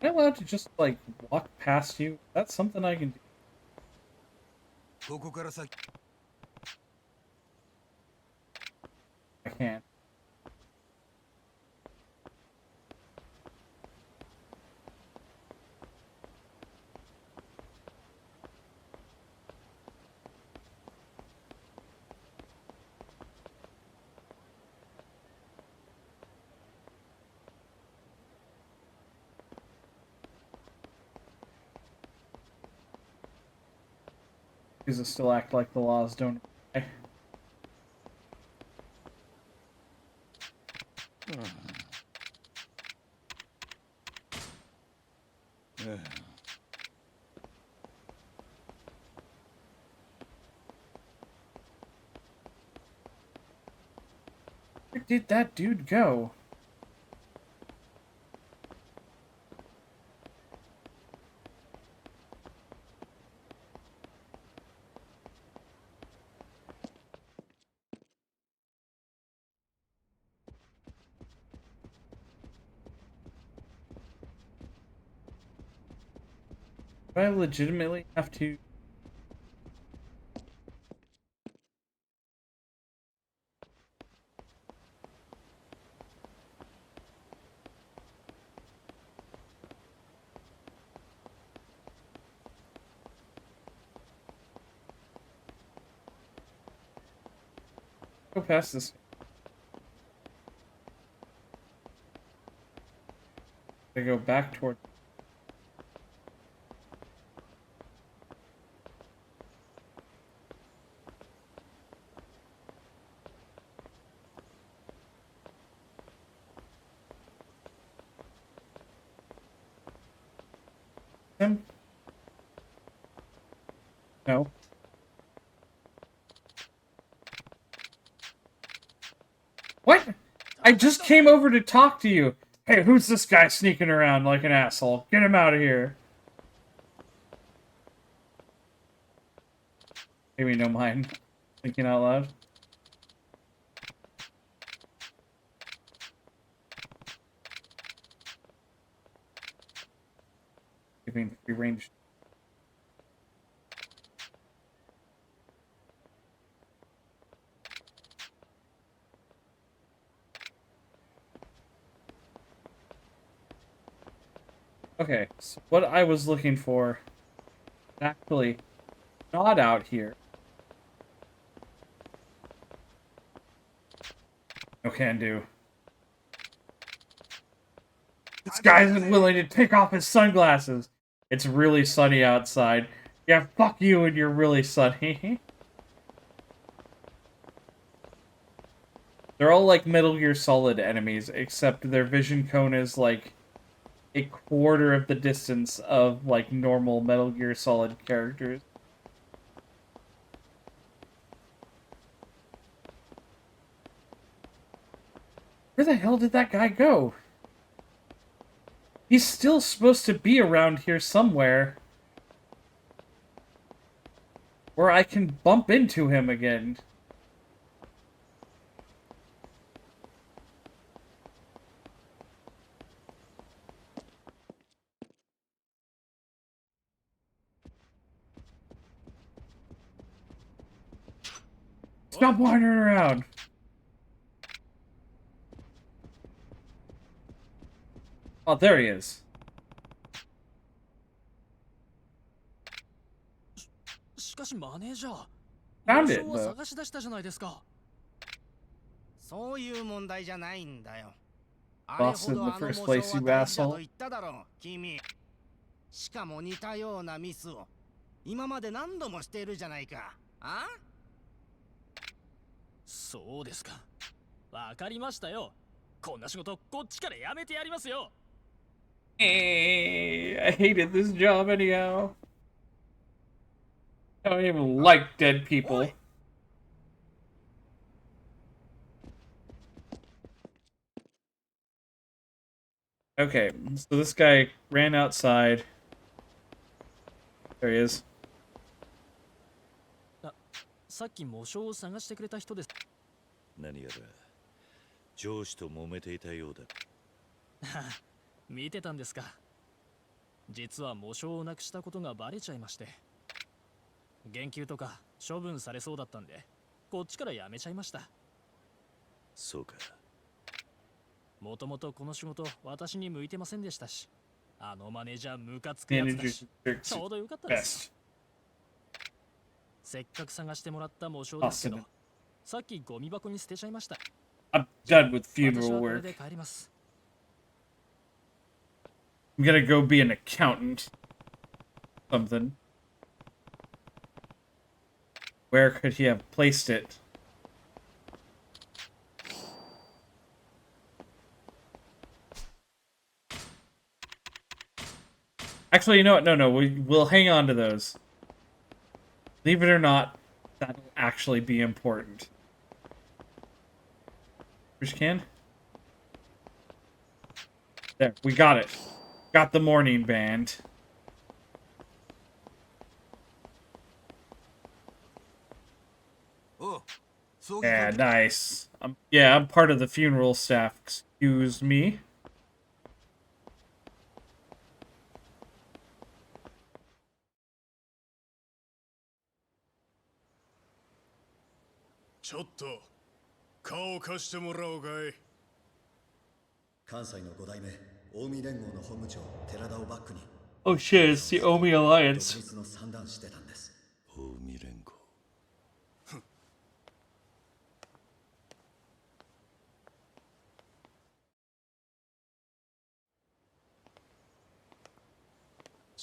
Am I allowed to just, like, walk past you? That's something I can do. ここから先 I can't. Yakuza still act like the laws don't apply. Where did that dude go? Do I legitimately have to? Go past this. I go back toward. Him? No. What? I just came over to talk to you. Hey, who's this guy sneaking around like an asshole? Get him out of here. Maybe no mind. Thinking out loud. Giving free range. Okay, so what I was looking for is actually not out here. No can do. This guy isn't willing to take off his sunglasses. It's really sunny outside. Yeah, fuck you and you're really sunny. They're all like Metal Gear Solid enemies, except their vision cone is like a quarter of the distance of like normal Metal Gear Solid characters. Where the hell did that guy go? He's still supposed to be around here somewhere. Where I can bump into him again. Stop wandering around. Oh, there he is. Found it, though. そういう問題じゃないんだよ。 Lost in the first place, you asshole. 言っただろ、君。しかも似たようなミスを今まで何度もしているじゃないか。あ？そうですか。わかりましたよ。こんな仕事こっちからやめてやりますよ。Hey, I hated this job anyhow. I don't even like dead people. Okay, so this guy ran outside. There he is. さっき模書を探してくれた人です。何やら上司と揉めていたようだ。見てたんですか。実は模書をなくしたことがバレちゃいまして。言及とか処分されそうだったんで、こっちからやめちゃいました。そうか。もともとこの仕事私に向いてませんでしたし、あのマネージャームカつくやつだし、ちょうどよかったです。せっかく探してもらった模書ですけど、さっきゴミ箱に捨てちゃいました。I'm done with funeral work. I'm gonna go be an accountant. Something. Where could he have placed it? Actually, you know what? No, we'll hang on to those. Believe it or not, that'll actually be important. Fish can? There, we got it. Got the morning band. Yeah, nice. I'm part of the funeral staff. Excuse me. Oh shit, it's the Omi Alliance.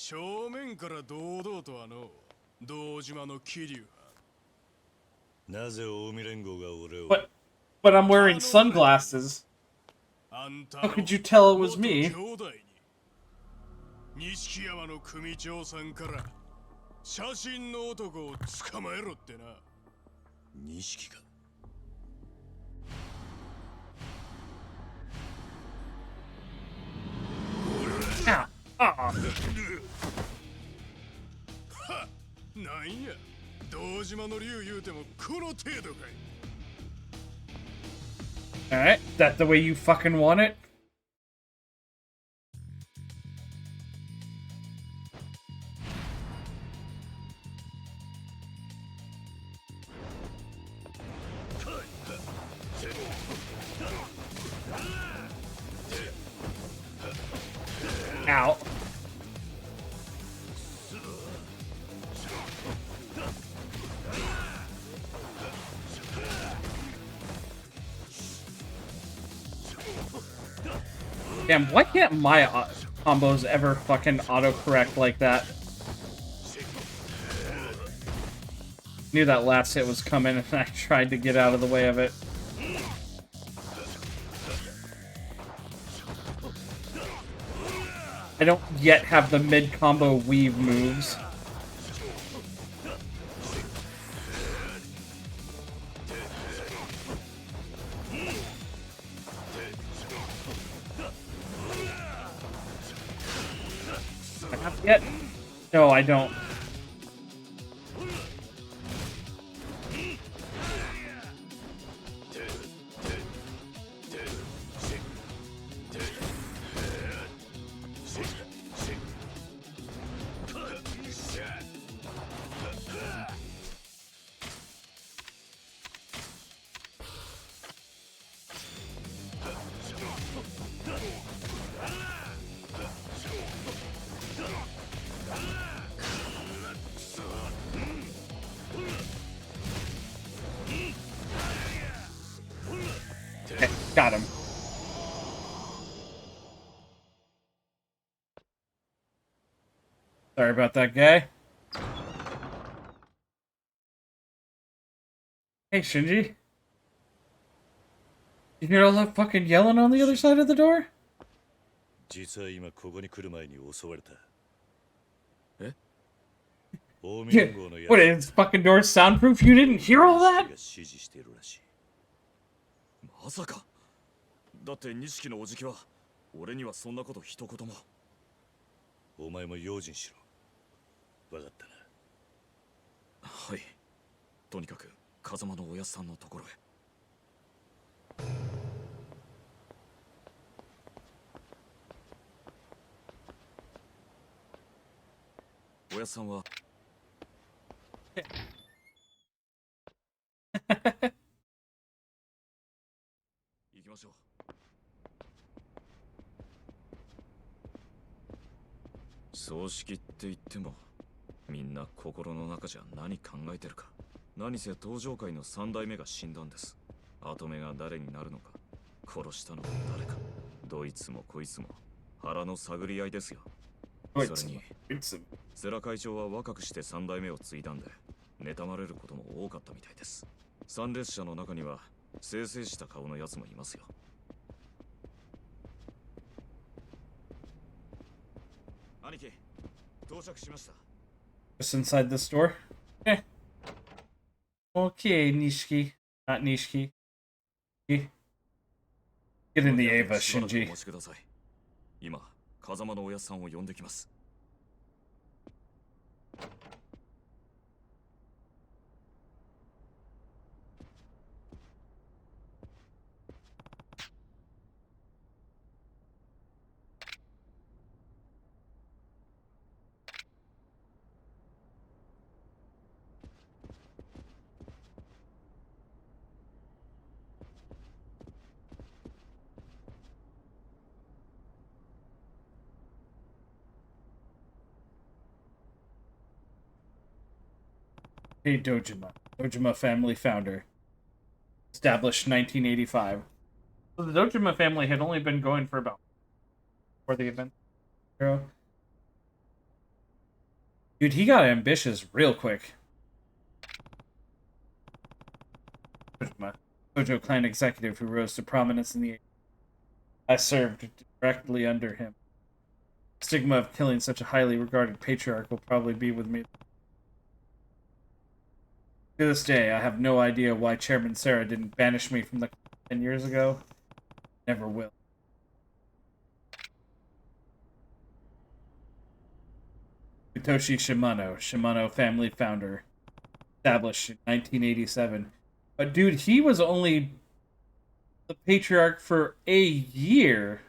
正面から堂々と堂島の桐生が。なぜ近江連合が俺を。But I'm wearing sunglasses. How could you tell it was me? 錦山の組長さんから写真の男を捕まえろってな。錦か。なんや、堂島の竜言うてもこの程度かい。Alright, that the way you fucking want it? Ow. Damn, why can't my combos ever fucking autocorrect like that? Knew that last hit was coming and I tried to get out of the way of it. I don't yet have the mid-combo weave moves. I have yet? No, I don't. Got him. Sorry about that, guy. Hey, Shinji. You hear all that fucking yelling on the other side of the door? 実は今ここに来る前に襲われた。え？ Yeah. What, is fucking door soundproof? You didn't hear all that? まさか。だって錦のおじきは俺にはそんなこと一言も。お前も用心しろ。わかったな。はい。とにかく風間のおやっさんのところへ。おやっさんは行きましょう。葬式って言ってもみんな心の中じゃ何考えてるか。何せ登場界の三代目が死んだんです。跡目が誰になるのか、殺したのは誰か、どいつもこいつも腹の探り合いですよ。それに世良会長は若くして三代目を継いだんで、妬まれることも多かったみたいです。参列者の中には清々した顔のやつもいますよ。兄貴、到着しました。 Just inside the store? Okay. Okay, Nishiki. Not Nishiki. Get in the Ava, Shinji. お待ちください。今、風間のおやっさんを呼んできます。Hey, Dojima. Dojima family founder. Established 1985. So the Dojima family had only been going for about before the event. Dude, he got ambitious real quick. Dojima, Tojo clan executive who rose to prominence in the 80s. I served directly under him. The stigma of killing such a highly regarded patriarch will probably be with me. To this day, I have no idea why Chairman Sarah didn't banish me from the 10 years ago. Never will. Futoshi Shimano, Shimano family founder. Established in 1987. But dude, he was only the patriarch for a year.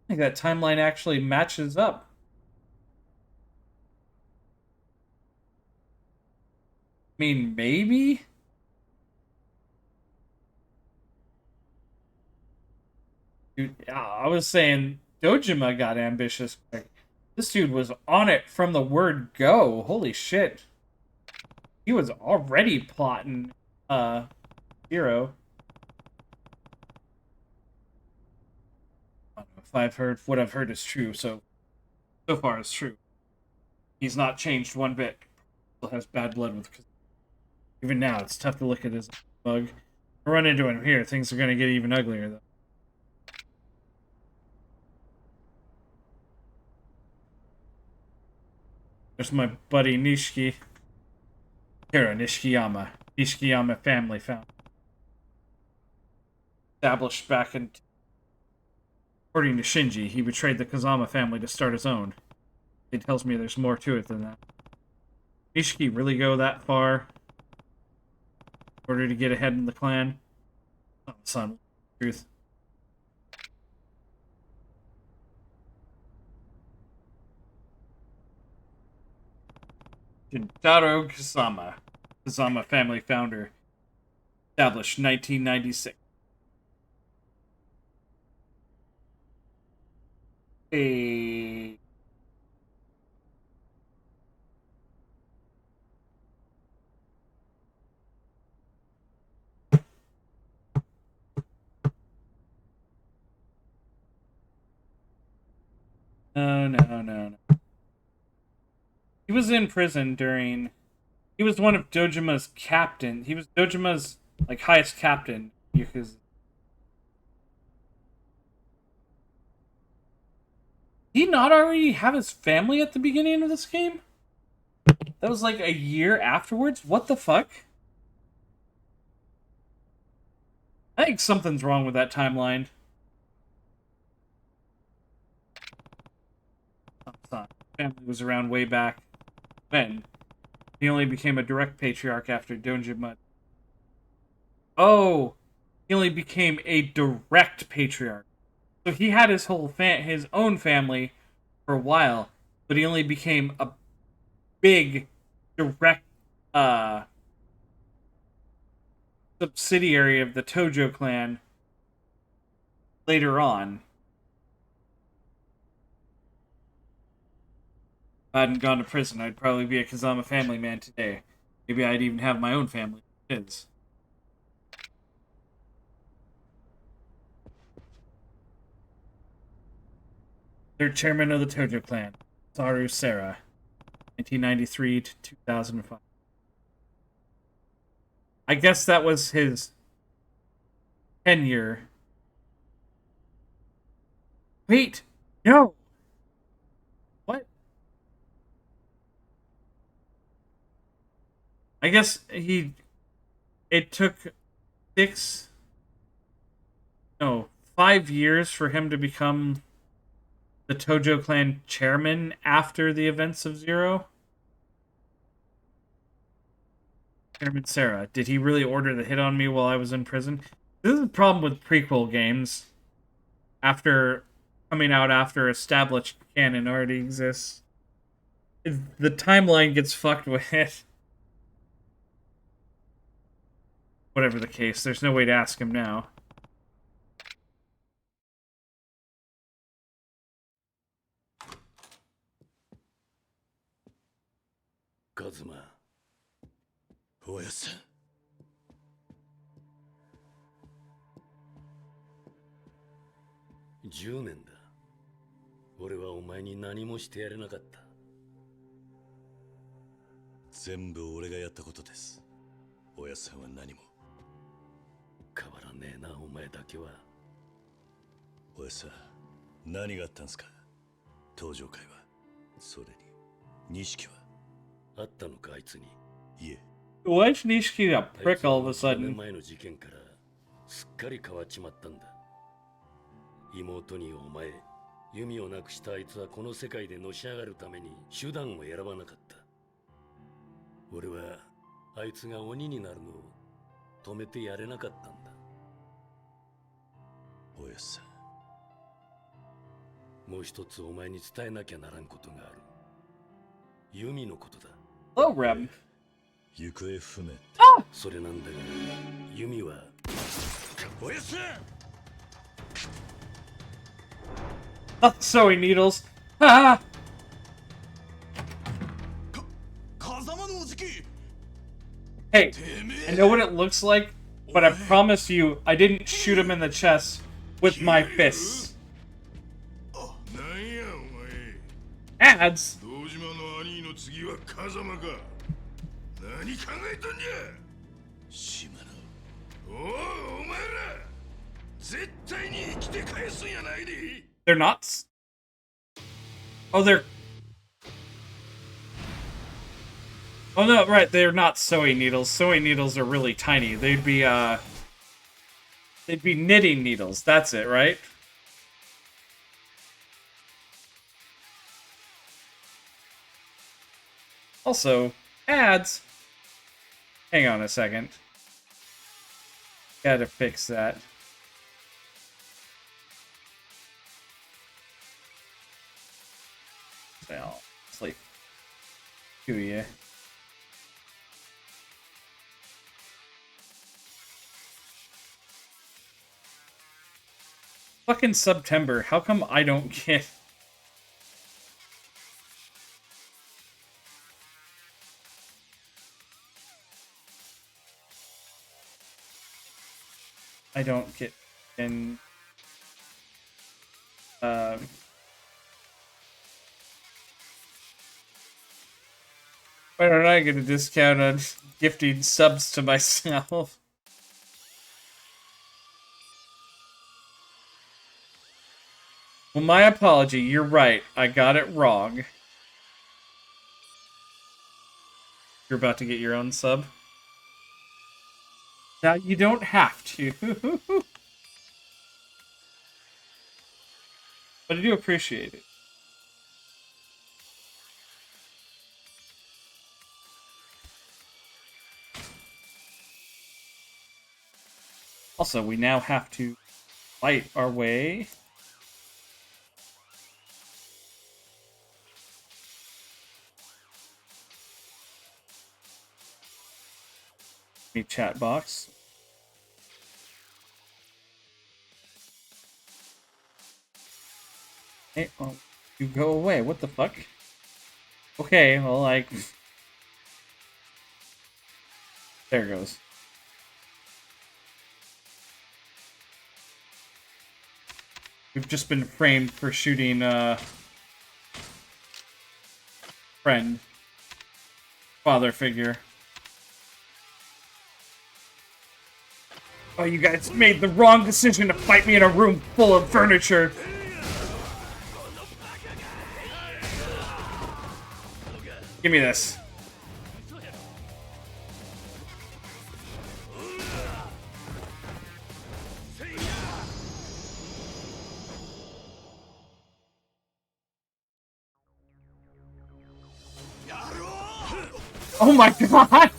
I think that timeline actually matches up. I mean, maybe? Dude, I was saying Dojima got ambitious quick. This dude was on it from the word go. Holy shit. He was already plotting Hero. I don't know if I've heard what I've heard is true, so far it's true. He's not changed one bit. Still has bad blood with. Even now, it's tough to look at his bug. If I run into him here, things are gonna get even uglier though. There's my buddy Nishiki. Hiro Nishikiyama. Nishikiyama family found. Established back in... According to Shinji, he betrayed the Kazama family to start his own. He tells me there's more to it than that. Nishiki really go that far? In order to get ahead in the clan? Oh, son. Truth. Jintaro Kazama. Kazama family founder. Established 1996. A... No. He was in prison during... He was one of Dojima's captain. He was Dojima's, like, highest captain. Because... Did he not already have his family at the beginning of this game? That was like a year afterwards? What the fuck? I think something's wrong with that timeline. Family was around way back when. He only became a direct patriarch after Dojima. Oh! He only became a direct patriarch. So he had his whole his own family for a while, but he only became a big direct subsidiary of the Tojo clan later on. If I hadn't gone to prison, I'd probably be a Kazama family man today. Maybe I'd even have my own family kids. Third chairman of the Tojo clan, Saru Sera. 1993 to 2005. I guess that was his tenure. Wait, no. What? I guess it took 5 years for him to become the Tojo clan chairman after the events of Zero. Chairman Sarah, did he really order the hit on me while I was in prison? This is a problem with prequel games. After coming out after established canon already exists. The timeline gets fucked with. Whatever the case, there's no way to ask him now. Kazuma. おやさん。10年だ。俺はお前に何もしてやれなかった。全部俺がやったことです。おやさんは何も。変わらねえな、お前だけは。おやさん、何があったんすか？登場会は。それに、錦は。あったのか、あいつに。いえ。Why is Nishiki a prick all of a 10 sudden? 年前の事件からすっかり変わっちまったんだ。妹にお前、弓をなくしたあいつはこの世界でのし上がるために手段を選ばなかった。俺はあいつが鬼になるのを止めてやれなかったんだ。おやさん。もう一つお前に伝えなきゃならんことがある。弓のことだ。Hello, Rem. 行方不明。それなんだが、弓は。おやさん。Oh, sewing needles. Ah! Hey, I know what it looks like, but I promise you, I didn't shoot him in the chest with my fists. Ads? 何考えとんじゃ。島野。お前ら絶対に生きて返すんやないで。 They're not. Oh, they're. Oh no, right, they're not sewing needles. Sewing needles are really tiny. They'd be knitting needles. That's it, right? Also, ads. Hang on a second. Gotta fix that. Well, it's like Kiryu. Fucking September. How come I don't get? I don't get in. Why don't I get a discount on gifting subs to myself? Well, my apology. You're right. I got it wrong. You're about to get your own sub? Now, you don't have to. But I do appreciate it. Also, we now have to fight our way. Me chat box. Hey, oh, you go away. What the fuck? Okay, well, like... There it goes. We've just been framed for shooting, friend. father figure. Oh, you guys made the wrong decision to fight me in a room full of furniture. Give me this. Oh my god!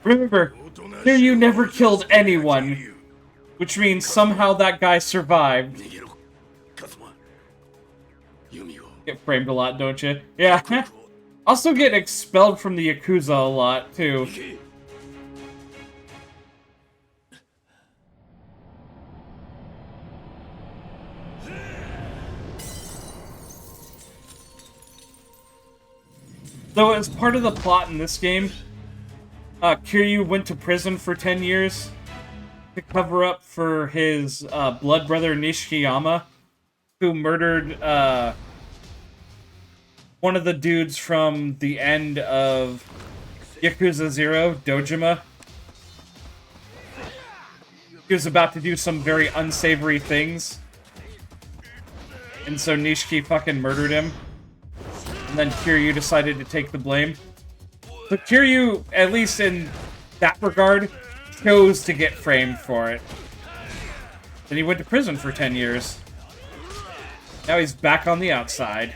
Remember, Kiryu never killed anyone, which means somehow that guy survived. Get framed a lot, don't you? Yeah. Also get expelled from the Yakuza a lot, too. So as part of the plot in this game, Kiryu went to prison for 10 years to cover up for his blood brother Nishikiyama, who murdered one of the dudes from the end of Yakuza 0, Dojima. He was about to do some very unsavory things. And so Nishiki fucking murdered him. And then Kiryu decided to take the blame. But Kiryu, at least in that regard, chose to get framed for it. Then he went to prison for 10 years. Now he's back on the outside.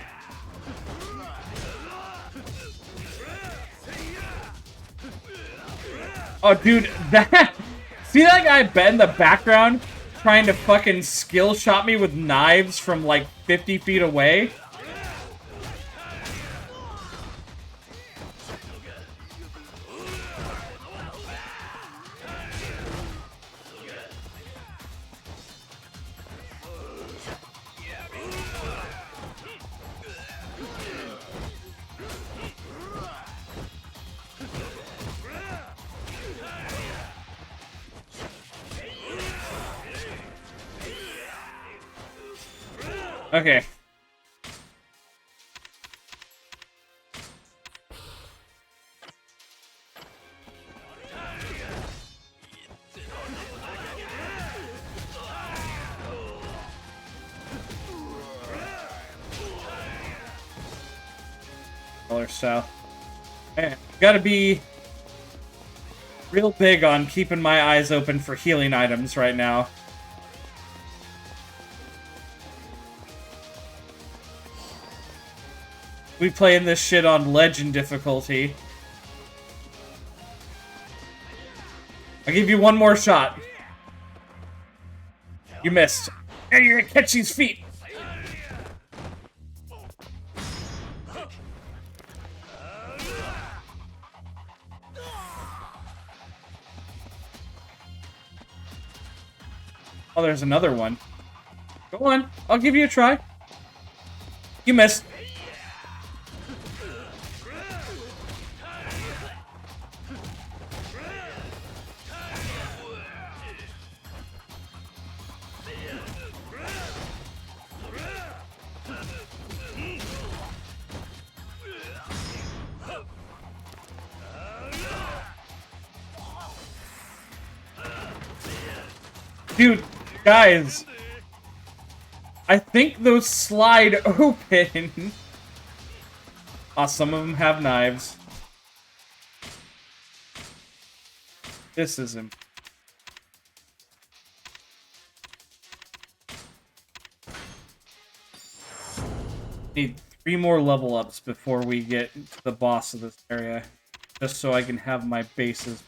Oh, dude, that... See that guy Ben in the background trying to fucking skill shot me with knives from like 50 feet away? Okay. Color style. Hey, gotta be real big on keeping my eyes open for healing items right now. We playing this shit on legend difficulty. I'll give you one more shot. You missed. Now you're gonna catch these feet. Oh, there's another one. Go on. I'll give you a try. You missed. Dude, guys, I think those slide open. Ah, some of them have knives. This is him. Need 3 more level ups before we get to the boss of this area, just so I can have my bases.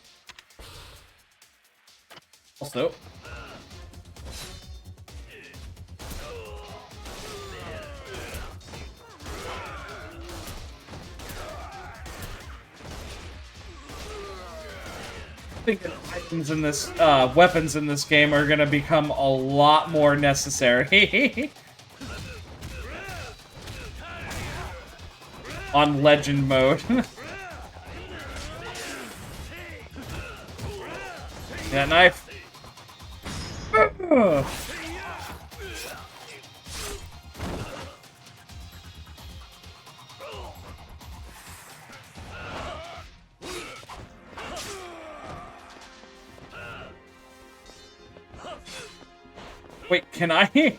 Also, I think items in this, weapons in this game are gonna become a lot more necessary. On legend mode. That knife. Wait, can I?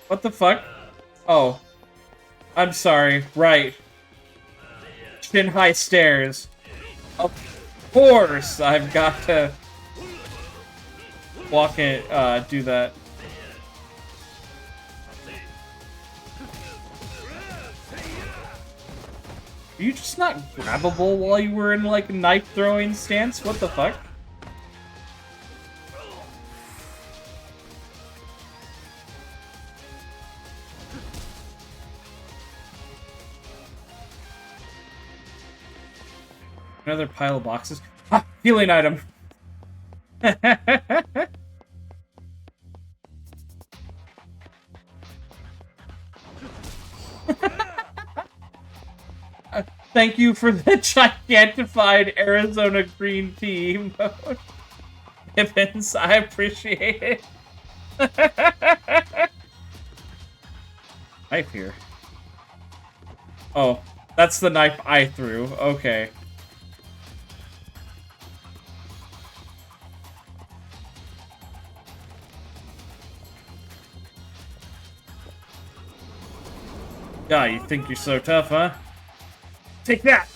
What the fuck? Oh. I'm sorry. Right. Shin high stairs. Of course I've got to walk it, do that. Are you just not grabbable while you were in, like, knife throwing stance? What the fuck? Another pile of boxes. Ah, healing item. Thank you for the gigantified Arizona green tea emote. Evans, I appreciate it. Knife here. Oh, that's the knife I threw. Okay. Yeah, you think you're so tough, huh? Take that!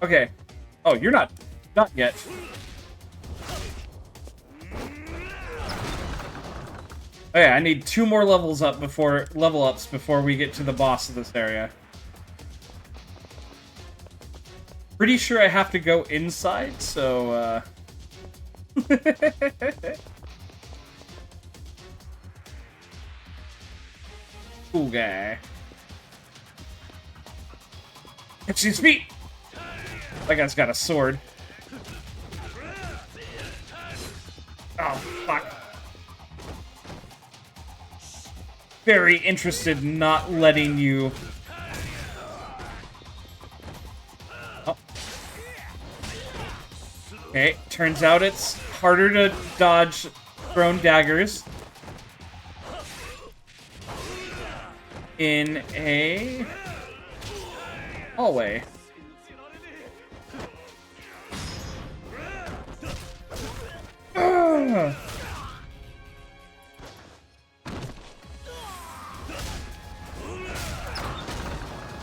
Okay. Oh, you're not yet. Okay, I need 2 more level ups before we get to the boss of this area. Pretty sure I have to go inside, so cool guy. Catch his feet! That guy's got a sword. Oh, fuck. Very interested in not letting you... Oh. Okay, turns out it's harder to dodge thrown daggers in a hallway.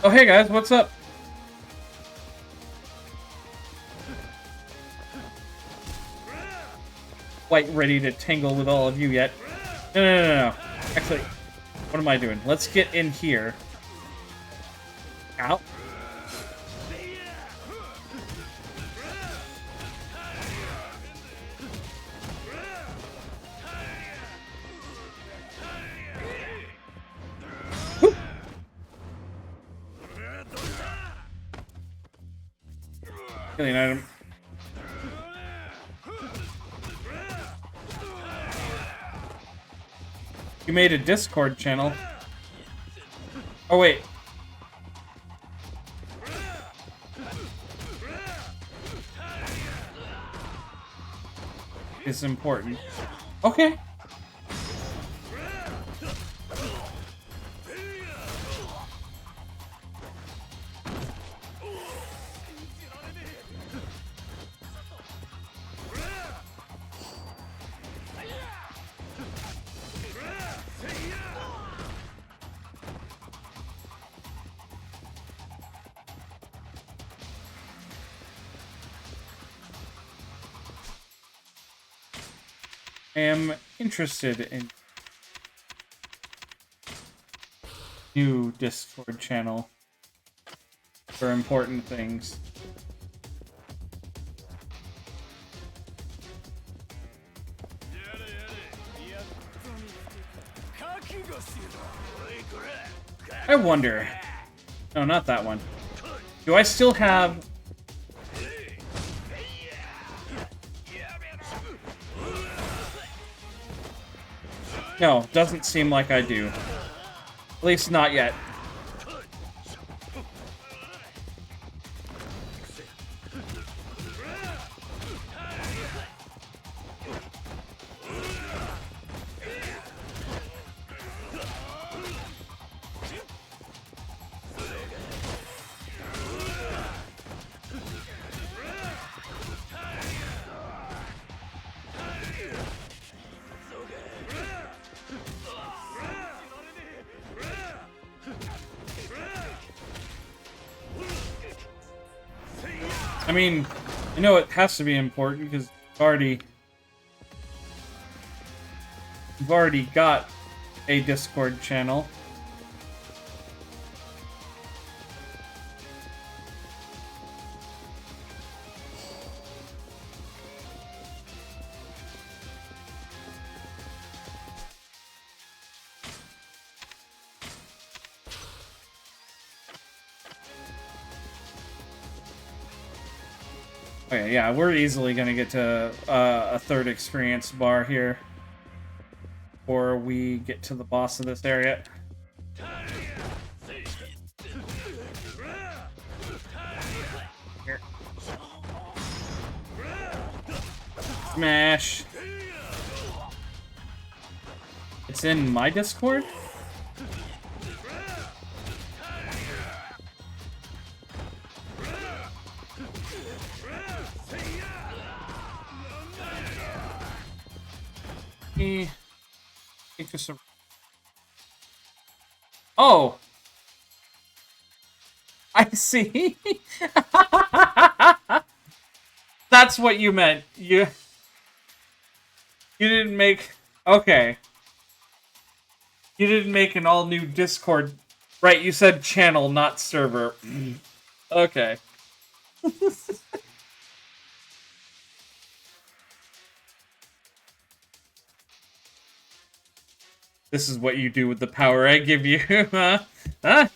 Oh, hey guys, what's up? Quite ready to tangle with all of you yet. No. Actually, what am I doing? Let's get in here. Ow. Healing item. You made a Discord channel. Oh, wait. It's important. Okay. I am interested in new Discord channel for important things. I wonder. No, not that one. Do I still have... No, doesn't seem like I do. At least not yet. I mean, I know it has to be important because you've already got a Discord channel. Okay, yeah, we're easily gonna get to a third experience bar here before we get to the boss of this area. Here. Smash. It's in my Discord? Take this. Oh, I see. That's what you meant. You didn't make. Okay. You didn't make an all new Discord. Right, you said channel, not server. Okay. This is what you do with the power I give you, huh? Huh?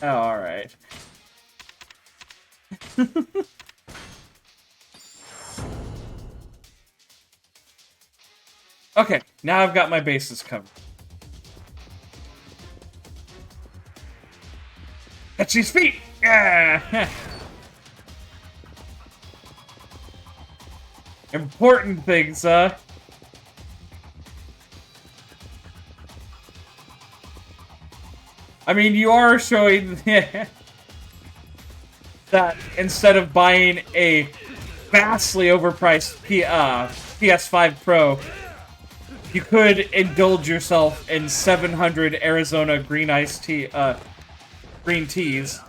Oh, alright. Okay, now I've got my bases covered. Catch his feet! Yeah! Important things, huh? I mean, you are showing that instead of buying a vastly overpriced PS5 Pro, you could indulge yourself in 700 Arizona green teas.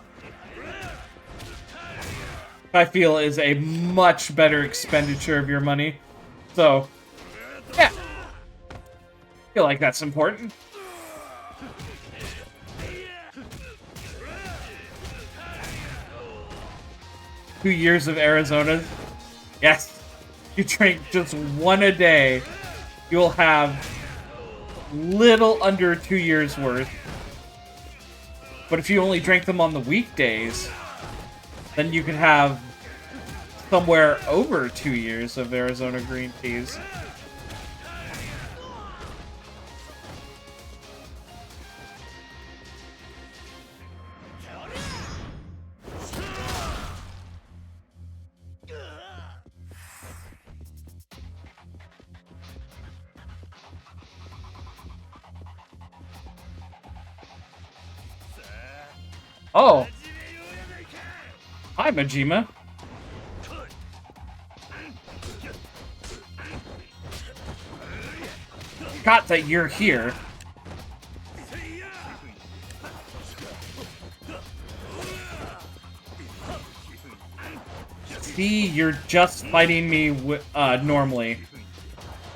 I feel is a much better expenditure of your money. So, yeah. I feel like that's important. Two years of Arizona. Yes. You drink just one a day, you'll have little under 2 years worth. But if you only drink them on the weekdays, then you could have somewhere over 2 years of Arizona green teas. Oh! Hi, Majima. Forgot that you're here. See, you're just fighting me normally.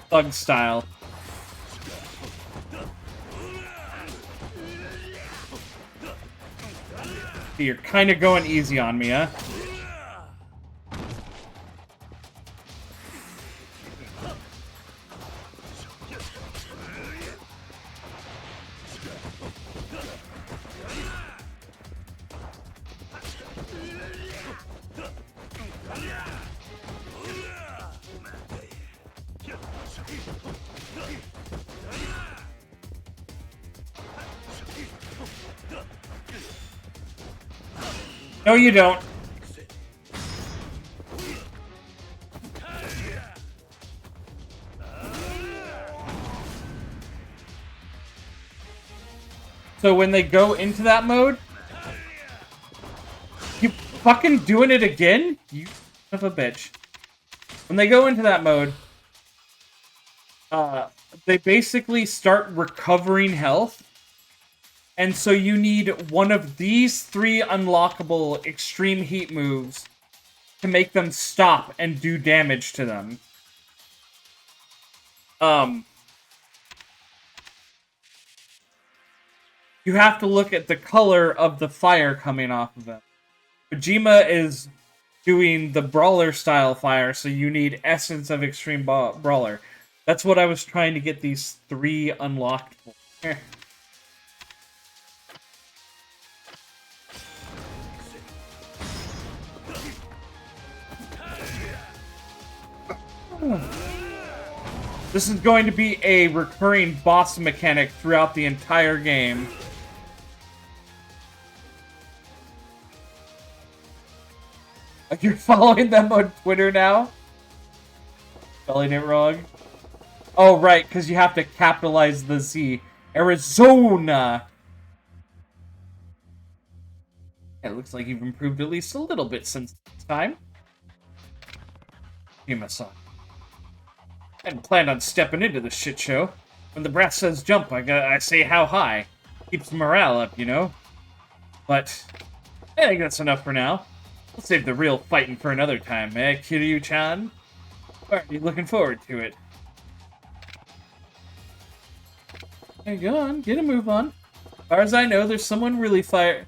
Thug style. See, you're kind of going easy on me, huh? No, you don't. So when they go into that mode, you fucking doing it again? You son of a bitch. When they go into that mode, they basically start recovering health. And so you need one of these 3 unlockable extreme heat moves to make them stop and do damage to them. You have to look at the color of the fire coming off of them. Kojima is doing the brawler style fire, so you need essence of extreme brawler. That's what I was trying to get these 3 unlocked for. This is going to be a recurring boss mechanic throughout the entire game. You're following them on Twitter now? Spelling it wrong. Oh, right, because you have to capitalize the Z. Arizona! It looks like you've improved at least a little bit since this time. Kojima-san. I hadn't planned on stepping into this shit show. When the brass says jump, I say how high. Keeps morale up, you know? But I think that's enough for now. We'll save the real fighting for another time, eh, Kiryu-chan? Are you looking forward to it? Hey, go on, get a move on. As far as I know, there's someone really fired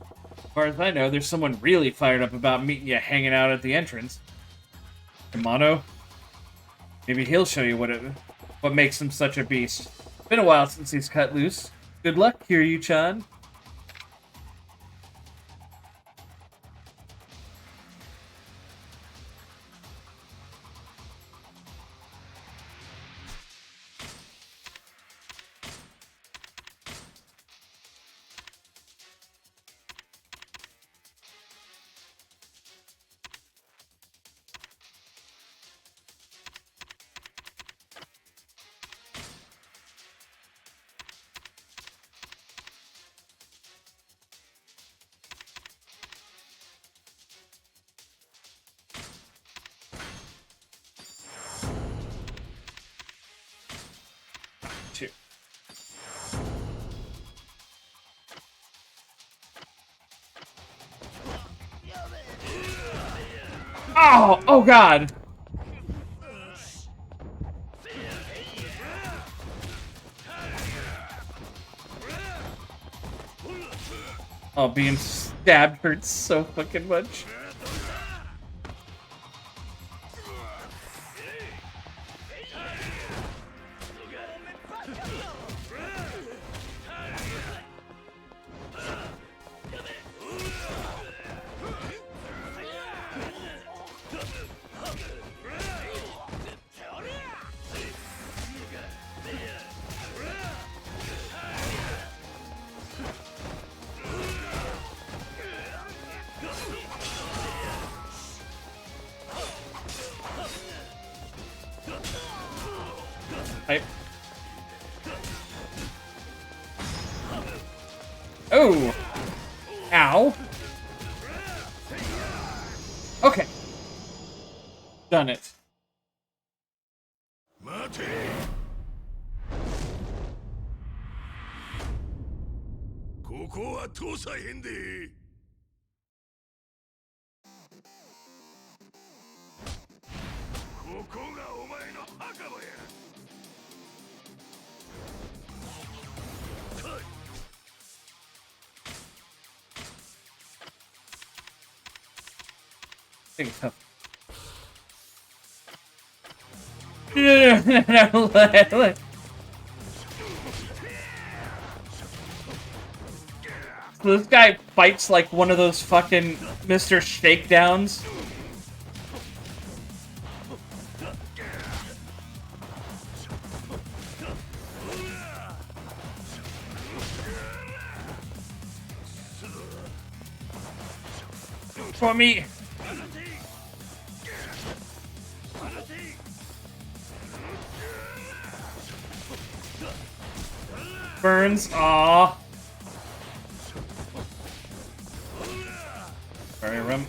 up about meeting you hanging out at the entrance. Yamato? Maybe he'll show you what makes him such a beast. Been a while since he's cut loose. Good luck, Kiryu-chan. Oh god! Oh, being stabbed hurts so fucking much. Oh! Ow! Okay. Done it. So this guy fights like one of those fucking Mr. Shakedowns. For me. Burns, aww. Sorry, Rum.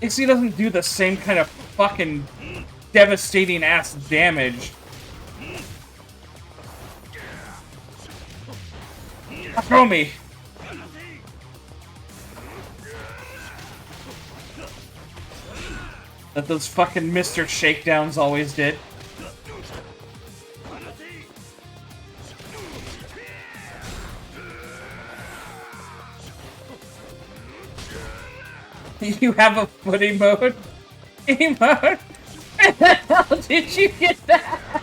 Pixie doesn't do the same kind of fucking devastating ass damage. Throw me! That those fucking Mr. Shakedowns always did. You have a foot emote? Emote? Where the hell did you get that?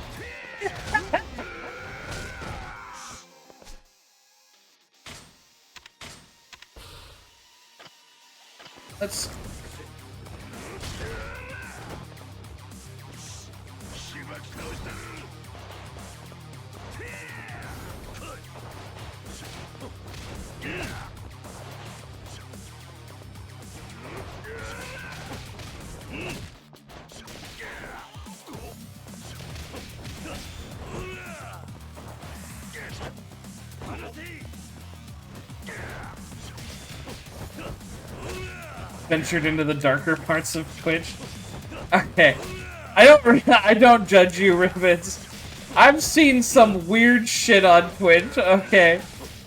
Let's... ventured into the darker parts of Twitch. Okay, I don't judge you, Ribbons. I've seen some weird shit on Twitch. Okay,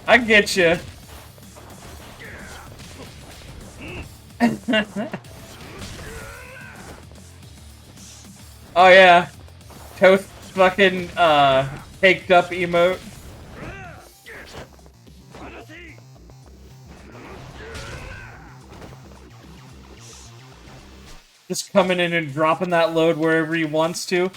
I get you. Oh yeah, Toast fucking caked up emote. Just coming in and dropping that load wherever he wants to.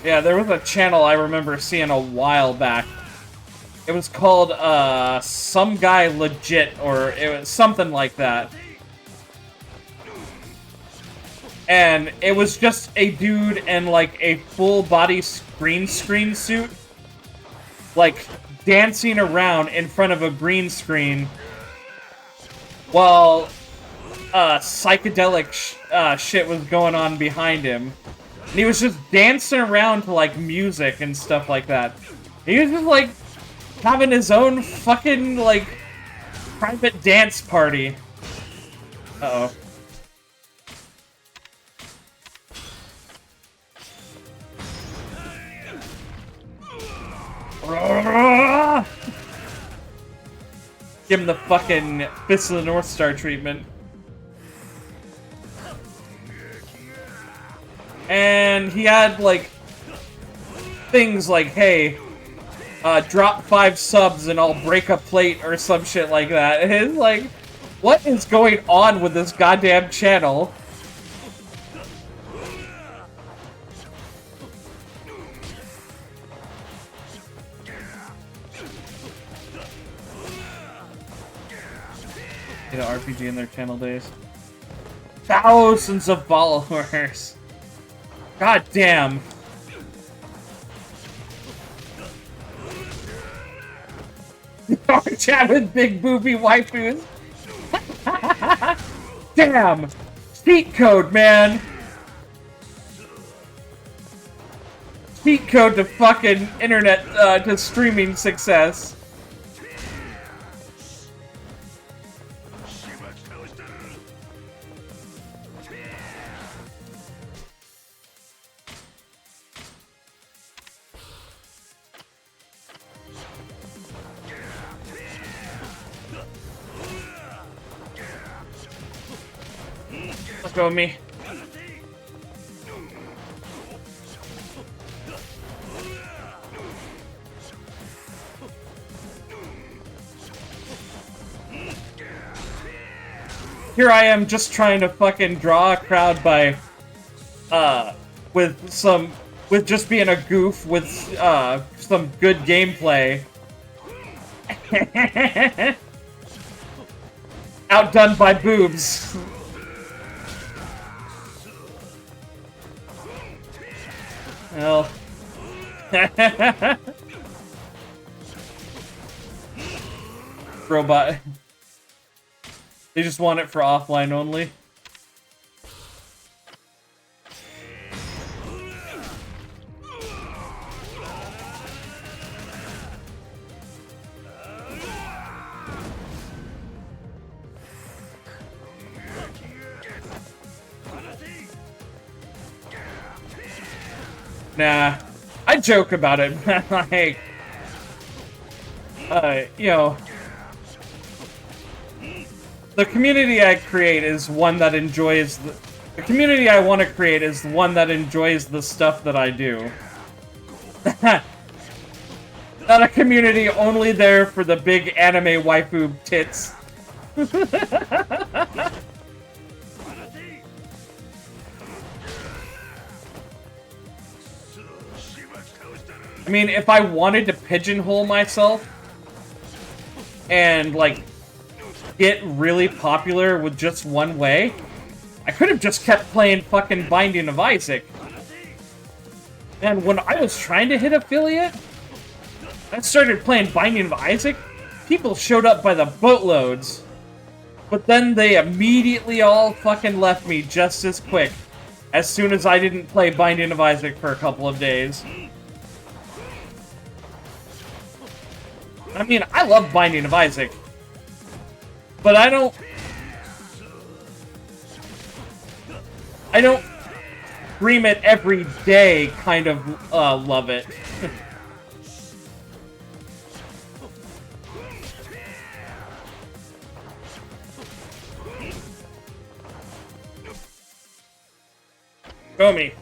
Yeah, there was a channel I remember seeing a while back. It was called, Some Guy Legit, or it was something like that. And it was just a dude in, like, a full-body green screen suit. Like, dancing around in front of a green screen. While, psychedelic shit was going on behind him. And he was just dancing around to, like, music and stuff like that. He was just, like, having his own fucking, like, private dance party. Uh-oh. Give him the fucking Fist of the North Star treatment. And he had, like, things like, hey, drop 5 subs and I'll break a plate or some shit like that. And it's like, what is going on with this goddamn channel? Get an RPG in their channel days. Thousands of followers. God damn. Chat with big booby waifus. Damn. Cheat code, man. Cheat code to fucking internet, to streaming success. Let's go with me. Here I am just trying to fucking draw a crowd by, with just being a goof with, some good gameplay. Outdone by boobs. Well. Robot. They just want it for offline only. Nah, I joke about it, but like, you know, the community I create is one that enjoys the community I want to create is one that enjoys the stuff that I do. Not a community only there for the big anime waifu tits. I mean, if I wanted to pigeonhole myself and, like, get really popular with just one way, I could have just kept playing fucking Binding of Isaac. And when I was trying to hit affiliate, I started playing Binding of Isaac, people showed up by the boatloads. But then they immediately all fucking left me just as quick as soon as I didn't play Binding of Isaac for a couple of days. I mean, I love Binding of Isaac, but I don't stream it every day kind of love it. Go me.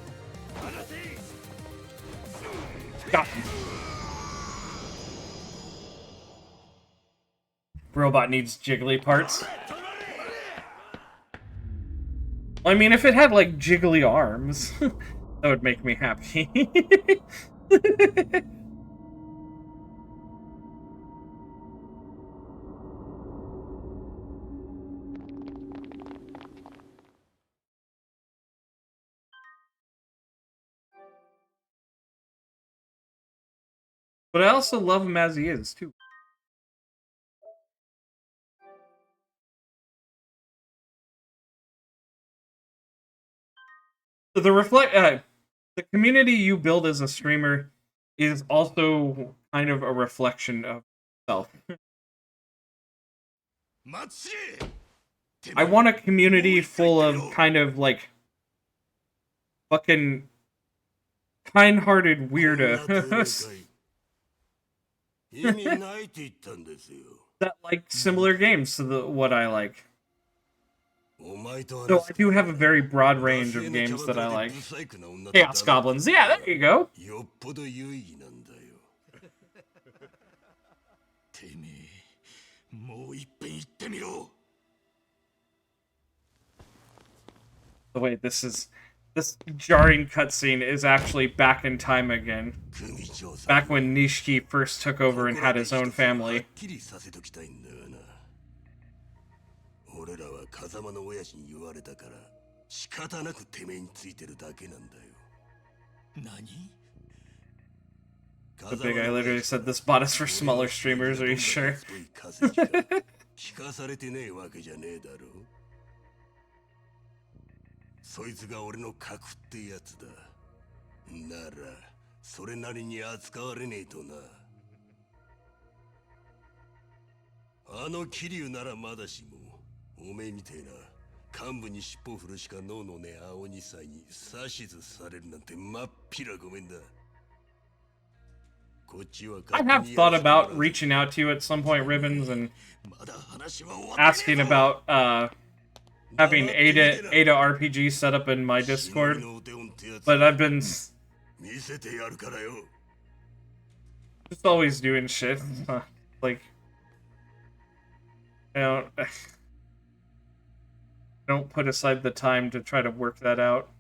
Got him. Robot needs jiggly parts. I mean, if it had, like, jiggly arms, that would make me happy. But I also love him as he is, too. So the community you build as a streamer is also kind of a reflection of yourself. I want a community full of kind of like fucking kind-hearted weirdos that like similar games to what I like. So I do have a very broad range of games that I like. Chaos Goblins, yeah, there you go. Oh, wait, this jarring cutscene is actually back in time again. Back when Nishiki first took over and had his own family. 俺らは風間の親父に言われたから仕方なくてめえについてるだけなんだよ。何? The big guy literally said this bot is for smaller streamers, are you sure? 聞かされてねえわけじゃねえだろ。そいつが俺の核ってやつだ。ならそれなりに扱われねえとな。あの桐生ならまだしも。 おめえみてえな幹部に尻尾振るしか脳のね青二歳に指図されるなんてまっぴらごめんだ。 I have thought about reaching out to you at some point, Ribbons, and asking about having Ada RPG set up in my Discord, but I've been just always doing shit. Like, you know, don't put aside the time to try to work that out.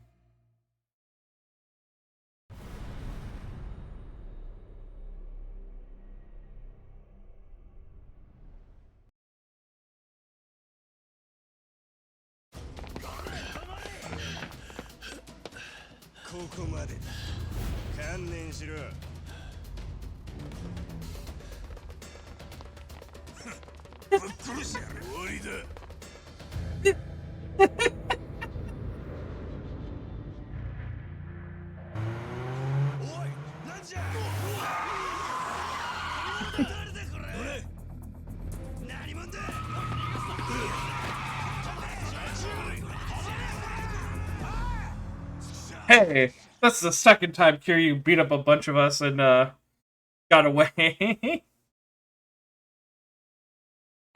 Hey, That's the second time Kiryu beat up a bunch of us and got away.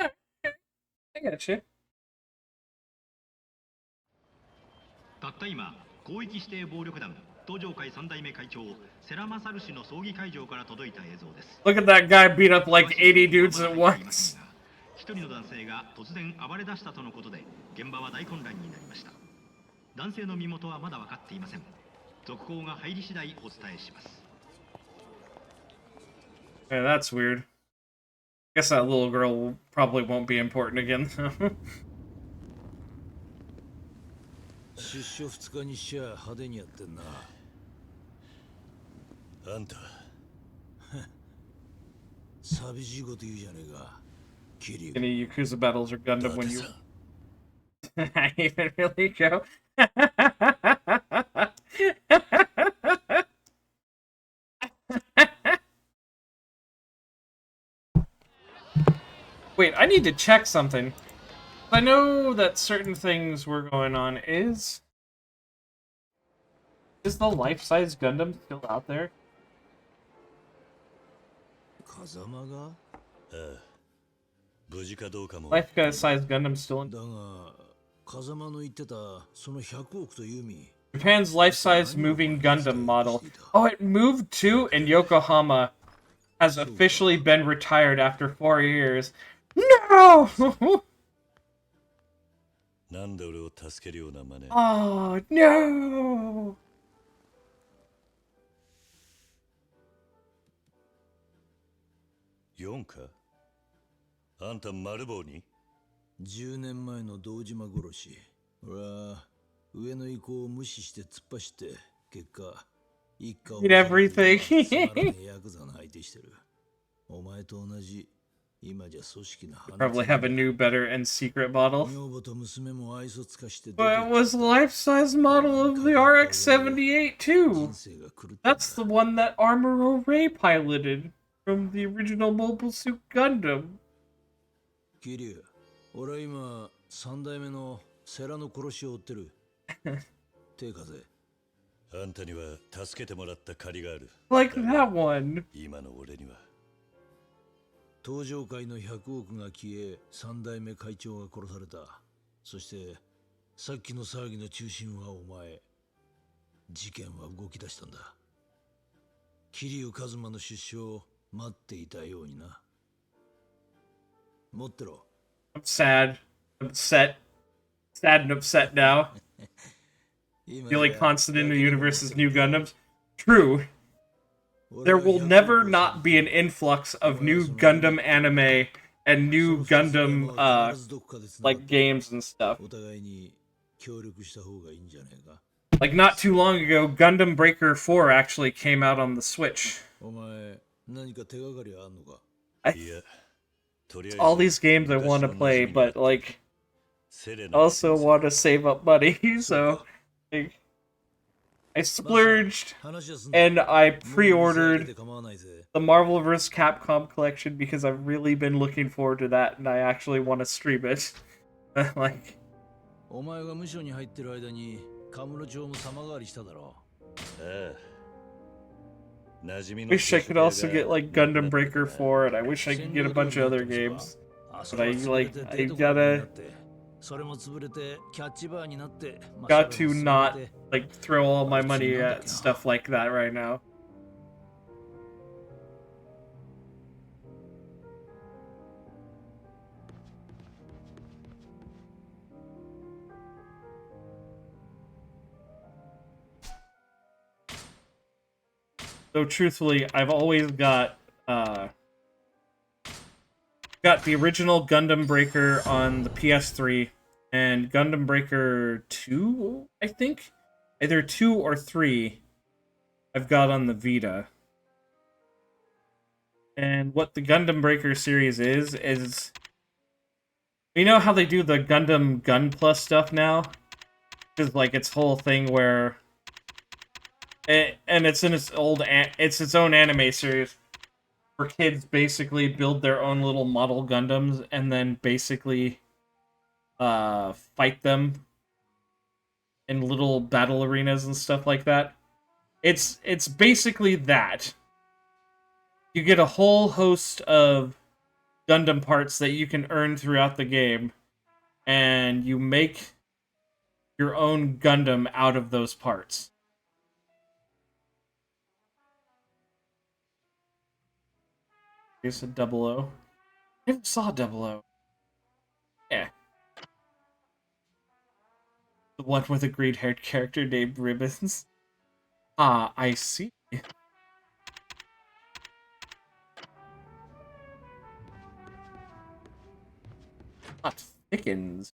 I got you. たった今、広域指定暴力団東上会三代目会長世良勝氏の葬儀会場から届いた映像です。 Look at that guy beat up like 80 dudes at once. 一人の男性が突然暴れ出したとのことで、現場は大混乱になりました。男性の身元はまだ分かっていません。続報が入り次第お伝えします。 Yeah, that's weird. Guess that little girl probably won't be important again. 出所2日にしちゃ派手にやってんな。あんた寂しいこと言うじゃねえか。Any Yakuza battles or Gundam when you I even really go. Wait, I need to check something. I know that certain things were going on. Is the life-size Gundam still out there? 風間が？ああ。無事かどうかも。Life-size Gundam still in. だが、風間の言ってたその100億という意味。 Japan's life-size moving Gundam model. Oh, it moved too, and Yokohama has officially been retired after 4 years. No! なんで俺を助けるような真似。 Oh, no! 4かあんた丸棒に ?10 年前の堂島殺し。俺は上の意向を無視して突っ走って、結果、一家を Eat everything. つまらねえヤクザの相手してる。お前と同じ、今じゃ組織の話。 Probably have a new, better, and secret model. 女房と娘も愛想つかして。 But it was life-size model of the RX-78 too. That's the one that Armor Ray piloted from the original Mobile Suit Gundam. キリュウ、俺は今3代目の世良の殺しを追ってる。手風。あんたには助けてもらった借りがある。Like that one. 今の俺には。東上会の100億が消え、3代目会長が殺された。そして、さっきの騒ぎの中心はお前。事件は動き出したんだ。桐生一馬の出所を待っていたようにな。持ってろ。I'm sad. I'm upset. Sad and upset now. The only constant in the universe is new Gundams. True. There will never not be an influx of new Gundam anime and new Gundam, like, games and stuff. Like, not too long ago, Gundam Breaker 4 actually came out on the Switch. All these games I want to play, but, like, also want to save up money, so... Like, I splurged and I pre-ordered the Marvel vs. Capcom collection because I've really been looking forward to that and I actually want to stream it. Like, wish I could also get like Gundam Breaker 4 and I wish I could get a bunch of other games. But I got to not like throw all my money at stuff like that right now. So truthfully, I've always got the original Gundam Breaker on the PS3 and Gundam Breaker 2, I think? Either 2 or 3 I've got on the Vita. And what the Gundam Breaker series is you know how they do the Gundam Gun Plus stuff now? It's like its whole thing where and it's in its own anime series where kids basically build their own little model Gundams and then basically fight them in little battle arenas and stuff like that. It's basically that. You get a whole host of Gundam parts that you can earn throughout the game, and you make your own Gundam out of those parts. Here's a 00. I never saw 00. Yeah. The one with a green-haired character named Ribbons. Ah, I see. Plot thickens.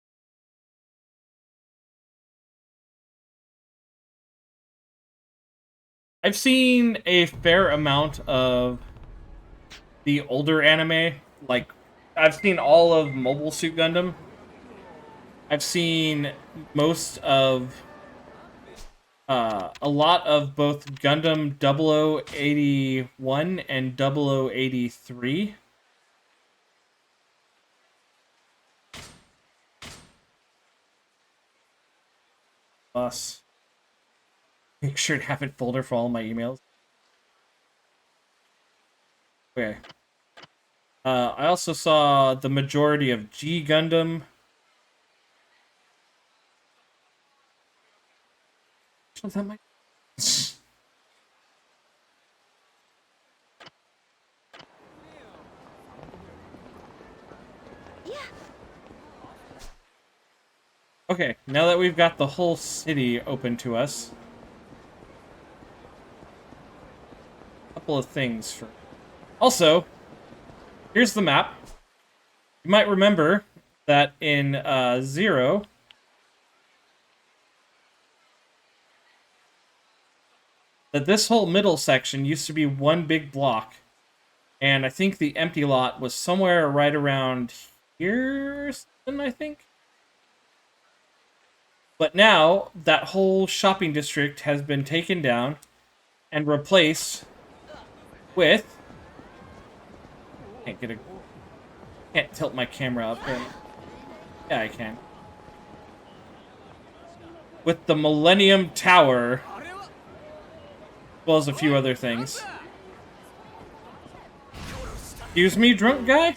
I've seen a fair amount of the older anime. Like, I've seen all of Mobile Suit Gundam. I've seen most of a lot of both Gundam 0081 and 0083. Plus, make sure to have it folder for all my emails. Okay. I also saw the majority of G Gundam. That might... Okay, now that we've got the whole city open to us, a couple of things for... Also, here's the map. You might remember that in 0, that this whole middle section used to be one big block, and I think the empty lot was somewhere right around here, I think? But now, that whole shopping district has been taken down and replaced with... Can't tilt my camera up here. Yeah, I can. With the Millennium Tower, as well as a few other things. Excuse me, drunk guy?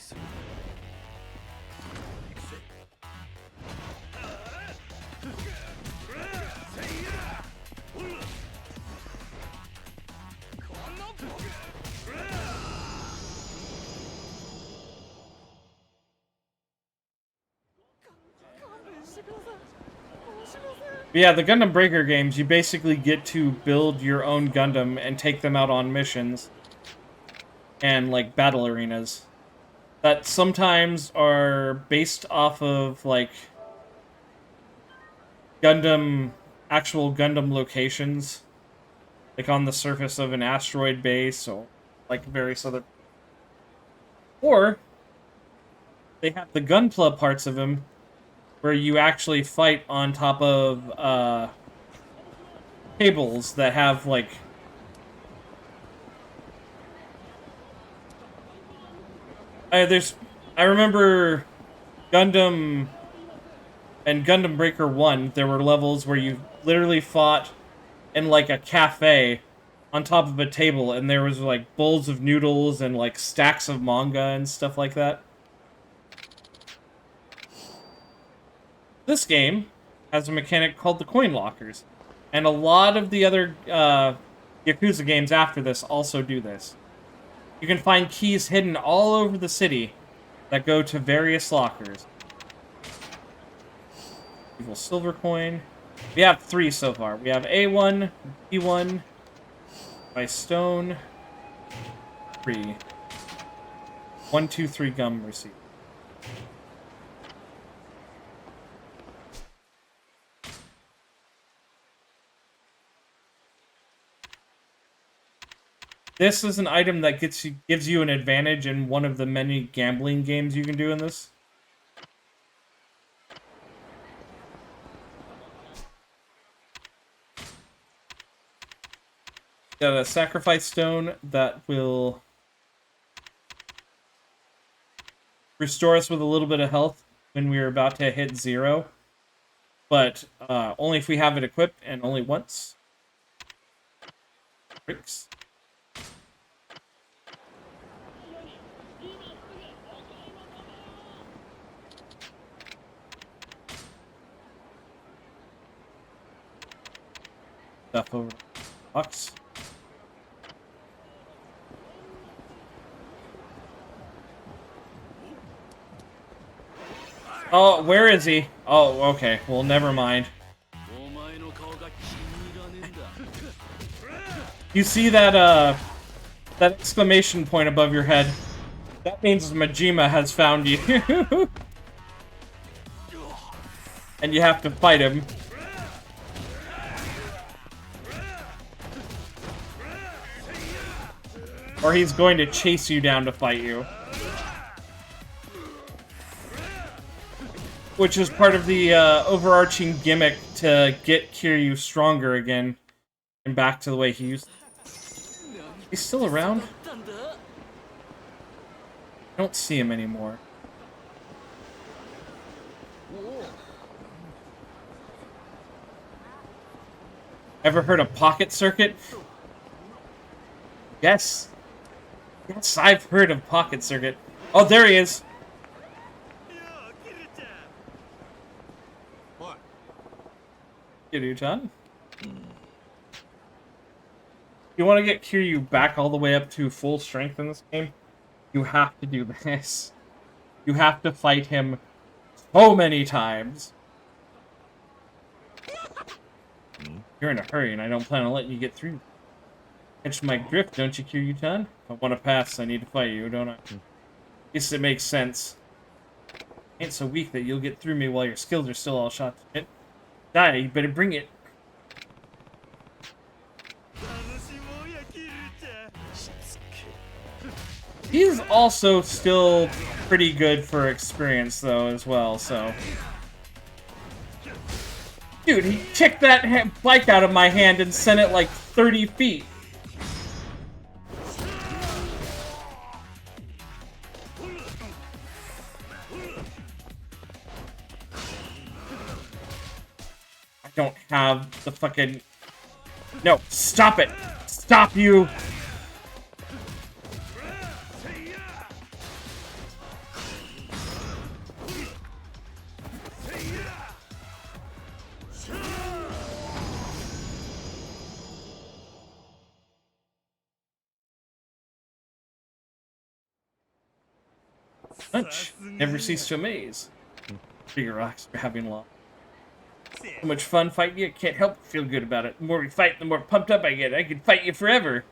But yeah, the Gundam Breaker games, you basically get to build your own Gundam and take them out on missions and, like, battle arenas that sometimes are based off of, like, actual Gundam locations, like on the surface of an asteroid base or, like, various other... Or, they have the Gunpla parts of them where you actually fight on top of cables that have, like... I remember Gundam and Gundam Breaker 1, there were levels where you literally fought in, like, a cafe on top of a table, and there was, like, bowls of noodles and, like, stacks of manga and stuff like that. This game has a mechanic called the coin lockers, and a lot of the other Yakuza games after this also do this. You can find keys hidden all over the city that go to various lockers. Evil silver coin. We have 3 so far. We have A1, B1, by stone, 3. 1, 2, 3 gum receipt. This is an item that gives you an advantage in one of the many gambling games you can do in this. Got a sacrifice stone that will restore us with a little bit of health when we're about to hit 0. But only if we have it equipped and only once. Bricks. Stuff over the box. Oh, where is he? Oh, okay. Well, never mind. You see that, that exclamation point above your head? That means Majima has found you. And you have to fight him. Or he's going to chase you down to fight you. Which is part of the overarching gimmick to get Kiryu stronger again. And back to the way he used to. He's still around? I don't see him anymore. Ever heard of Pocket Circuit? Yes. Yes, I've heard of Pocket Circuit. Oh, there he is. What? Kiryu-chan? You want to get Kiryu back all the way up to full strength in this game? You have to do this. You have to fight him so many times. You're in a hurry, and I don't plan on letting you get through. Catch my drift, don't you, Kiryu-chan? If I want to pass, I need to fight you, don't I? Guess it makes sense. Ain't so weak that you'll get through me while your skills are still all shot to shit. Die, you better bring it. He's also still pretty good for experience, though, as well, so... Dude, he kicked that bike out of my hand and sent it like 30 feet. I don't have the fucking... No, stop it! Stop you! Lunch. Never cease to amaze. Bigger rocks are having long. So much fun fighting you, can't help but feel good about it. The more we fight, the more pumped up I get. I could fight you forever.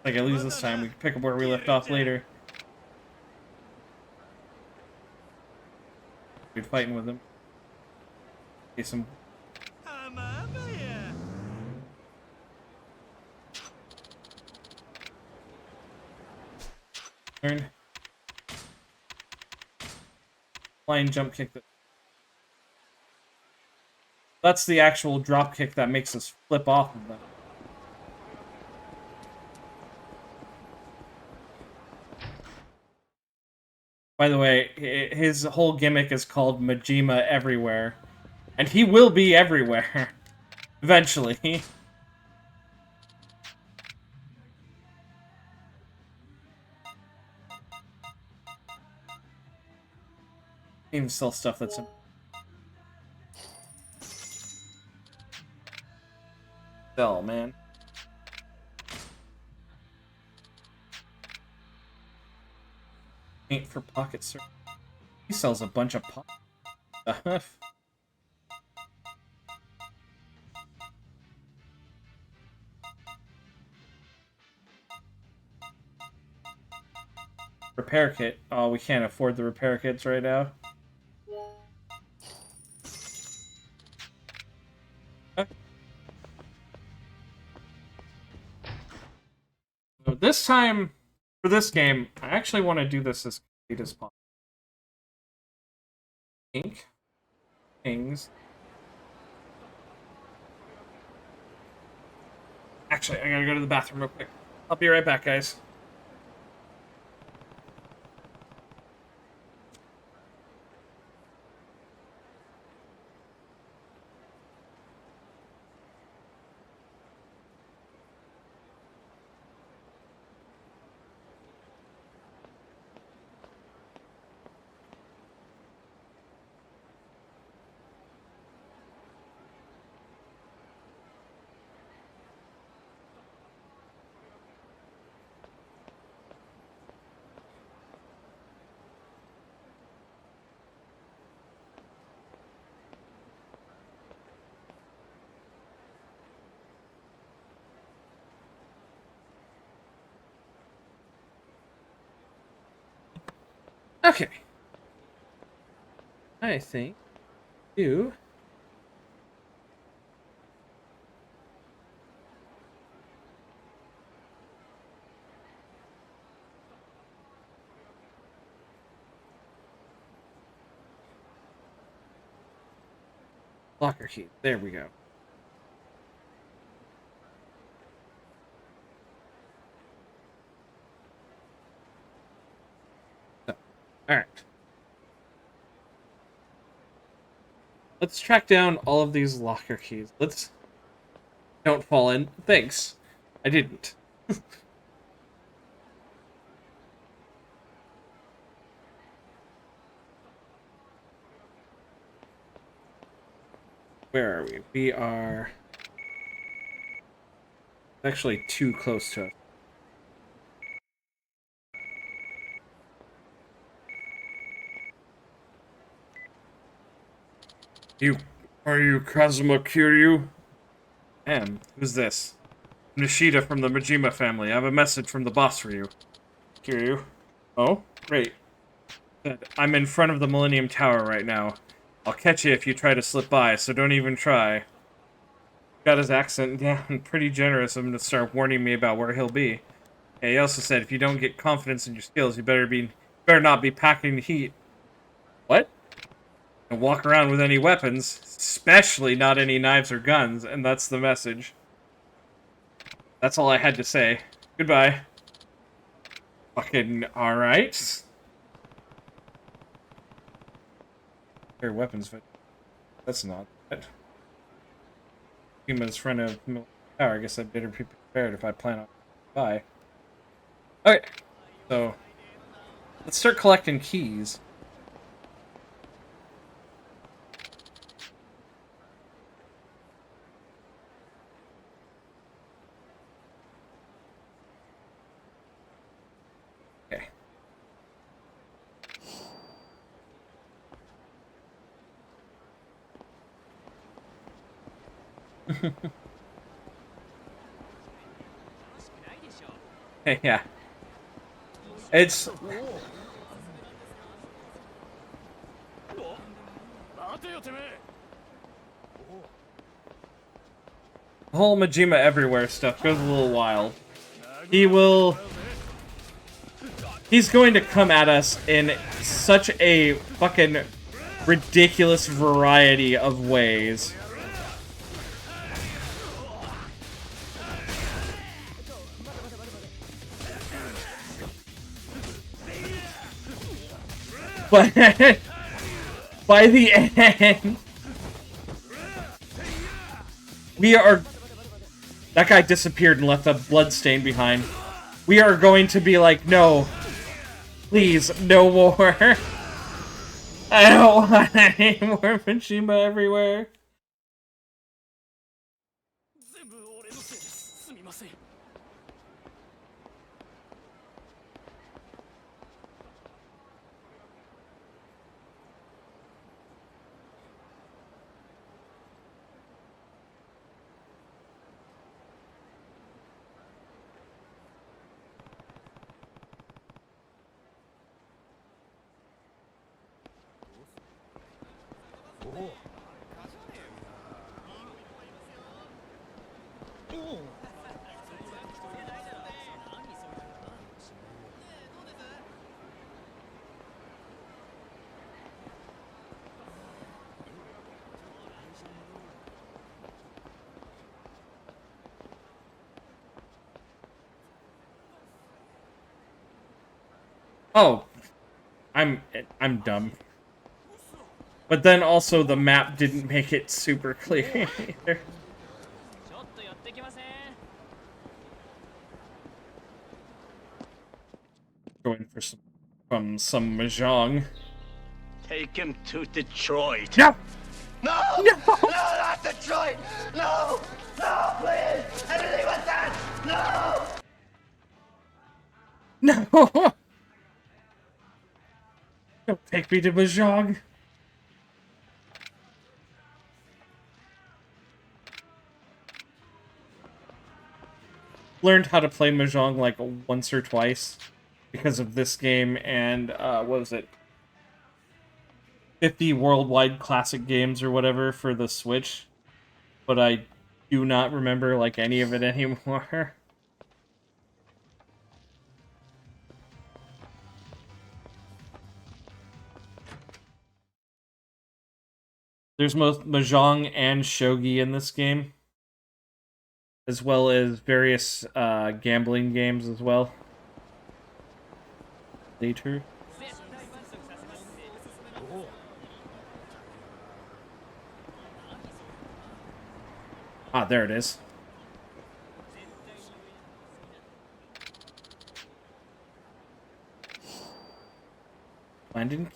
Like I lose this time, we can pick up where we left off later. Good fighting with him. Get some. Turn. Flying jump kick. That's the actual drop kick that makes us flip off of them. By the way, his whole gimmick is called Majima Everywhere. And he will be everywhere. Eventually. Even sell stuff that's... Sell, man. Paint for pocket circuit. He sells a bunch of pocket stuff. Repair kit. Oh, we can't afford the repair kits right now. So this time, for this game, I actually want to do this as complete as possible. Ink. Things. Actually, I gotta go to the bathroom real quick. I'll be right back, guys. Okay. I think you. Locker key. There we go. So, all right. Let's track down all of these locker keys. Let's... Don't fall in. Thanks. I didn't. Where are we? We are... actually too close to us. Are you Kazuma Kiryu? Who's this? Nishida from the Majima family. I have a message from the boss for you. Kiryu. Oh, great. I'm in front of the Millennium Tower right now. I'll catch you if you try to slip by, so don't even try. Got his accent down. Pretty generous of him to start warning me about where he'll be. Yeah, he also said if you don't get confidence in your skills, you better not be packing the heat. What? And walk around with any weapons, especially not any knives or guns, and that's the message. That's all I had to say. Goodbye. Fucking alright. Their weapons, but that's not it. Human's friend of power. I guess I'd better be prepared if I plan on bye. Okay, so let's start collecting keys. Okay. Hey, yeah. It's... the whole Majima everywhere stuff goes a little wild. He's going to come at us in such a fucking ridiculous variety of ways. But by the end, we are... That guy disappeared and left a blood stain behind. We are going to be like, no. Please, no more. I don't want any more Majima everywhere. Oh, I'm dumb. But then also the map didn't make it super clear either. Going for some mahjong. Take him to Detroit. No! No! No! No, not Detroit! No! No, please! Anything but that! No! No! Don't take me to mahjong. Learned how to play mahjong like once or twice. because of this game and what was it? 50 worldwide classic games or whatever for the Switch, but I do not remember like any of it anymore. There's both Mahjong and Shogi in this game, as well as various gambling games as well. Later. Ah, there it is. Landon?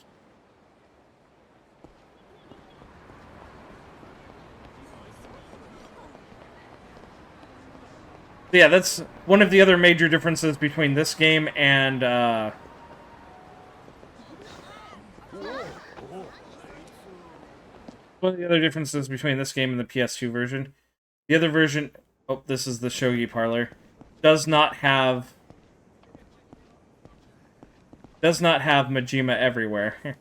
Yeah, that's one of the other major differences between this game and one of the other differences between this game and the PS2 version. The other version, oh, this is the Shogi parlor, does not have Majima everywhere.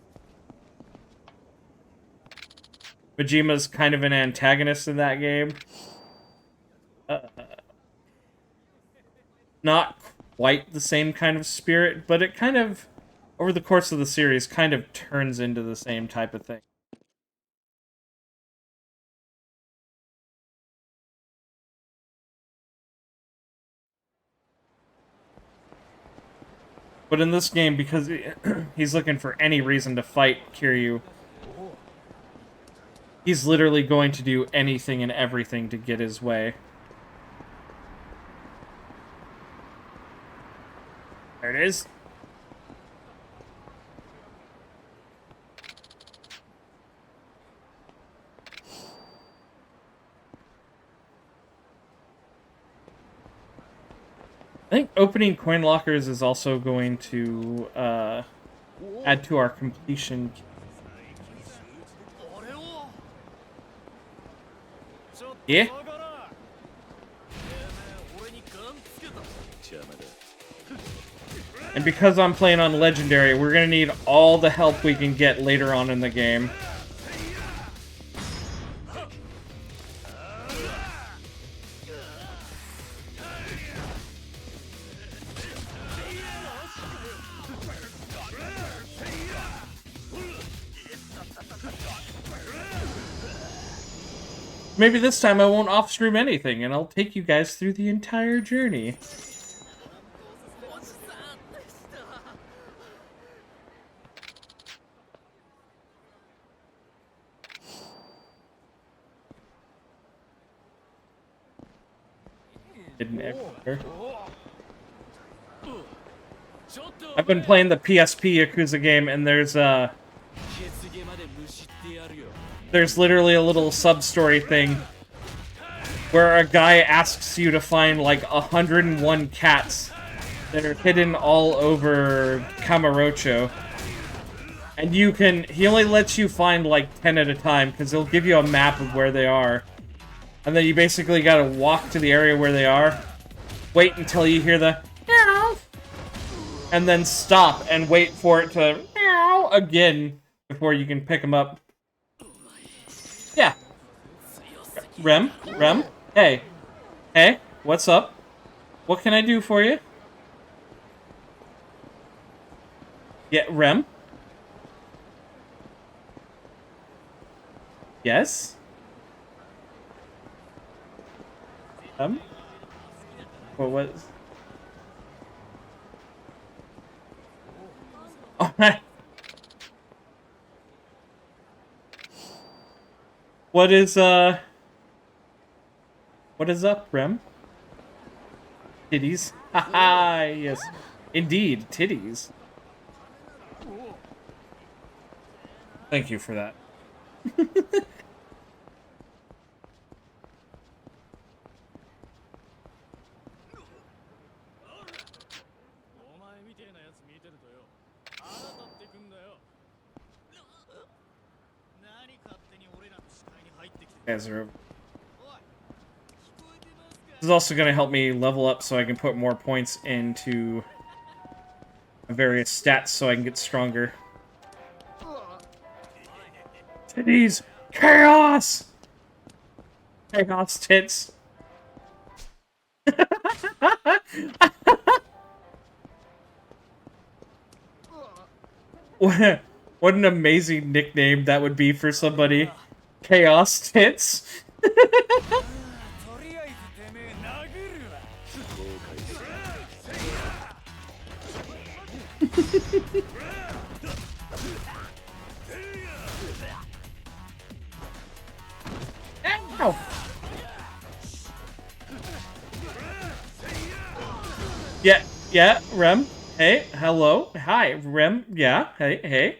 Majima's kind of an antagonist in that game. Not quite the same kind of spirit, but it kind of, over the course of the series, kind of turns into the same type of thing. But in this game, because he's looking for any reason to fight Kiryu, he's literally going to do anything and everything to get his way. There it is. I think opening coin lockers is also going to add to our completion. Yeah? And because I'm playing on Legendary, we're gonna need all the help we can get later on in the game. Maybe this time I won't off-stream anything, and I'll take you guys through the entire journey. Hidden everywhere. I've been playing the PSP Yakuza game, and there's literally a little sub-story thing where a guy asks you to find like 101 cats that are hidden all over Kamurocho. And he only lets you find like 10 at a time, because he'll give you a map of where they are. And then you basically gotta walk to the area where they are, wait until you hear the meow, and then stop and wait for it to meow again before you can pick them up. Yeah. Rem? Hey. Hey, what's up? What can I do for you? Yeah, Rem? Yes? What was... Alright. What is up, Rem? Titties? Haha, yes. Indeed, titties. Thank you for that. Guys are... This is also going to help me level up so I can put more points into various stats so I can get stronger. Titties! Chaos! Chaos tits. What an amazing nickname that would be for somebody. Chaos tits. Ow. Yeah, Rem. Hey, hello. Hi, Rem. Yeah, hey.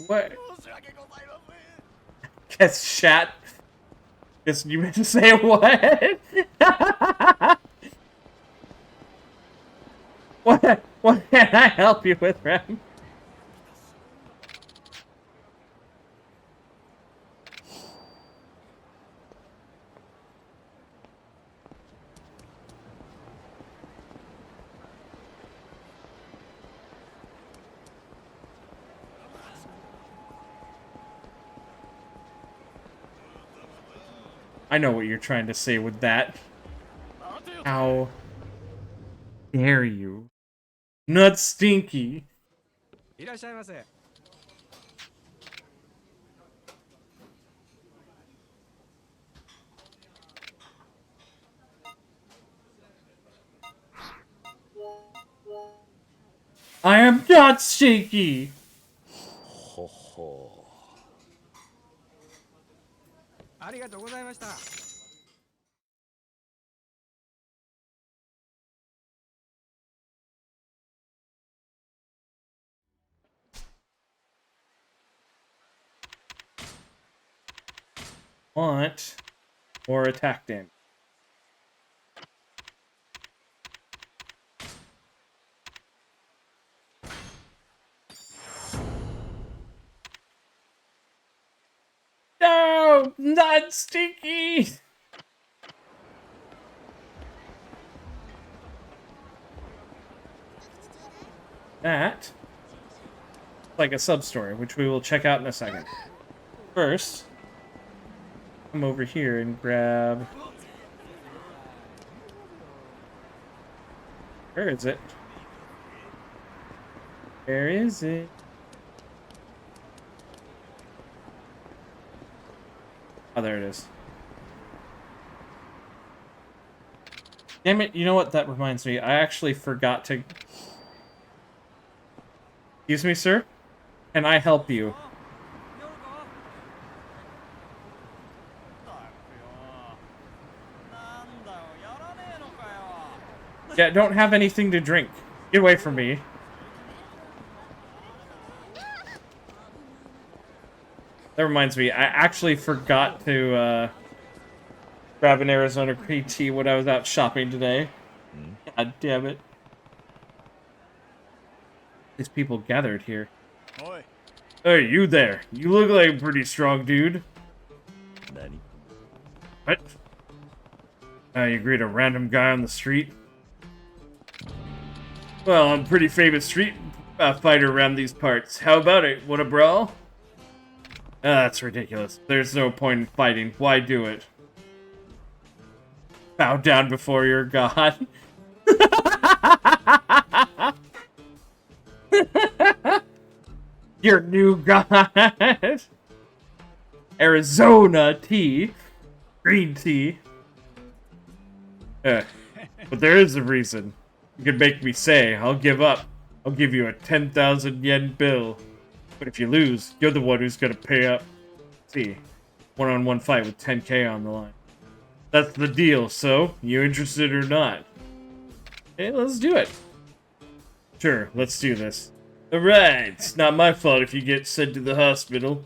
What? Guess chat. Guess you meant to say what? What can I help you with, Rem? I know what you're trying to say with that. How dare you? Not stinky. I am not stinky. Ho ho. Want more attack damage. No, not stinky. That like a sub-story, which we will check out in a second. First, come over here and grab... Where is it? Where is it? Oh, there it is. Damn it, you know what? That reminds me. I actually forgot to... Excuse me, sir? Can I help you? Yeah, don't have anything to drink. Get away from me. That reminds me, I actually forgot to grab an Arizona green tea when I was out shopping today. God damn it. These people gathered here. Oi. Hey, you there. You look like a pretty strong dude. Nani? What? You greet a random guy on the street? Well, I'm a pretty famous street fighter around these parts. How about it? Want a brawl? That's ridiculous. There's no point in fighting. Why do it? Bow down before your god. Your new god. Arizona tea. Green tea. But there is a reason. You can make me say, I'll give up. I'll give you a 10,000 yen bill. But if you lose, you're the one who's gonna pay up. See, one-on-one fight with 10k on the line. That's the deal, so, you interested or not? Okay, let's do it. Sure, let's do this. Alright, it's not my fault if you get sent to the hospital.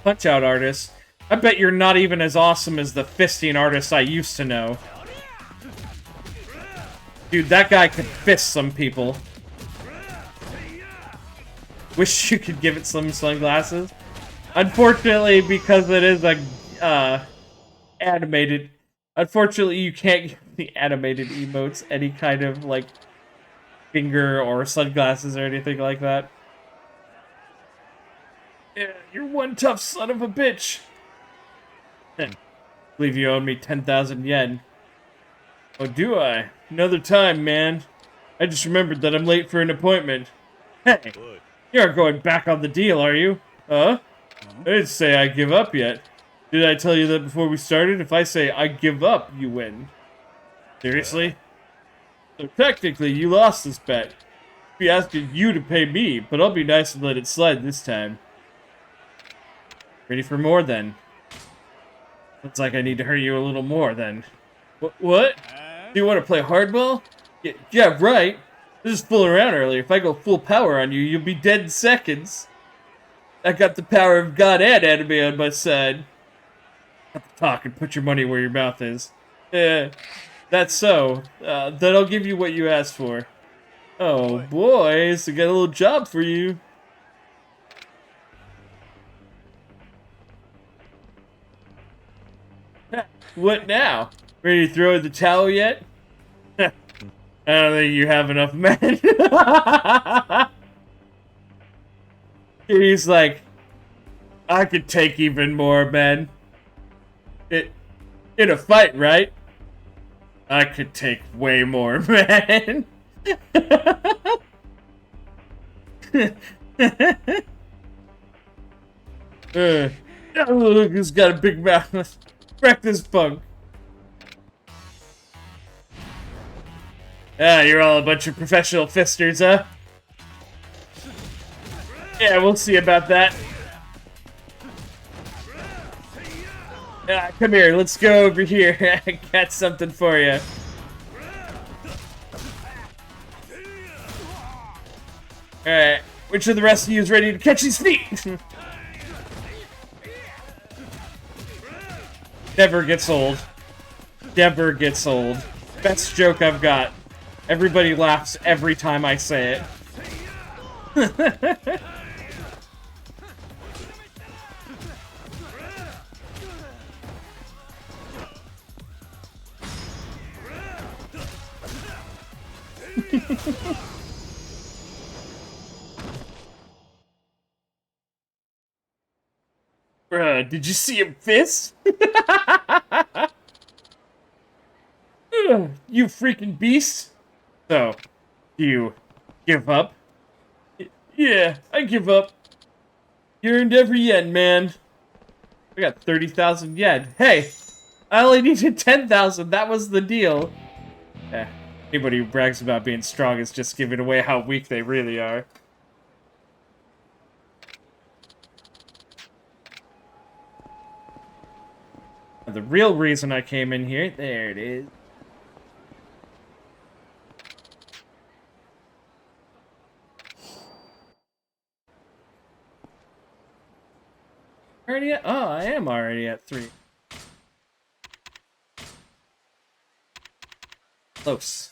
Punch-out artist. I bet you're not even as awesome as the fisting artist I used to know. Dude, that guy could fist some people. Wish you could give it some sunglasses. Unfortunately, because it is a animated, unfortunately you can't the animated emotes any kind of, like, finger or sunglasses or anything like that. Yeah, you're one tough son of a bitch. Believe you owe me 10,000 yen. Oh, do I? Another time, man. I just remembered that I'm late for an appointment. Hey, you aren't going back on the deal, are you? Huh? I didn't say I give up yet. Did I tell you that before we started? If I say I give up, you win. Seriously? So technically, you lost this bet. I'll be asking you to pay me, but I'll be nice and let it slide this time. Ready for more, then? Looks like I need to hurt you a little more, then. What? Do you want to play hardball? Yeah, right. I was just fooling around earlier. If I go full power on you, you'll be dead in seconds. I got the power of God and anime on my side. Talk and put your money where your mouth is. That's so. Then I'll give you what you asked for. Oh, boys, I got a little job for you. What now? Ready to throw in the towel yet? I don't think you have enough men. He's like, I could take even more men. In a fight, right? I could take way more men. Look, he's got a big mouth. Wreck this punk. Ah, you're all a bunch of professional fisters, huh? Yeah, we'll see about that. Come here, let's go over here. I got something for you. Alright, which of the rest of you is ready to catch his feet? Never gets old. Never gets old. Best joke I've got. Everybody laughs every time I say it. Bruh, did you see him fist? You freaking beast! So, do you give up? Yeah, I give up. You earned every yen, man. I got 30,000 yen. Hey, I only needed 10,000. That was the deal. Anybody who brags about being strong is just giving away how weak they really are. The real reason I came in here, there it is. Already at, oh, I am already at 3. Close.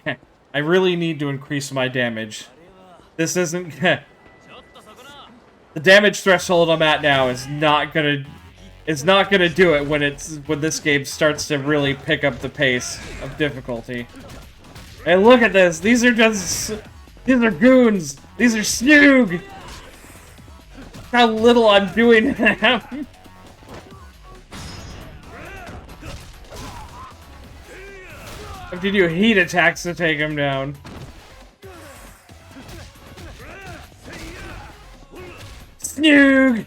I really need to increase my damage. This isn't... The damage threshold I'm at now is not gonna do it when this game starts to really pick up the pace of difficulty. Hey, look at this! These are goons! These are snoog! How little I'm doing them! I have to do heat attacks to take him down. Snoog!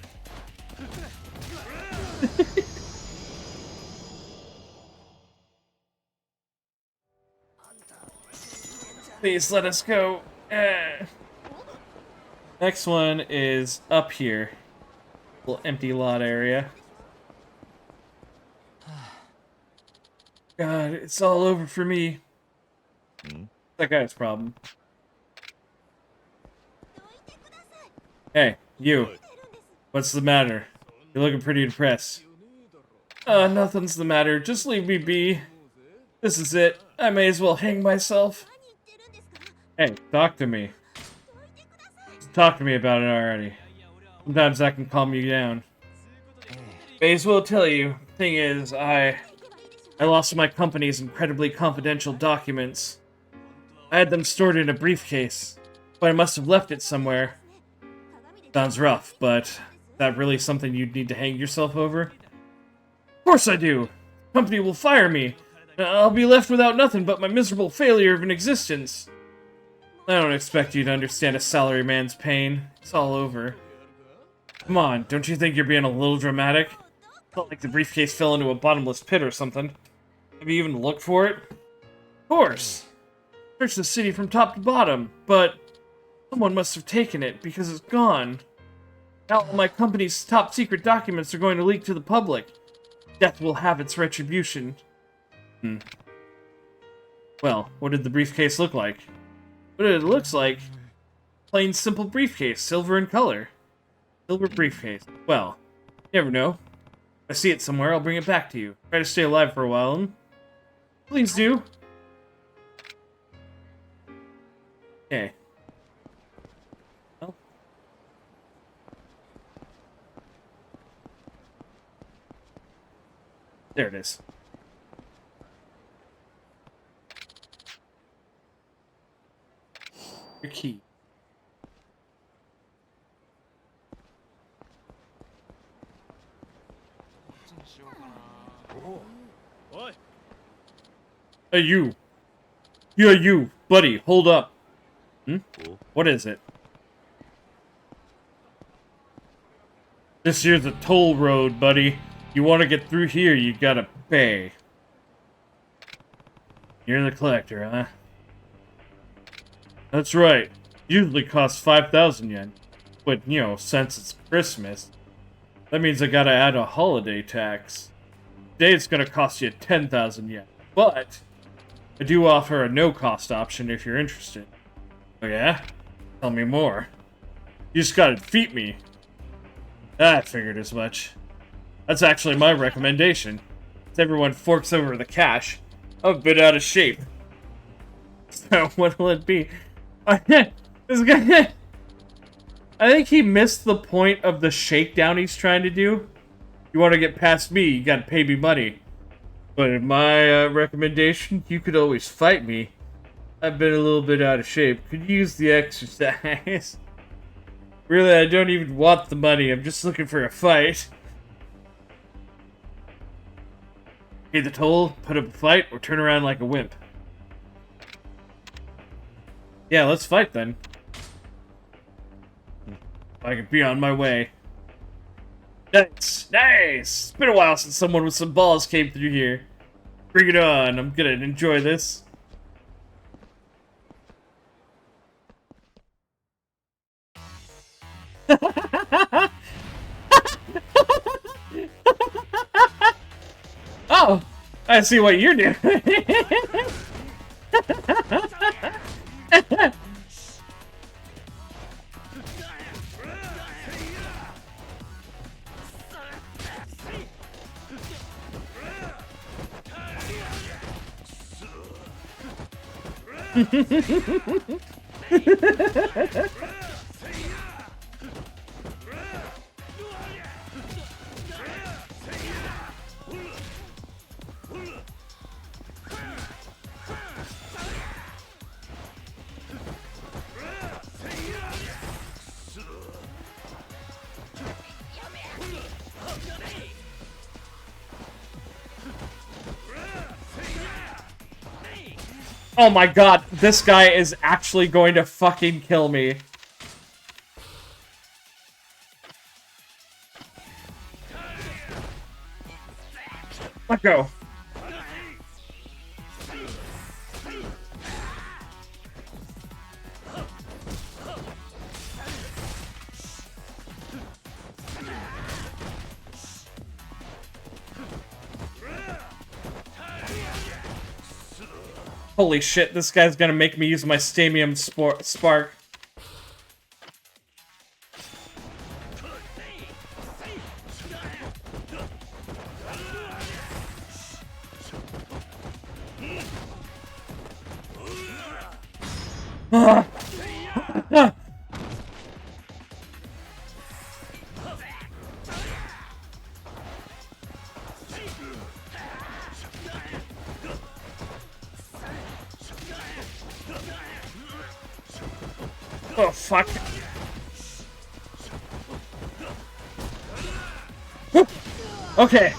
Please let us go. Next one is up here. Little empty lot area. God, it's all over for me. That guy's problem. Hey, you. What's the matter? You're looking pretty depressed. Nothing's the matter. Just leave me be. This is it. I may as well hang myself. Hey, talk to me. Talk to me about it already. Sometimes that can calm you down. May as well tell you, thing is, I lost my company's incredibly confidential documents. I had them stored in a briefcase, but I must have left it somewhere. Sounds rough, but is that really something you'd need to hang yourself over? Of course I do! The company will fire me. I'll be left without nothing but my miserable failure of an existence. I don't expect you to understand a salaryman's pain. It's all over. Come on, don't you think you're being a little dramatic? Felt like the briefcase fell into a bottomless pit or something. Have you even looked for it? Of course! Searched the city from top to bottom, but someone must have taken it because it's gone. Now all my company's top secret documents are going to leak to the public. Death will have its retribution. Well, what did the briefcase look like? What it looks like? Plain simple briefcase, silver in color. Silver briefcase. Well, you never know. If I see it somewhere, I'll bring it back to you. Try to stay alive for a while. Please do. Okay. Well. There it is. Your key. Hey, you. Yeah, you. Buddy, hold up. What is it? This here's a toll road, buddy. You want to get through here, you gotta pay. You're the collector, huh? That's right. Usually costs 5,000 yen. But, you know, since it's Christmas, that means I gotta add a holiday tax. Today it's gonna cost you 10,000 yen. But I do offer a no-cost option if you're interested. Oh yeah? Tell me more. You just gotta defeat me. I figured as much. That's actually my recommendation. If everyone forks over the cash, I'm a bit out of shape. So what'll it be? This guy... I think he missed the point of the shakedown he's trying to do. You want to get past me, you gotta pay me money. But in my recommendation, you could always fight me. I've been a little bit out of shape. Could use the exercise. Really, I don't even want the money. I'm just looking for a fight. Pay the toll, put up a fight, or turn around like a wimp. Yeah, let's fight then. I could be on my way. Nice! Nice! It's been a while since someone with some balls came through here. Bring it on, I'm gonna enjoy this. Oh! I see what you're doing! Oh my god, this guy is actually going to fucking kill me. Let go. Holy shit, this guy's gonna make me use my Stamium Spark. Oh, fuck. Okay.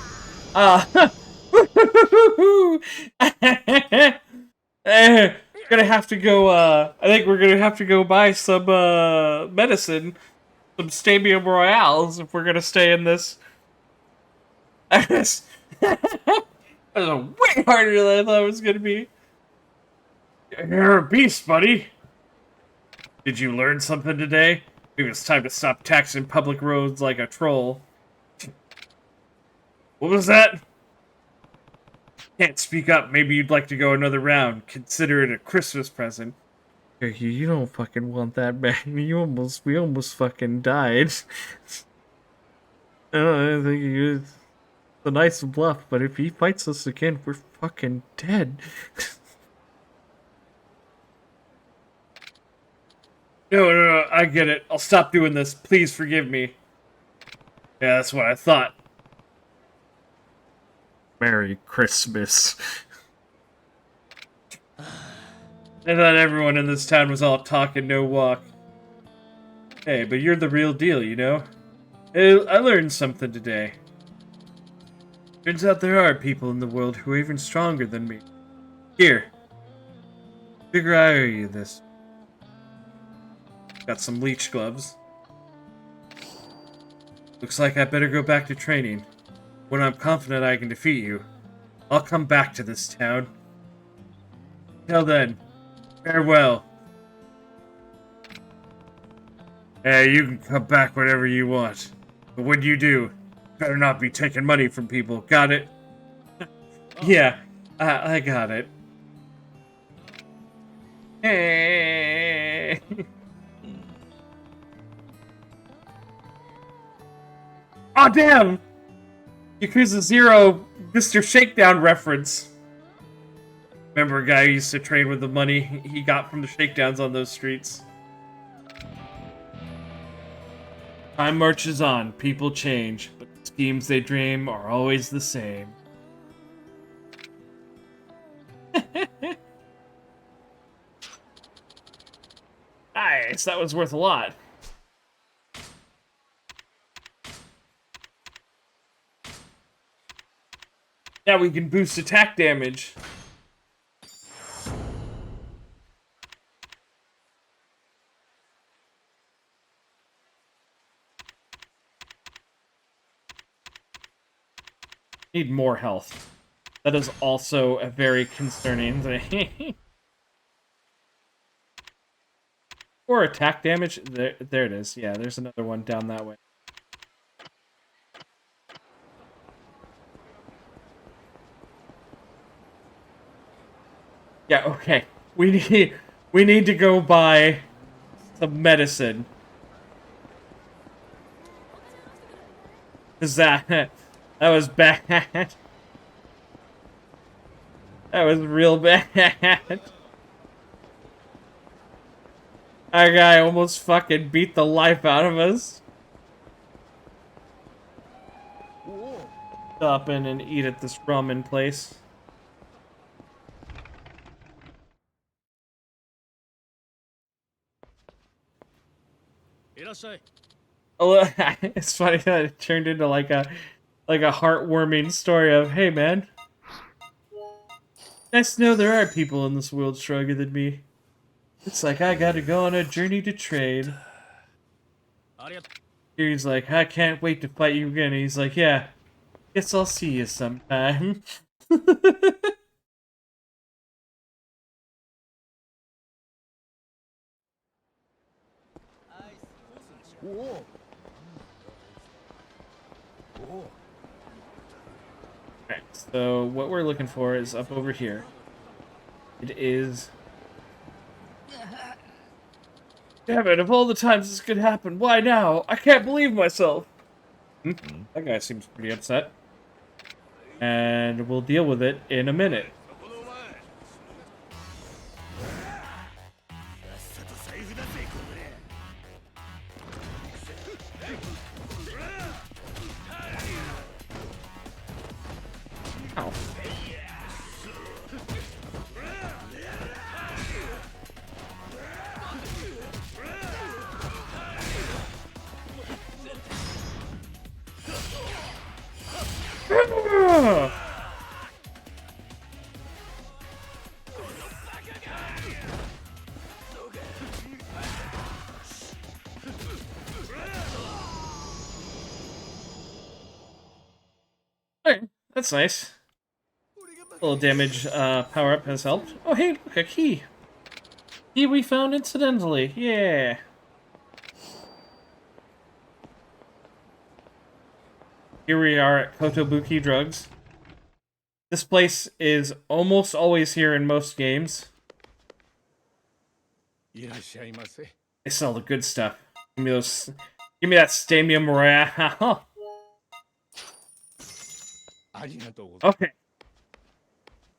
Gonna have to go, I think we're gonna have to go buy some, medicine. Some Stadium Royales if we're gonna stay in this. That was way harder than I thought it was gonna be. You're a beast, buddy. Did you learn something today? Maybe it's time to stop taxing public roads like a troll. What was that? Can't speak up. Maybe you'd like to go another round. Consider it a Christmas present. You don't fucking want that, man. We almost fucking died. I think it's a nice bluff, but if he fights us again, we're fucking dead. No, I get it. I'll stop doing this. Please forgive me. Yeah, that's what I thought. Merry Christmas. I thought everyone in this town was all talk and no walk. Hey, but you're the real deal, you know? I learned something today. Turns out there are people in the world who are even stronger than me. Here. Figure I owe you this. Got some leech gloves. Looks like I better go back to training. When I'm confident I can defeat you, I'll come back to this town. Till then, farewell. Hey, you can come back whenever you want. But when you do, better not be taking money from people. Got it? Yeah, I got it. Hey. Aw, damn! Yakuza 0 Mr. Shakedown reference. Remember a guy who used to trade with the money he got from the shakedowns on those streets? Time marches on, people change, but the schemes they dream are always the same. Nice, that was worth a lot. Now we can boost attack damage. Need more health. That is also a very concerning thing. Or attack damage. There it is. Yeah, there's another one down that way. Yeah, okay. We need to go buy some medicine. 'Cause that was bad. That was real bad. Our guy almost fucking beat the life out of us. Stop in and eat at this ramen place. It's funny that it turned into like a heartwarming story of, hey man, nice to know there are people in this world stronger than me. It's like I gotta go on a journey to trade. He's like, I can't wait to fight you again. He's like, yeah, guess I'll see you sometime. Alright, so what we're looking for is up over here. It is... Damn it, of all the times this could happen, why now? I can't believe myself! That guy seems pretty upset. And we'll deal with it in a minute. Ow. That's nice. A little damage power-up has helped. Oh, hey, look, a key. Key we found incidentally. Yeah. Here we are at Kotobuki Drugs. This place is almost always here in most games. They sell the good stuff. Give me those. Give me that Stadium Royale. Okay.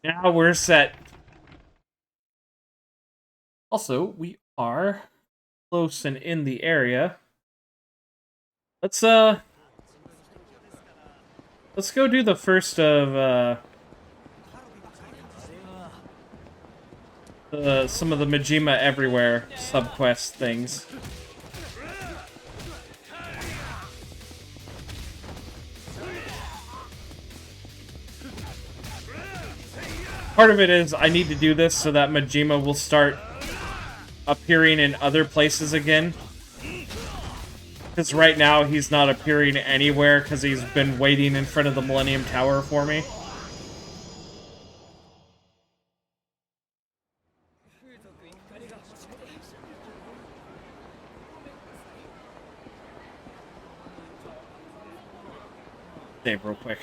Now we're set. Also, we are close and in the area. Let's go do the first of some of the Majima Everywhere subquest things. Part of it is I need to do this so that Majima will start appearing in other places again. Because right now he's not appearing anywhere because he's been waiting in front of the Millennium Tower for me. Save real quick.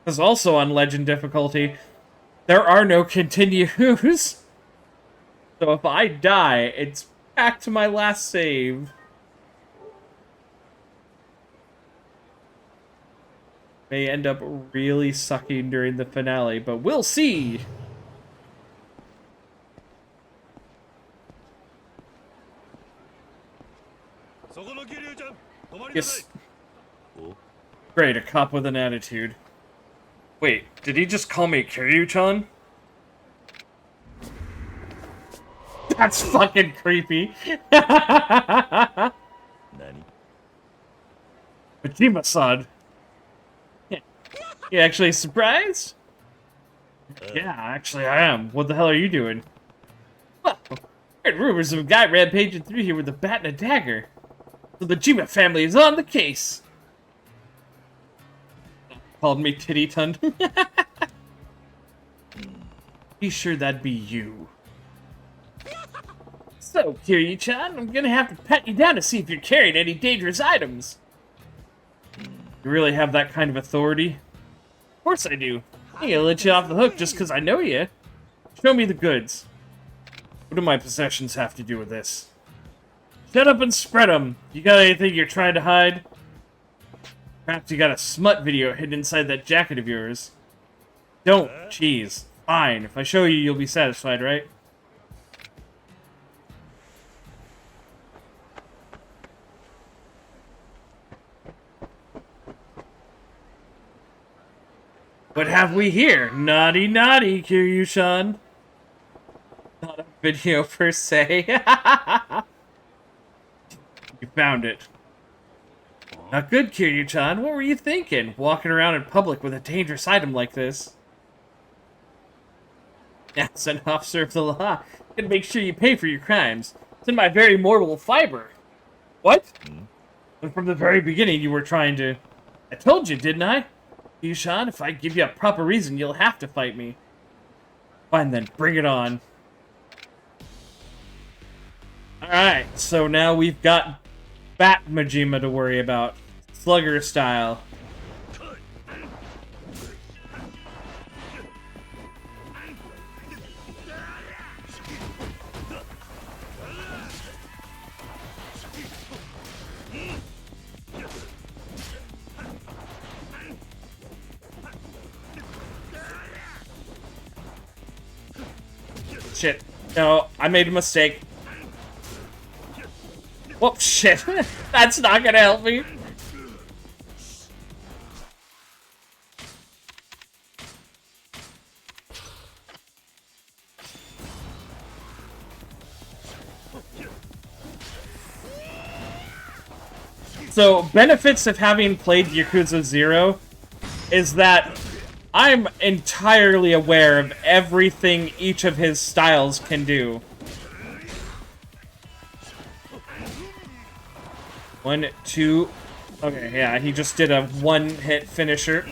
Because also on Legend difficulty, there are no continues. So if I die, it's back to my last save. May end up really sucking during the finale, but we'll see! Yes. Great, a cop with an attitude. Wait, did he just call me Kiryu-chan? That's fucking creepy. Majima-san. Yeah. You actually surprised? Yeah, actually I am. What the hell are you doing? Well, I heard rumors of a guy rampaging through here with a bat and a dagger. So the Majima family is on the case. Called me Titty Tund. Be sure that'd be you. So, Kiryu-chan, I'm gonna have to pat you down to see if you're carrying any dangerous items. You really have that kind of authority? Of course I do. I ain't gonna let you off the hook just because I know you. Show me the goods. What do my possessions have to do with this? Shut up and spread them. You got anything you're trying to hide? Perhaps you got a smut video hidden inside that jacket of yours. Don't. Jeez. Fine. If I show you, you'll be satisfied, right? What have we here? Naughty, naughty, Kiryu-chan. Not a video per se. You found it. Not good, Kiryu-chan. What were you thinking? Walking around in public with a dangerous item like this? As an officer of the law, I can make sure you pay for your crimes. It's in my very mortal fiber. What? And from the very beginning, you were trying to... I told you, didn't I? Kiryu-chan, if I give you a proper reason, you'll have to fight me. Fine then, bring it on. Alright, so now we've got Bat Majima to worry about. Slugger style. Shit. No, I made a mistake. Whoop, shit. That's not gonna help me. So, benefits of having played Yakuza 0 is that I'm entirely aware of everything each of his styles can do. 1, 2, Okay, yeah, he just did a one-hit finisher.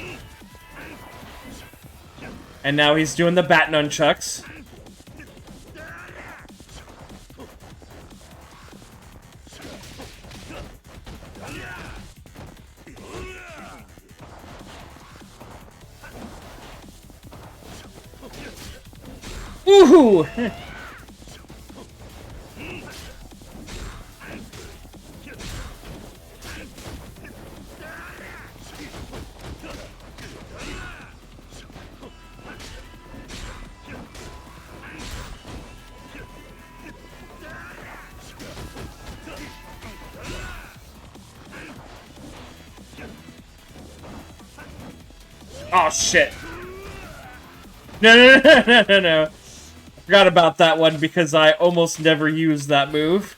And now he's doing the bat nunchucks. Woohoo! Oh shit. No. Forgot about that one because I almost never use that move.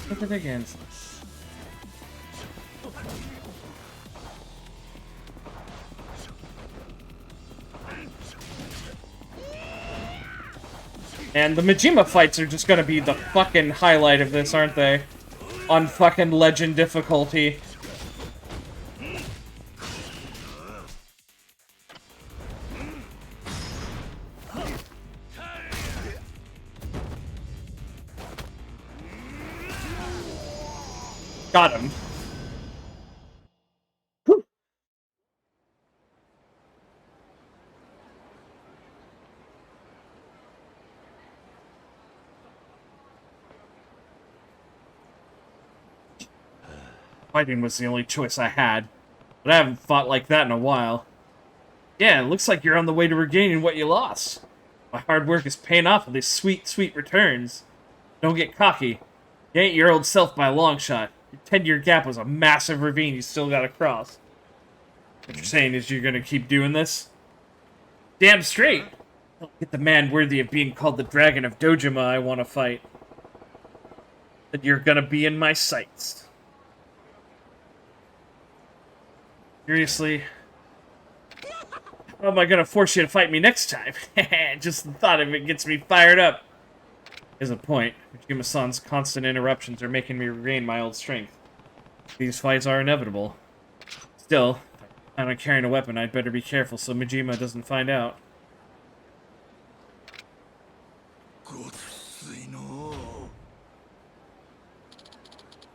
Look at it again. And the Majima fights are just gonna be the fucking highlight of this, aren't they? On fucking legend difficulty. Got him. Whew. Fighting was the only choice I had, but I haven't fought like that in a while. Yeah, it looks like you're on the way to regaining what you lost. My hard work is paying off with these sweet, sweet returns. Don't get cocky. You ain't your old self by a long shot. Your 10-year gap was a massive ravine you still gotta cross. What you're saying is you're gonna keep doing this? Damn straight! Don't get the man worthy of being called the Dragon of Dojima I want to fight. Then you're gonna be in my sights. Seriously? How am I gonna force you to fight me next time? Just the thought of it gets me fired up. There's a point. Majima-san's constant interruptions are making me regain my old strength. These fights are inevitable. Still, if I plan on carrying a weapon, I'd better be careful so Majima doesn't find out.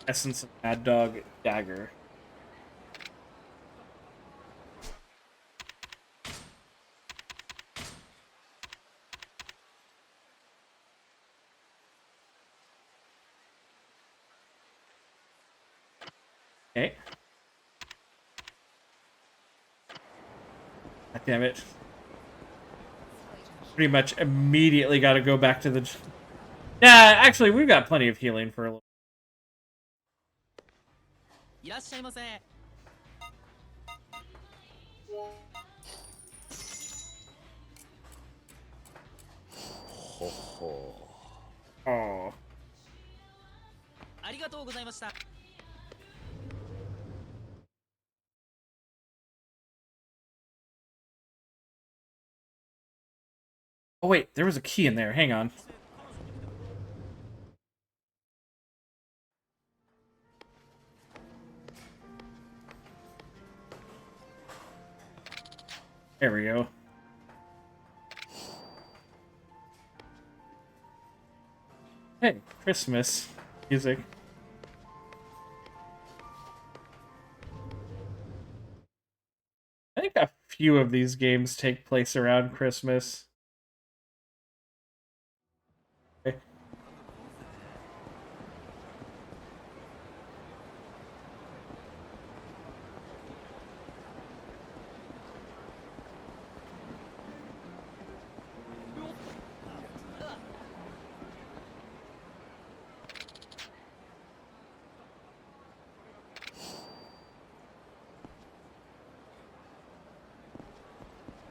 Essence of Mad Dog Dagger. Okay. God damn it. Pretty much immediately gotta go back to the... Nah, actually, we've got plenty of healing for a little... Oh. Oh wait, there was a key in there. Hang on. There we go. Hey, Christmas music. I think a few of these games take place around Christmas. Okay.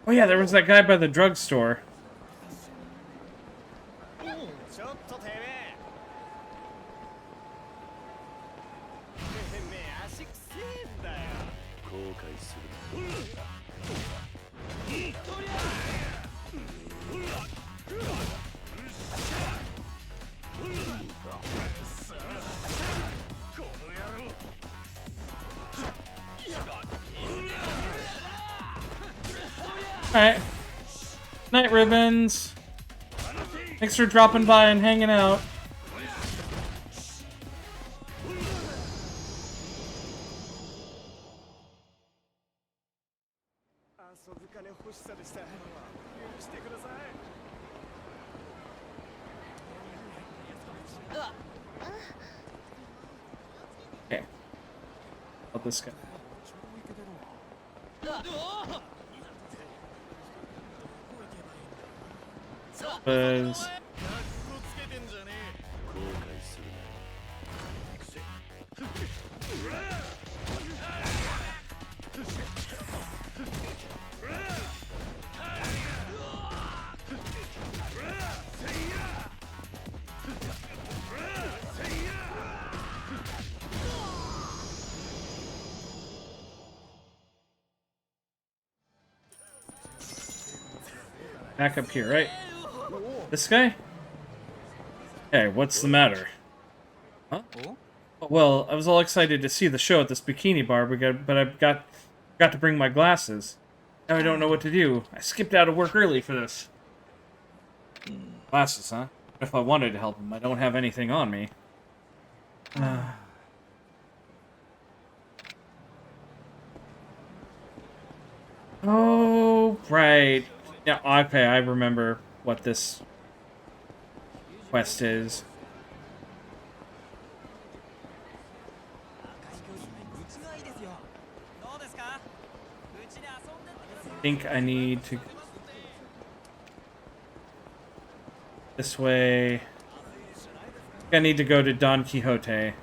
Oh yeah, there was that guy by the drugstore. Alright. Night, Ribbons. Thanks for dropping by and hanging out. Okay. Help this guy. Buzz. Back up here, right? This guy? Hey, what's the matter? Huh? Well, I was all excited to see the show at this bikini bar, but I forgot to bring my glasses. Now I don't know what to do. I skipped out of work early for this. Glasses, huh? If I wanted to help him, I don't have anything on me. Oh, right. Yeah, okay, I remember what this quest is. I think I need to... This way... I think I need to go to Don Quixote.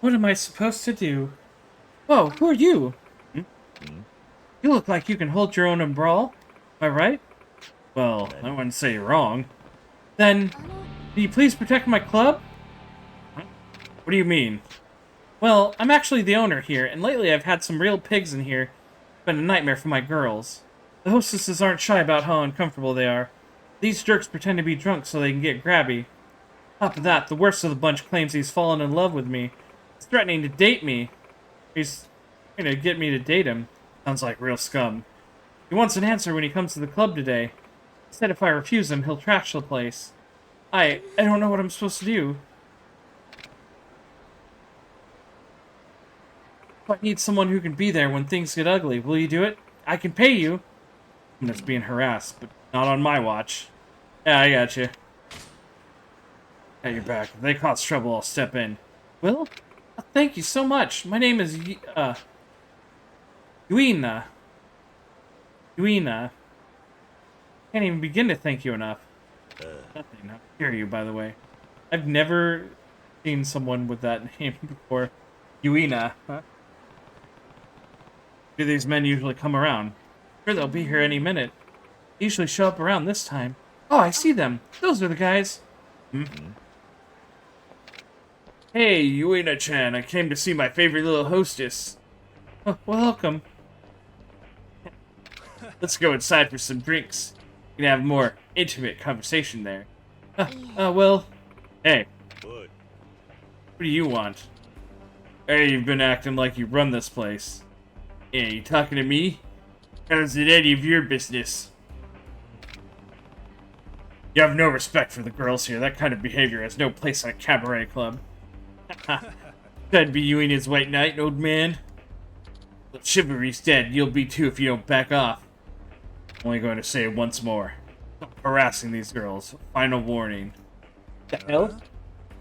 What am I supposed to do? Whoa, who are you? You look like you can hold your own umbrella. Am I right? Well, I wouldn't say you're wrong. Then, can you please protect my club? What do you mean? Well, I'm actually the owner here, and lately I've had some real pigs in here. It's been a nightmare for my girls. The hostesses aren't shy about how uncomfortable they are. These jerks pretend to be drunk so they can get grabby. Top of that, the worst of the bunch claims he's fallen in love with me. He's threatening to date me. He's trying to get me to date him. Sounds like real scum. He wants an answer when he comes to the club today. He said if I refuse him, he'll trash the place. I don't know what I'm supposed to do. I need someone who can be there when things get ugly. Will you do it? I can pay you. I'm just being harassed, but not on my watch. Yeah, I got you. Got your back. If they cause trouble, I'll step in. Will? Oh, thank you so much. My name is, Yuina. Yuina. Can't even begin to thank you enough. Nothing. How dare you, by the way. I've never seen someone with that name before. Yuina. Huh? Do these men usually come around? Sure, they'll be here any minute. They usually show up around this time. Oh, I see them. Those are the guys. Hey, Yuina-chan, I came to see my favorite little hostess. Oh, welcome. Let's go inside for some drinks. We can have a more intimate conversation there. Well... Hey. What do you want? Hey, you've been acting like you run this place. Yeah, you talking to me? How's it any of your business? You have no respect for the girls here. That kind of behavior has no place in a cabaret club. That'd be you and his white knight, old man. But chivalry's dead. You'll be too if you don't back off. Only going to say it once more. Stop harassing these girls. Final warning. The hell?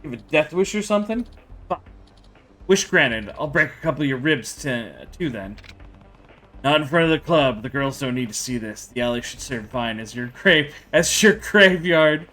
You have a death wish or something? Fuck. Wish granted. I'll break a couple of your ribs too then. Not in front of the club. The girls don't need to see this. The alley should serve fine as your graveyard.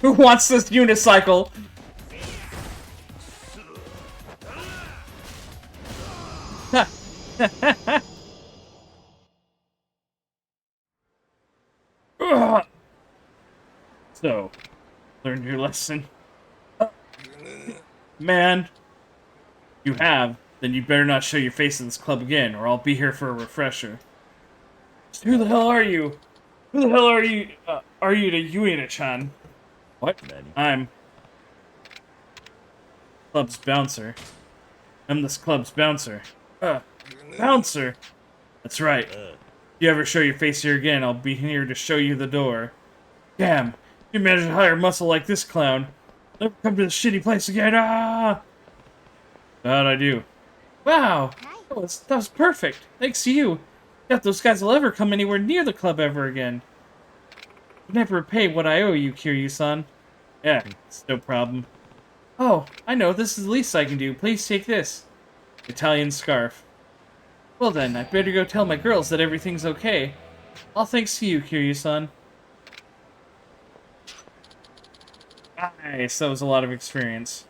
Who wants this unicycle? So, learned your lesson. Man, you have. Then you better not show your face in this club again, or I'll be here for a refresher. Who the hell are you? Who the hell are you? Are you to Yuina-chan? What? I'm club's bouncer. I'm this club's bouncer. Bouncer. That's right. If you ever show your face here again, I'll be here to show you the door. Damn, you managed to hire muscle like this clown. Never come to this shitty place again. Ah! How'd I do? Wow, that was perfect. Thanks to you. Doubt those guys will ever come anywhere near the club ever again. I'll never repay what I owe you, Kiryu-san. Yeah, it's no problem. Oh, I know, this is the least I can do. Please take this. Italian scarf. Well then, I'd better go tell my girls that everything's okay. All thanks to you, Kiryu-san. Nice, that was a lot of experience.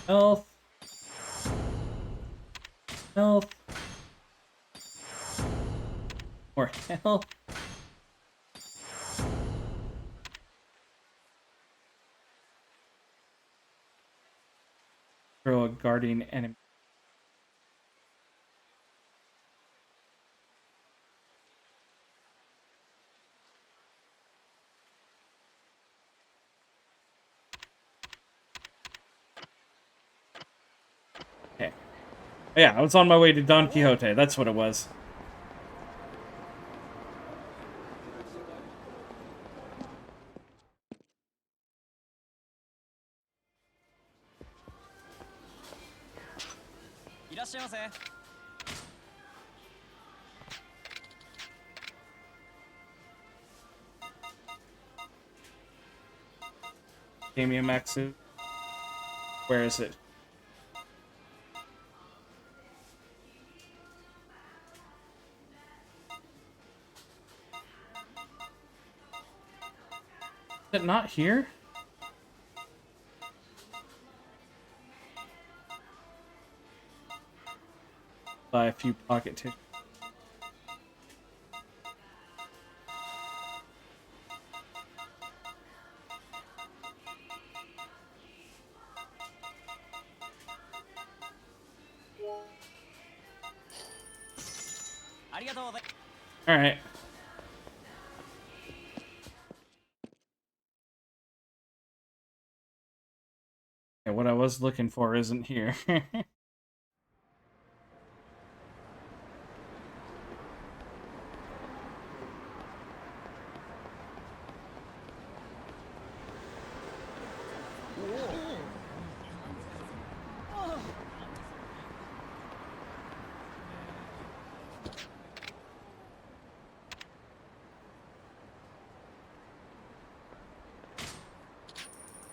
Health. Health. More health. Throw a guardian enemy. Okay. Yeah, I was on my way to Don Quixote. That's what it was. Damien Maxu. Where is it? Is it not here? Buy a few pocket tissues. Alright. Yeah, what I was looking for isn't here.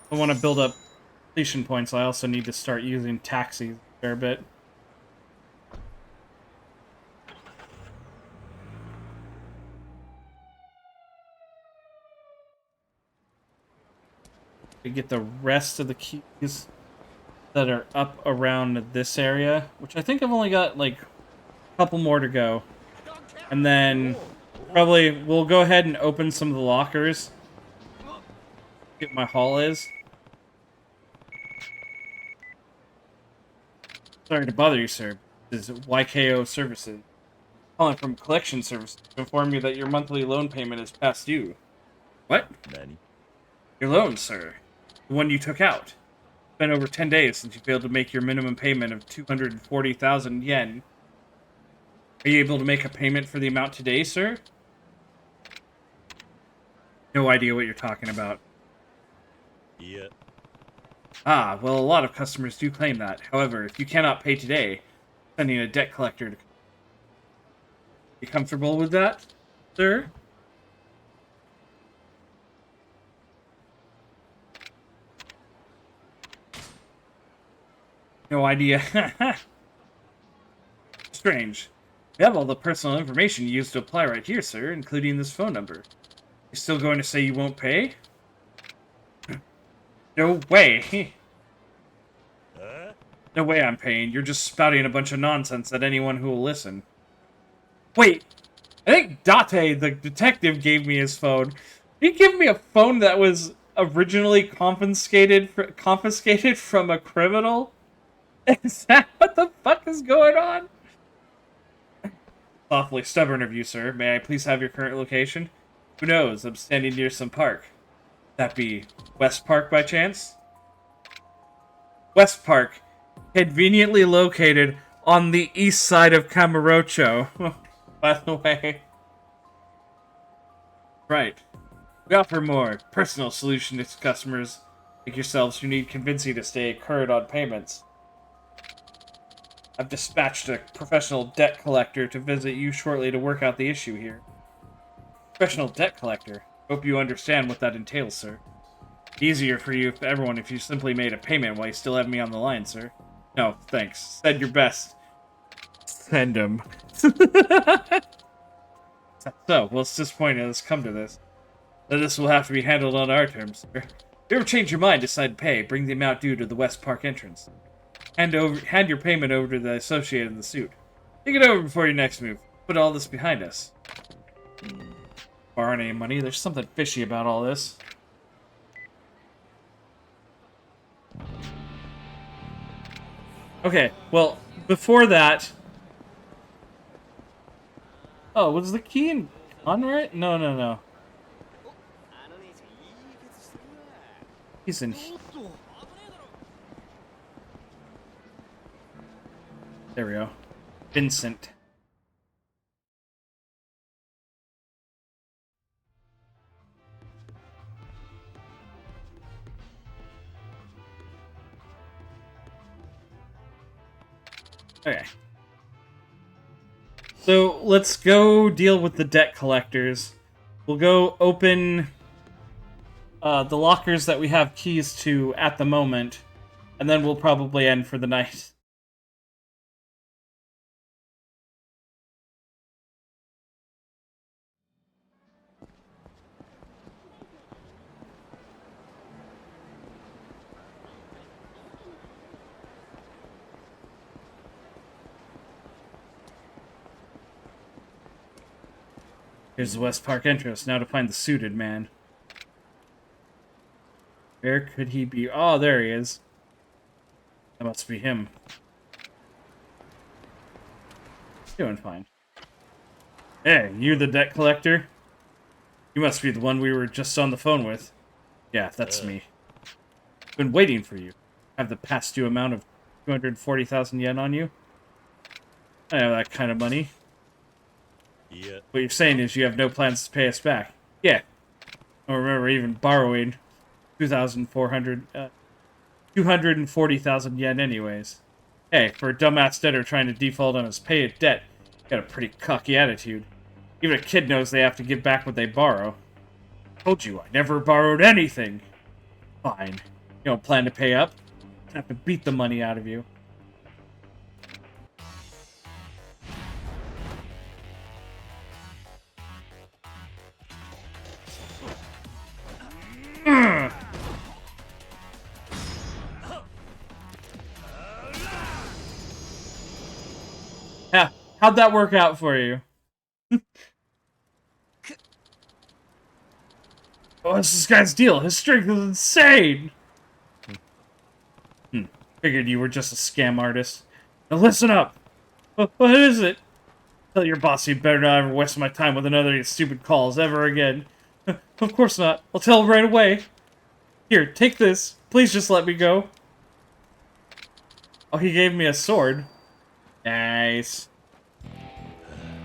I want to build up completion points. I also need to start using taxis a fair bit. To get the rest of the keys that are up around this area, which I think I've only got like a couple more to go. And then probably we'll go ahead and open some of the lockers. Get my haul is. Sorry to bother you, sir. This is YKO Services. Calling from Collection Services to inform you that your monthly loan payment is past due. What? Your loan, sir. The one you took out. It's been over 10 days since you failed to make your minimum payment of 240,000 yen. Are you able to make a payment for the amount today, sir? No idea what you're talking about. Yeah. Ah, well, a lot of customers do claim that. However, if you cannot pay today, sending a debt collector to... You comfortable with that, sir? No idea. Strange. We have all the personal information you used to apply right here, sir, including this phone number. You're still going to say you won't pay? No way. No way I'm paying. You're just spouting a bunch of nonsense at anyone who will listen. Wait, I think Date, the detective, gave me his phone. He gave me a phone that was originally confiscated from a criminal? Is that what the fuck is going on? Awfully stubborn of you, sir. May I please have your current location? Who knows? I'm standing near some park. That be West Park by chance? West Park, conveniently located on the east side of Camarocho. By the way. Right. We offer more personal solutions to customers like yourselves who need convincing to stay current on payments. I've dispatched a professional debt collector to visit you shortly to work out the issue here. Professional debt collector? Hope you understand what that entails, sir. Easier for you, everyone, if you simply made a payment while you still have me on the line, sir. No, thanks. Send your best. Send him. So, what's disappointing has come to this? Then this will have to be handled on our terms, sir. If you ever change your mind, decide to pay, bring the amount due to the West Park entrance. Hand your payment over to the associate in the suit. Think it over before your next move. Put all this behind us. Borrowing any money? There's something fishy about all this. Okay, well, before that... Oh, was the key in Conrad? No, no, no. He's in... There we go. Vincent. Okay. So, let's go deal with the debt collectors. We'll go open the lockers that we have keys to at the moment, and then we'll probably end for the night. Here's the West Park entrance. Now to find the suited man. Where could he be? Oh, there he is. That must be him. Doing fine. Hey, you the debt collector? You must be the one we were just on the phone with. Yeah, that's me. Been waiting for you. Have the past due amount of 240,000 yen on you? I have that kind of money. Yeah. What you're saying is you have no plans to pay us back. Yeah. I don't remember even borrowing 240,000 yen anyways. Hey, for a dumbass debtor trying to default on his pay debt, you got a pretty cocky attitude. Even a kid knows they have to give back what they borrow. Told you, I never borrowed anything. Fine. You don't plan to pay up? I have to beat the money out of you. Yeah, how'd that work out for you? What's this guy's deal? His strength is insane! Figured you were just a scam artist. Now listen up! What is it? Tell your boss you better not ever waste my time with another of these stupid calls ever again. Of course not. I'll tell him right away. Here, take this. Please just let me go. Oh, he gave me a sword. Nice.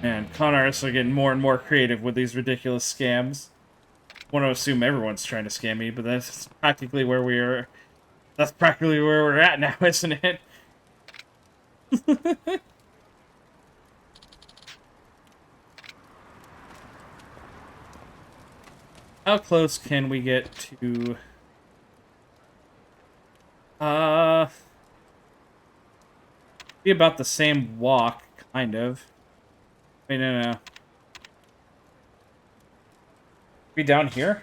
Man, con artists are getting more and more creative with these ridiculous scams. I want to assume everyone's trying to scam me, but that's practically where we are. That's practically where we're at now, isn't it? How close can we get to... Be about the same walk, kind of. Wait, no. Be down here?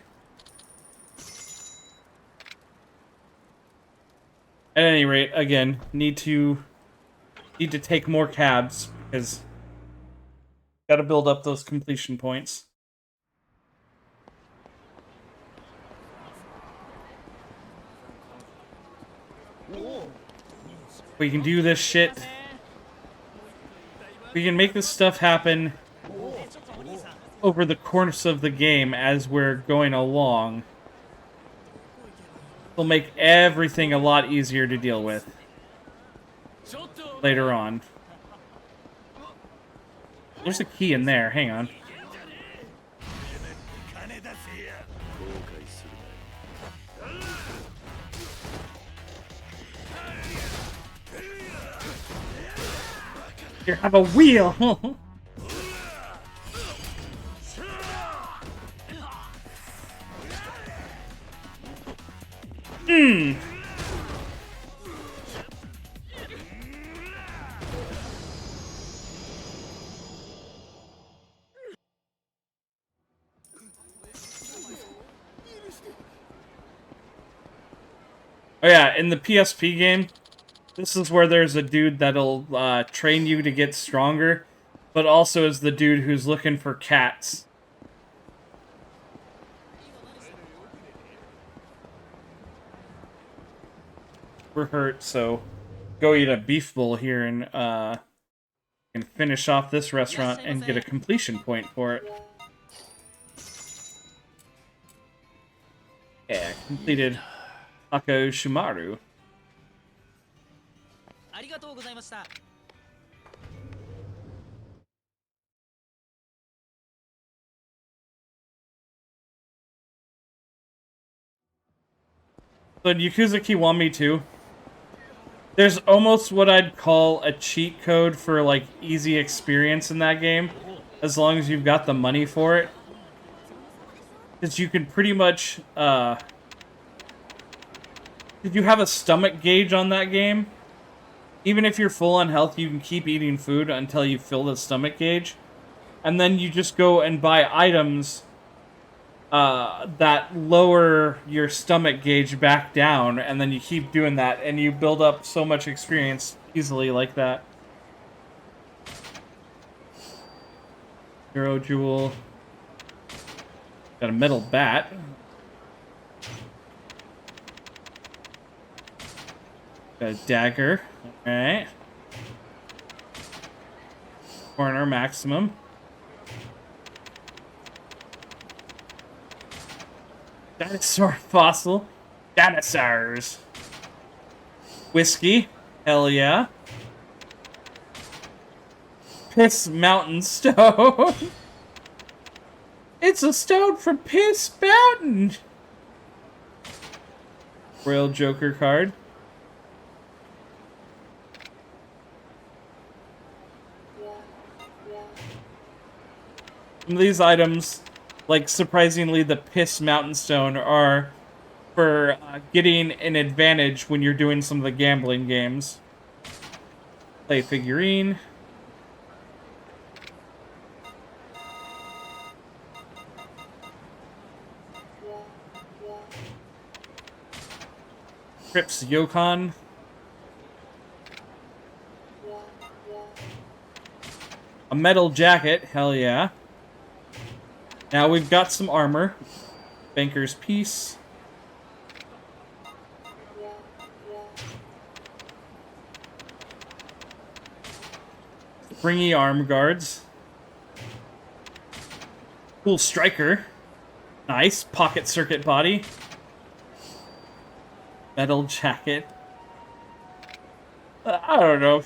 At any rate, again, need to take more cabs because got to build up those completion points. We can do this shit. We can make this stuff happen over the course of the game as we're going along. It'll make everything a lot easier to deal with later on. There's a key in there. Hang on. Here, have a wheel! Hmm. Oh yeah, in the PSP game, this is where there's a dude that'll train you to get stronger, but also is the dude who's looking for cats. We're hurt, so go eat a beef bowl here and finish off this restaurant and get a completion point for it. Yeah, completed Taco Shumaru. So in Yakuza Kiwami 2, there's almost what I'd call a cheat code for like easy experience in that game, as long as you've got the money for it. Because you can pretty much, if you have a stomach gauge on that game, even if you're full on health, you can keep eating food until you fill the stomach gauge. And then you just go and buy items that lower your stomach gauge back down, and then you keep doing that, and you build up so much experience easily like that. Hero Jewel. Got a metal bat. Got a dagger. Alright. Corner maximum. Dinosaur fossil. Dinosaurs. Whiskey. Hell yeah. Piss Mountain Stone. It's a stone from Piss Mountain. Royal Joker card. Some of these items, like surprisingly the Piss Mountain Stone, are for getting an advantage when you're doing some of the gambling games. Play figurine. Crips Yokon. A metal jacket, hell yeah. Now we've got some armor. Banker's Piece. Springy arm guards. Cool striker. Nice. Pocket circuit body. Metal jacket. I don't know.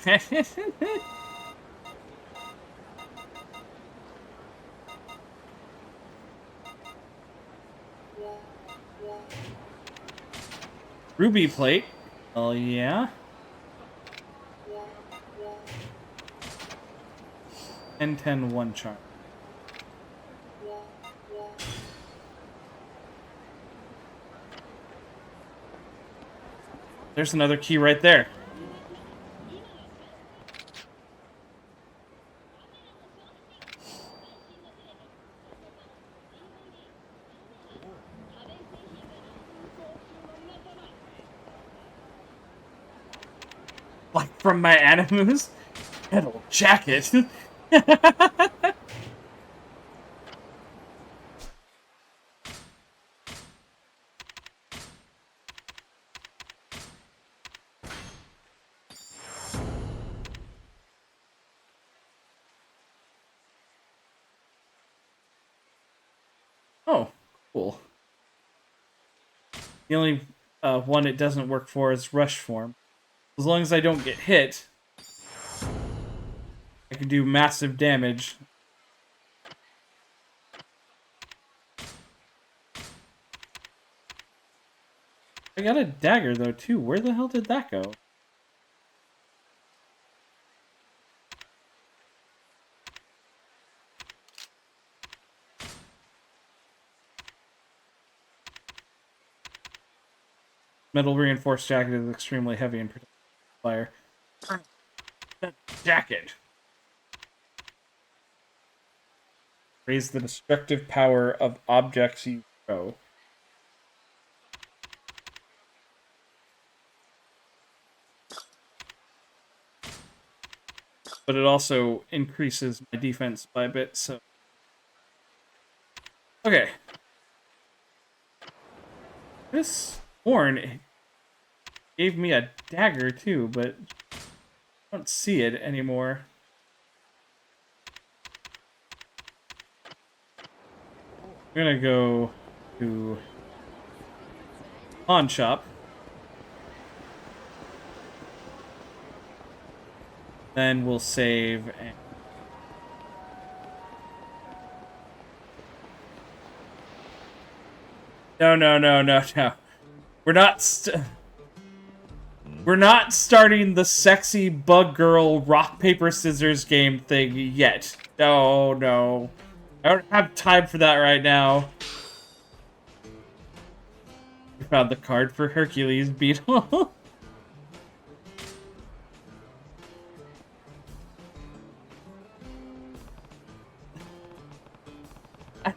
Ruby plate. Oh yeah. And 10-1 charm. There's another key right there. Like from my animus? Metal jacket. Oh, cool. The only one it doesn't work for is rush form. As long as I don't get hit, I can do massive damage. I got a dagger though too. Where the hell did that go? Metal reinforced jacket is extremely heavy and protects fire. Jacket. Raise the destructive power of objects you throw. But it also increases my defense by a bit, so... Okay. This horn gave me a dagger too, but I don't see it anymore. I'm gonna go to pawn shop. Then we'll save and No. We're not starting the sexy bug girl rock paper scissors game thing yet. No. I don't have time for that right now. We found the card for Hercules Beetle.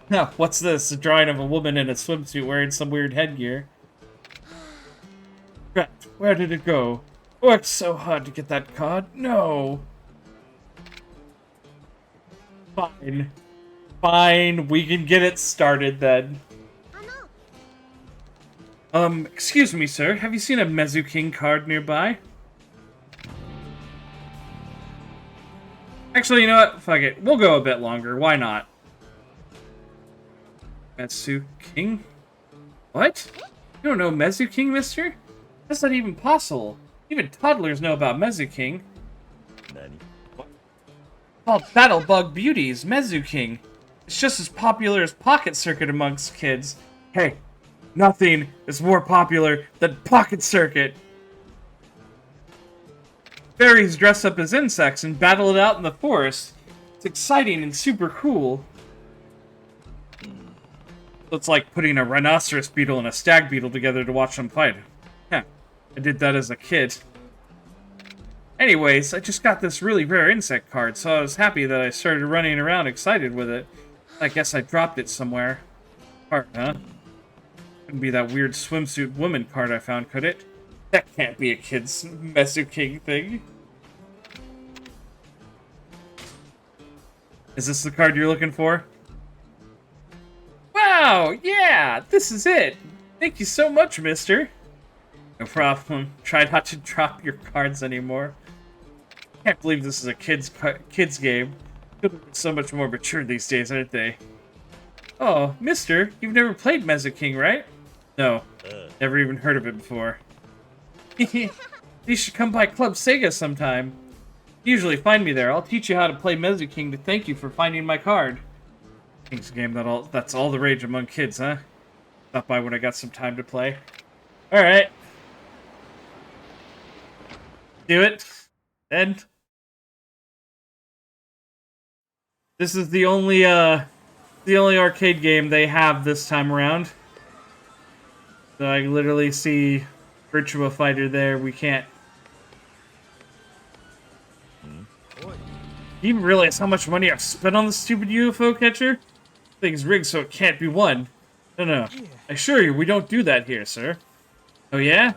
No, what's this? A drawing of a woman in a swimsuit wearing some weird headgear. Crap, where did it go? Worked so hard to get that card. No. Fine, we can get it started then. Excuse me, sir. Have you seen a Mezu King card nearby? Actually, you know what? Fuck it. We'll go a bit longer. Why not? Mezu King? What? You don't know Mezu King, mister? That's not even possible. Even toddlers know about Mezu King. Called Battlebug Beauties, Mezu King. It's just as popular as Pocket Circuit amongst kids. Hey, nothing is more popular than Pocket Circuit. Fairies dress up as insects and battle it out in the forest. It's exciting and super cool. It's like putting a rhinoceros beetle and a stag beetle together to watch them fight. Yeah, I did that as a kid. Anyways, I just got this really rare insect card, so I was happy that I started running around excited with it. I guess I dropped it somewhere. Card, huh? Couldn't be that weird swimsuit woman card I found, could it? That can't be a kid's Mezu King thing. Is this the card you're looking for? Wow, yeah, this is it. Thank you so much, mister. No problem. Try not to drop your cards anymore. Can't believe this is a kids game. People are so much more mature these days, aren't they? Oh, mister, you've never played Mezu King, right? No, never even heard of it before. You should come by Club Sega sometime. Usually find me there. I'll teach you how to play Mezu King to thank you for finding my card. King's a game that's all the rage among kids, huh? Stop by when I got some time to play. Alright. Do it. End. This is the only arcade game they have this time around. So I literally see Virtua Fighter there. We can't. Do you even realize how much money I've spent on the stupid UFO catcher? Thing's rigged so it can't be won. No. I assure you, we don't do that here, sir. Oh yeah?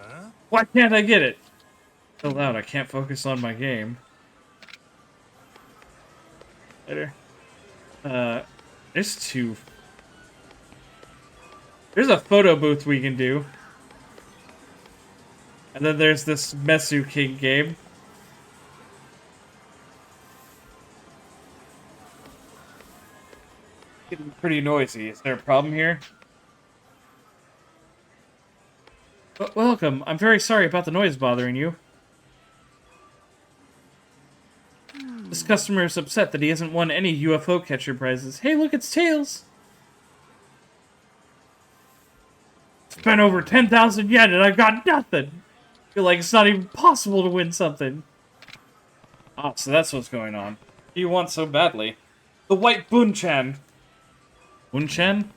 Why can't I get it? So loud, I can't focus on my game. Later. There's two. There's a photo booth we can do. And then there's this Mesu King game. Getting pretty noisy. Is there a problem here? Welcome. I'm very sorry about the noise bothering you. This customer is upset that he hasn't won any UFO catcher prizes. Hey, look, it's Tails! Spent over 10,000 yen and I've got nothing! I feel like it's not even possible to win something. Ah, so that's what's going on. What do you want so badly? The white Bunchan. Bunchan?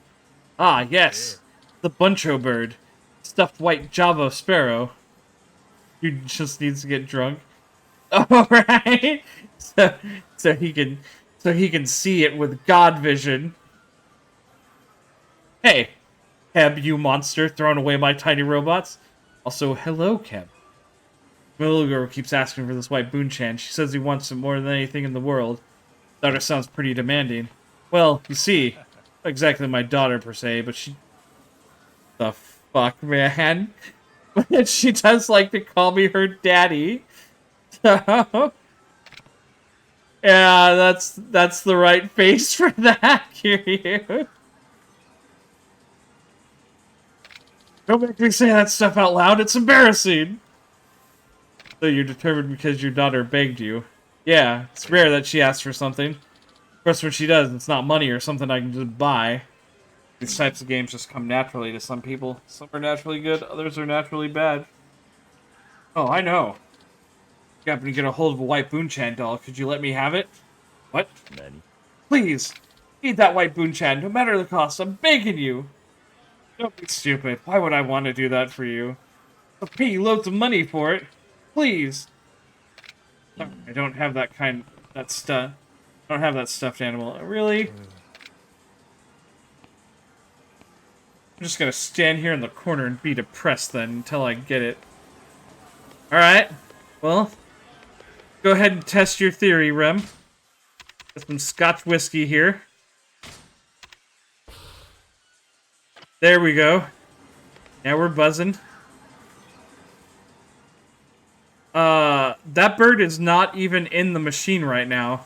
Ah, yes. The Buncho bird. Stuffed white Java sparrow. Who just needs to get drunk. Alright! So he can see it with God vision. Hey, Keb, you monster, throwing away my tiny robots. Also, hello, Keb. My little girl keeps asking for this white Bunchan. She says he wants it more than anything in the world. Daughter sounds pretty demanding. Well, you see, not exactly my daughter per se, but she... The fuck, man? She does like to call me her daddy. So... Yeah, that's the right face for that, Kiryu. Don't make me say that stuff out loud, it's embarrassing! So you're determined because your daughter begged you. Yeah, it's rare that she asks for something. Of course, when she does, it's not money or something I can just buy. These types of games just come naturally to some people. Some are naturally good, others are naturally bad. Oh, I know. If you happen to get a hold of a white Bunchan doll, could you let me have it? What? Nani? Please! Need that white Bunchan, no matter the cost, I'm begging you! Don't be stupid. Why would I want to do that for you? I'll pay you loads of money for it. Please! I don't have that stuff. I don't have that stuffed animal. Really? I'm just gonna stand here in the corner and be depressed then until I get it. Alright. Well, go ahead and test your theory, Rem. Got some Scotch whiskey here. There we go. Now we're buzzing. That bird is not even in the machine right now.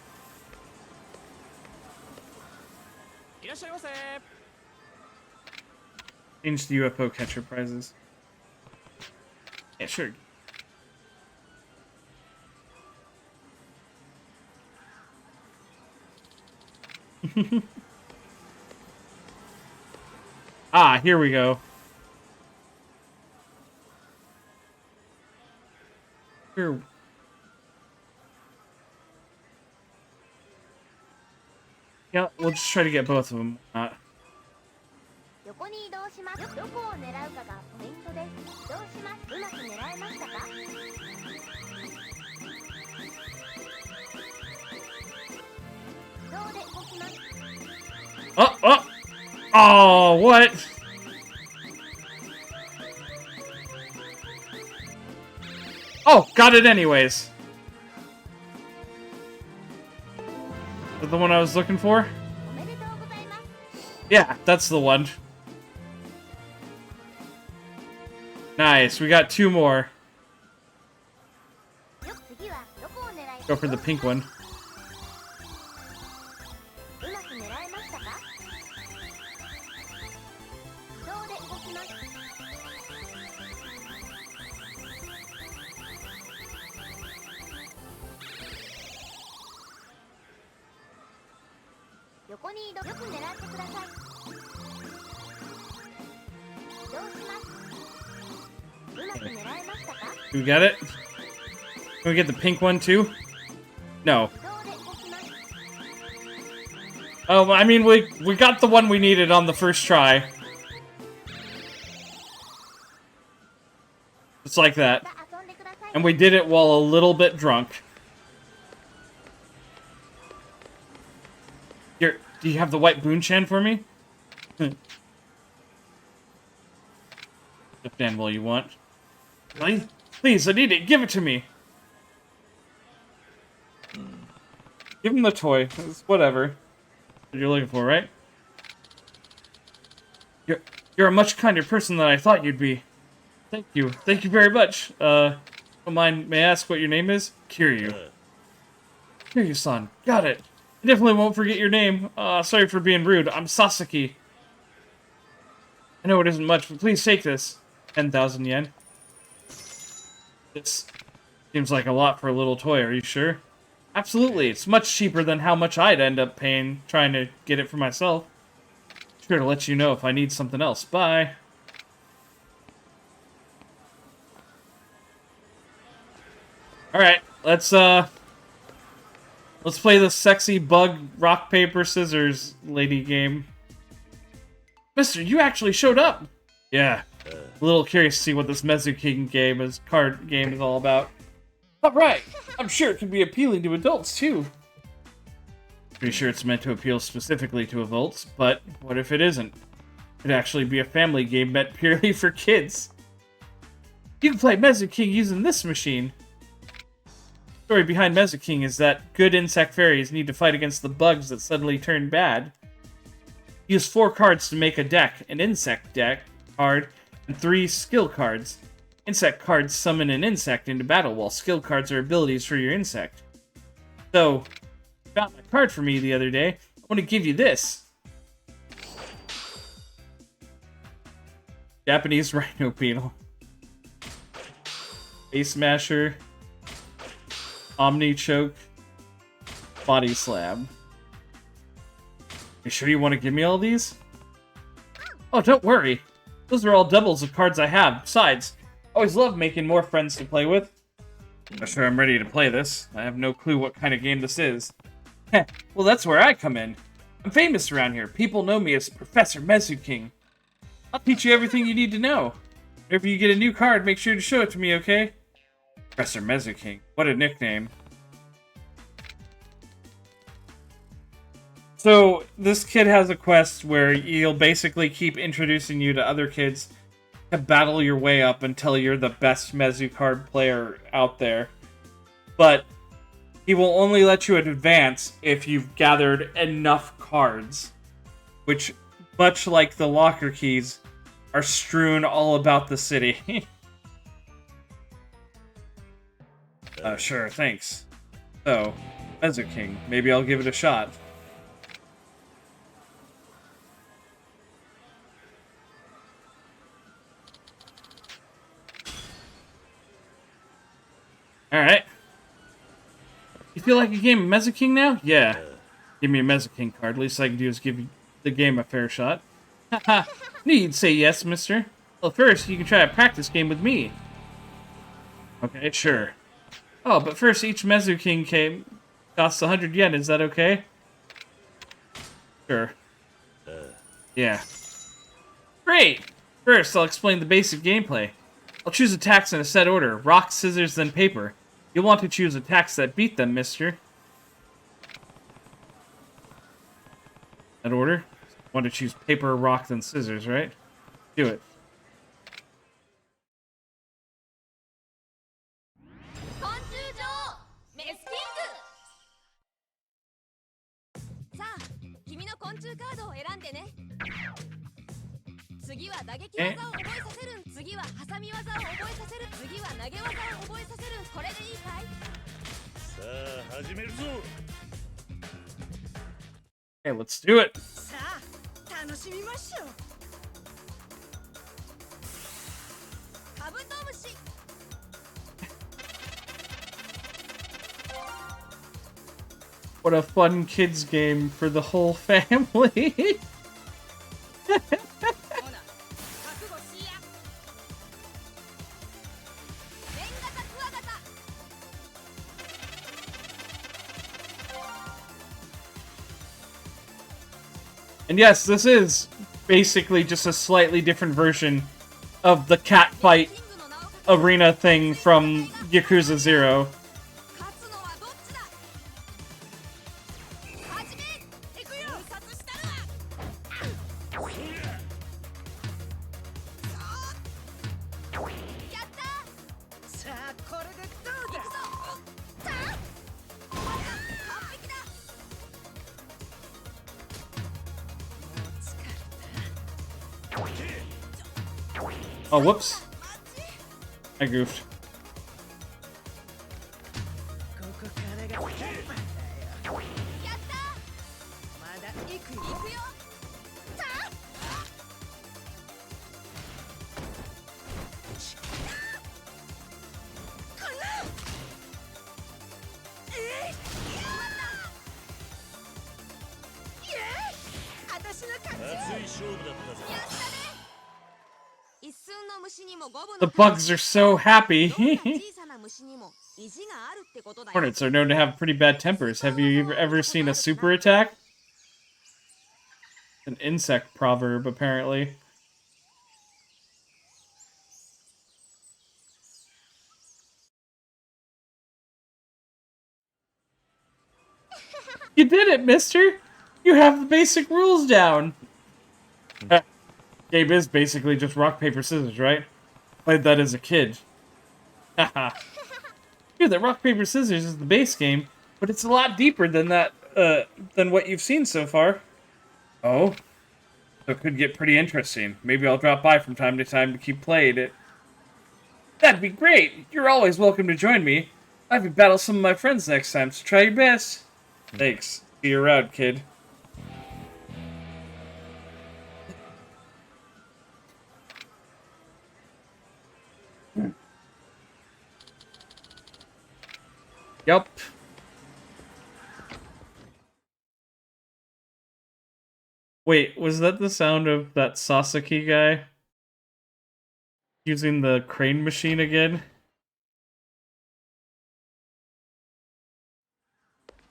Change the UFO catcher prizes. Yeah, sure. Ah, here we go. Here. Yeah, we'll just try to get both of them. 横に移動します。どこを狙うかがポイントです。移動します。うまく狙えましたか？自動で動きます。Oh, what? Oh, got it anyways. Is that the one I was looking for? Yeah, that's the one. Nice, we got two more. Go for the pink one. Do we get it? Can we get the pink one too? No. Oh, I mean, we got the one we needed on the first try. Just like that. And we did it while a little bit drunk. Here, do you have the white Bunchan for me? Stuffed animal you want? Really? Please, I need it. Give it to me. Give him the toy. It's whatever. What you're looking for, right? You're a much kinder person than I thought you'd be. Thank you. Thank you very much. Don't mind, may I ask what your name is? Kiryu. Kiryu-san. Got it. I definitely won't forget your name. Sorry for being rude. I'm Sasaki. I know it isn't much, but please take this. 10,000 yen. This seems like a lot for a little toy, are you sure? Absolutely. It's much cheaper than how much I'd end up paying trying to get it for myself. Sure to let you know if I need something else. Bye. Alright, let's play the sexy bug rock paper scissors lady game. Mister, you actually showed up. Yeah. A little curious to see what this Mezuking card game is all about. Alright, I'm sure it can be appealing to adults too. Pretty sure it's meant to appeal specifically to adults, but what if it isn't? It'd actually be a family game meant purely for kids. You can play Mezuking using this machine. The story behind Mezuking is that good insect fairies need to fight against the bugs that suddenly turn bad. Use 4 cards to make a deck, an insect deck card, and 3 skill cards. Insect cards summon an insect into battle, while skill cards are abilities for your insect. So, you found a card for me the other day. I want to give you this. Japanese Rhino Beetle. Face Smasher. Omni Choke. Body Slab. You sure you want to give me all these? Oh, don't worry. Those are all doubles of cards I have. Besides, I always love making more friends to play with. I'm sure I'm ready to play this. I have no clue what kind of game this is. Heh, well, that's where I come in. I'm famous around here. People know me as Professor Mezuking. I'll teach you everything you need to know. Whenever you get a new card, make sure to show it to me, okay? Professor Mezuking. What a nickname. So, this kid has a quest where he'll basically keep introducing you to other kids to battle your way up until you're the best Mezu card player out there. But he will only let you advance if you've gathered enough cards, which, much like the locker keys, are strewn all about the city. Sure, thanks. So, Mezuking, maybe I'll give it a shot. Alright. You feel like a game of Mezuking now? Yeah. Give me a Mezuking card. Least I can do is give the game a fair shot. Haha. Knew you'd say yes, mister. Well, first, you can try a practice game with me. Okay, sure. Oh, but first, each Mezuking game costs 100 yen. Is that okay? Sure. Yeah. Great! First, I'll explain the basic gameplay. I'll choose attacks in a set order. Rock, scissors, then paper. You'll want to choose attacks that beat them, mister. That order? Want to choose paper, rock, then scissors, right? Do it. Okay, let's do it. What a fun kids game for the whole family. And yes, this is basically just a slightly different version of the cat fight arena thing from Yakuza 0. Oh, whoops. I goofed. ここからが本番だよ。やったまだ行くよ行くよさあこんな私の勝ち熱い勝負だったぜ。やったね一寸の虫にも五分 The の bugs are so happy. 小さな虫にも意地があるってことだよ Hornets are known to have pretty bad tempers. Have you ever seen a super attack? An insect proverb, apparently. You did it, mister! You have the basic rules down! Game is basically just rock, paper, scissors, right? Played that as a kid. Haha. Dude, that rock, paper, scissors is the base game, but it's a lot deeper than that, than what you've seen so far. Oh? So it could get pretty interesting. Maybe I'll drop by from time to time to keep playing it. That'd be great! You're always welcome to join me. I'll have you battle some of my friends next time, so try your best. Thanks. See you around, kid. Yup. Wait, was that the sound of that Sasaki guy? Using the crane machine again?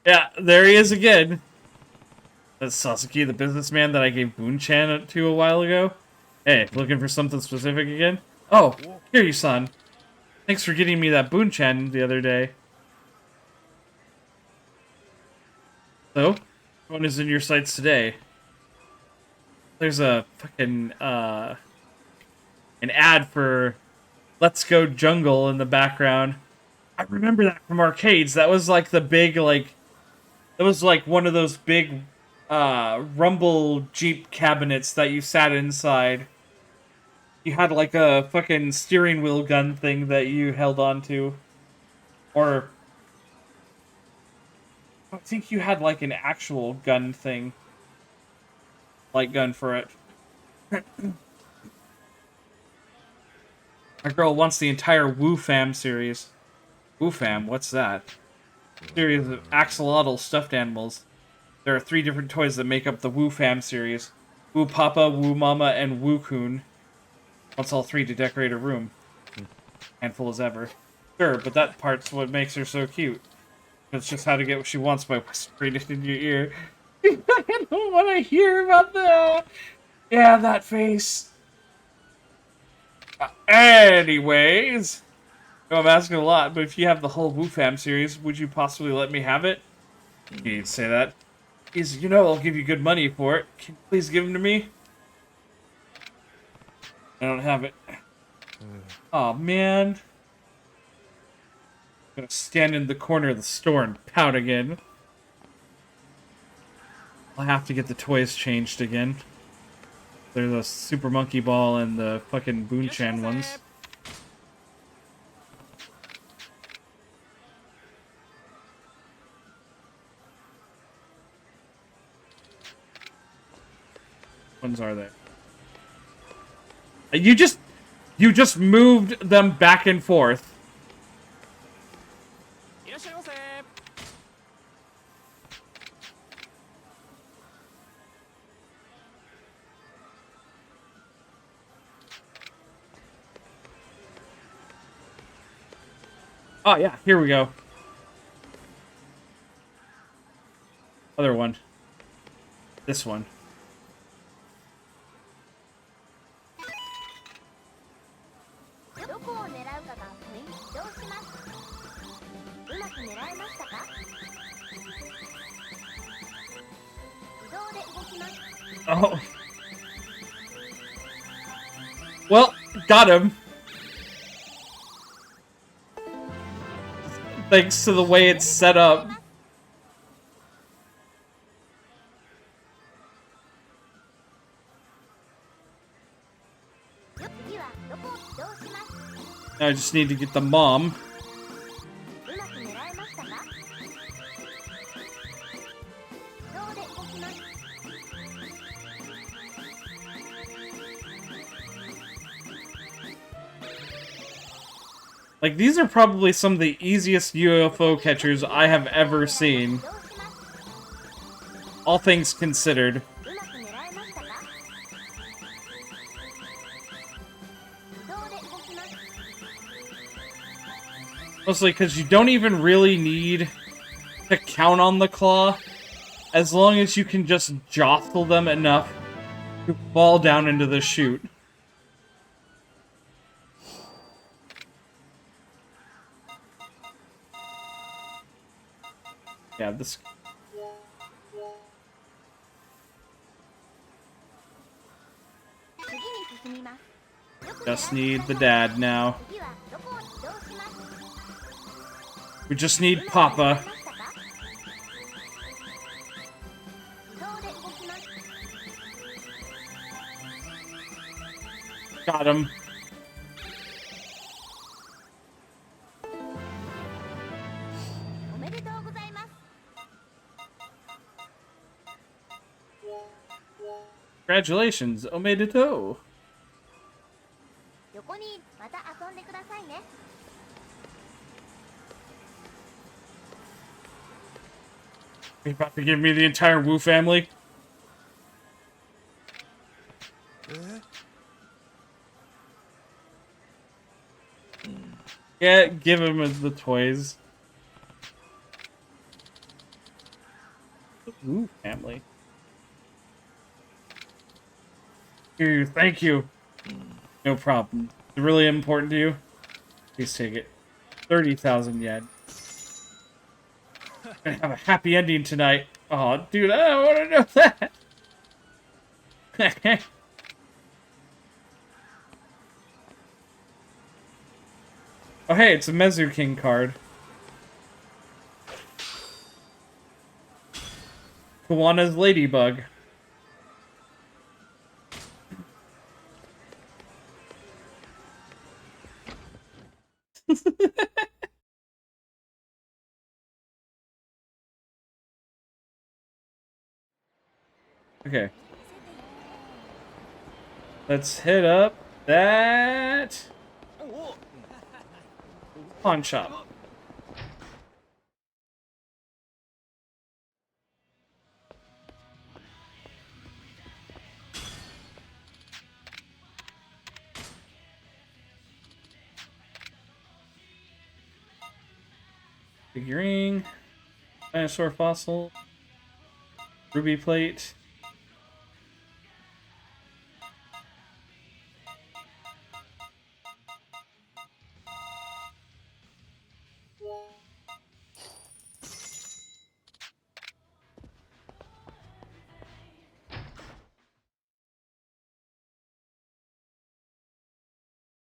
Yeah, there he is again. That's Sasaki, the businessman that I gave Boon-chan to a while ago. Hey, looking for something specific again? Oh, Kiryu-san. Thanks for getting me that Boon-chan the other day. So, which one is in your sights today? There's a fucking, an ad for Let's Go Jungle in the background. I remember that from arcades. That was like the big, like, that was like one of those big, rumble Jeep cabinets that you sat inside. You had like a fucking steering wheel gun thing that you held onto. Or I think you had like an actual gun thing. Light gun for it. My girl wants the entire Woo Fam series. Woo Fam, what's that? Series of axolotl stuffed animals. There are 3 different toys that make up the Woo Fam series. Woo Papa, Woo Mama, and Woo Kun. Wants all 3 to decorate a room. Handful as ever. Sure, but that part's what makes her so cute. It's just how to get what she wants by whispering it in your ear. I don't want to hear about that. Yeah, that face. Anyways. No, I'm asking a lot, but if you have the whole Woo Fam series, would you possibly let me have it? You need to say that. You know I'll give you good money for it. Can you please give them to me? I don't have it. Aw, man. I'm gonna stand in the corner of the store and pout again. I'll have to get the toys changed again. There's a Super Monkey Ball and the fucking Boon-chan ones. Ones are they? You just moved them back and forth. Oh yeah, here we go. Other one. This one. Oh. Well, got him. Thanks to the way it's set up. Now I just need to get the mom. Like, these are probably some of the easiest UFO catchers I have ever seen. All things considered. Mostly because you don't even really need to count on the claw, as long as you can just jostle them enough to fall down into the chute. Yeah, this... Just need the dad now. We just need Papa. Got him. Congratulations, omedetou. Are you about to give me the entire Wu family? Yeah, give him the toys. Wu family. Here, thank you. No problem. Is it really important to you? Please take it. 30,000 yen. Gonna have a happy ending tonight. Oh, dude, I don't want to know that. Oh, hey, it's a Mezu King card. Kawana's Ladybug. Okay. Let's hit up that pawn shop. Figurine, dinosaur fossil, ruby plate.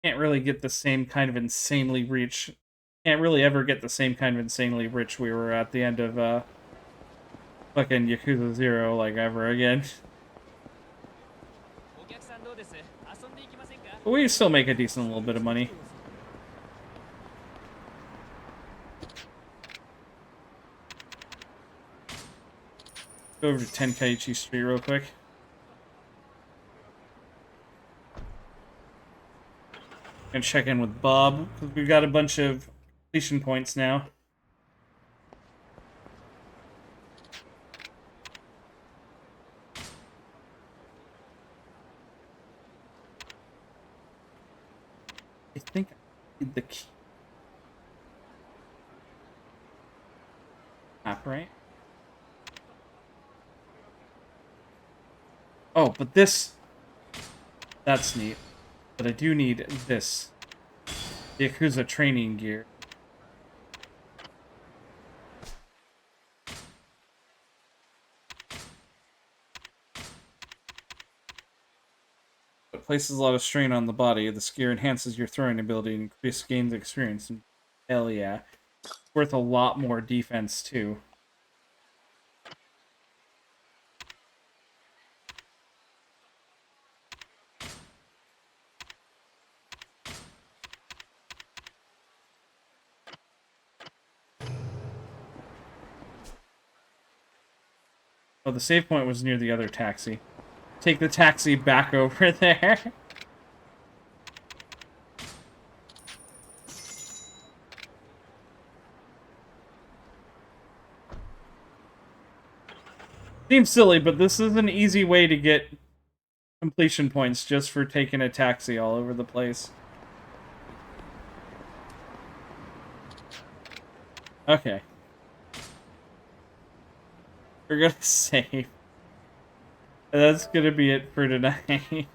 Can't really get the same kind of insanely rich. Can't really ever get the same kind of insanely rich we were at the end of fucking Yakuza 0 like ever again. But we still make a decent little bit of money. Go over to Tenkaichi Street real quick. And check in with Bob, because we've got a bunch of completion points now. I think I need the key. Map, right? Oh, but this... That's neat. But I do need this. The Yakuza training gear. It places a lot of strain on the body. This gear enhances your throwing ability and increases gains experience. And hell yeah. It's worth a lot more defense too. Oh, the save point was near the other taxi. Take the taxi back over there. Seems silly, but this is an easy way to get completion points just for taking a taxi all over the place. Okay. We're gonna save. That's gonna be it for tonight.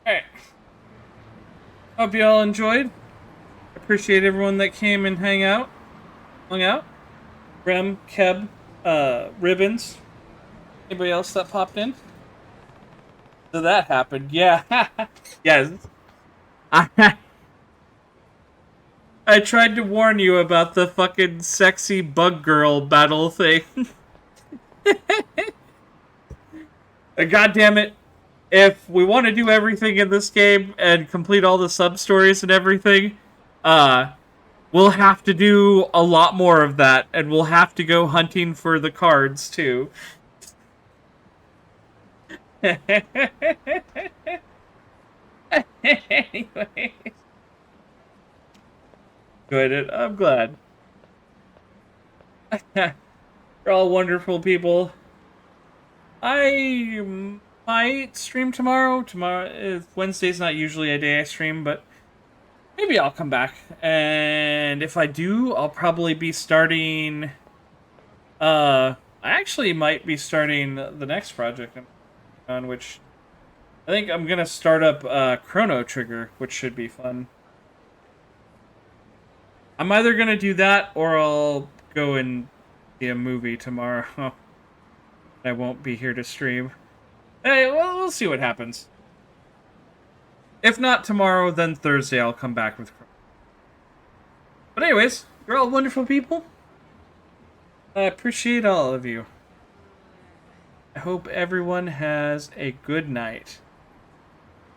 Alright. Hope you all enjoyed. Appreciate everyone that came and hung out. Rem, Keb, Ribbons. Anybody else that popped in? So that happened. Yeah. Yes. I tried to warn you about the fucking sexy bug girl battle thing. God damn it. If we want to do everything in this game and complete all the sub-stories and everything, we'll have to do a lot more of that, and we'll have to go hunting for the cards, too. Anyway. Enjoyed it. I'm glad. You're all wonderful people. I might stream tomorrow. Wednesday's not usually a day I stream, but maybe I'll come back. And if I do, I'll probably be starting... I actually might be starting the next project I'm on, which... I think I'm gonna start up Chrono Trigger, which should be fun. I'm either gonna do that, or I'll go and see a movie tomorrow. I won't be here to stream. Hey, well, we'll see what happens. If not tomorrow, then Thursday I'll come back with... But anyways, you're all wonderful people. I appreciate all of you. I hope everyone has a good night.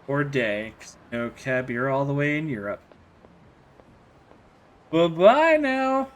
Or day. 'Cause, you know, Keb, you're all the way in Europe. Bye-bye now.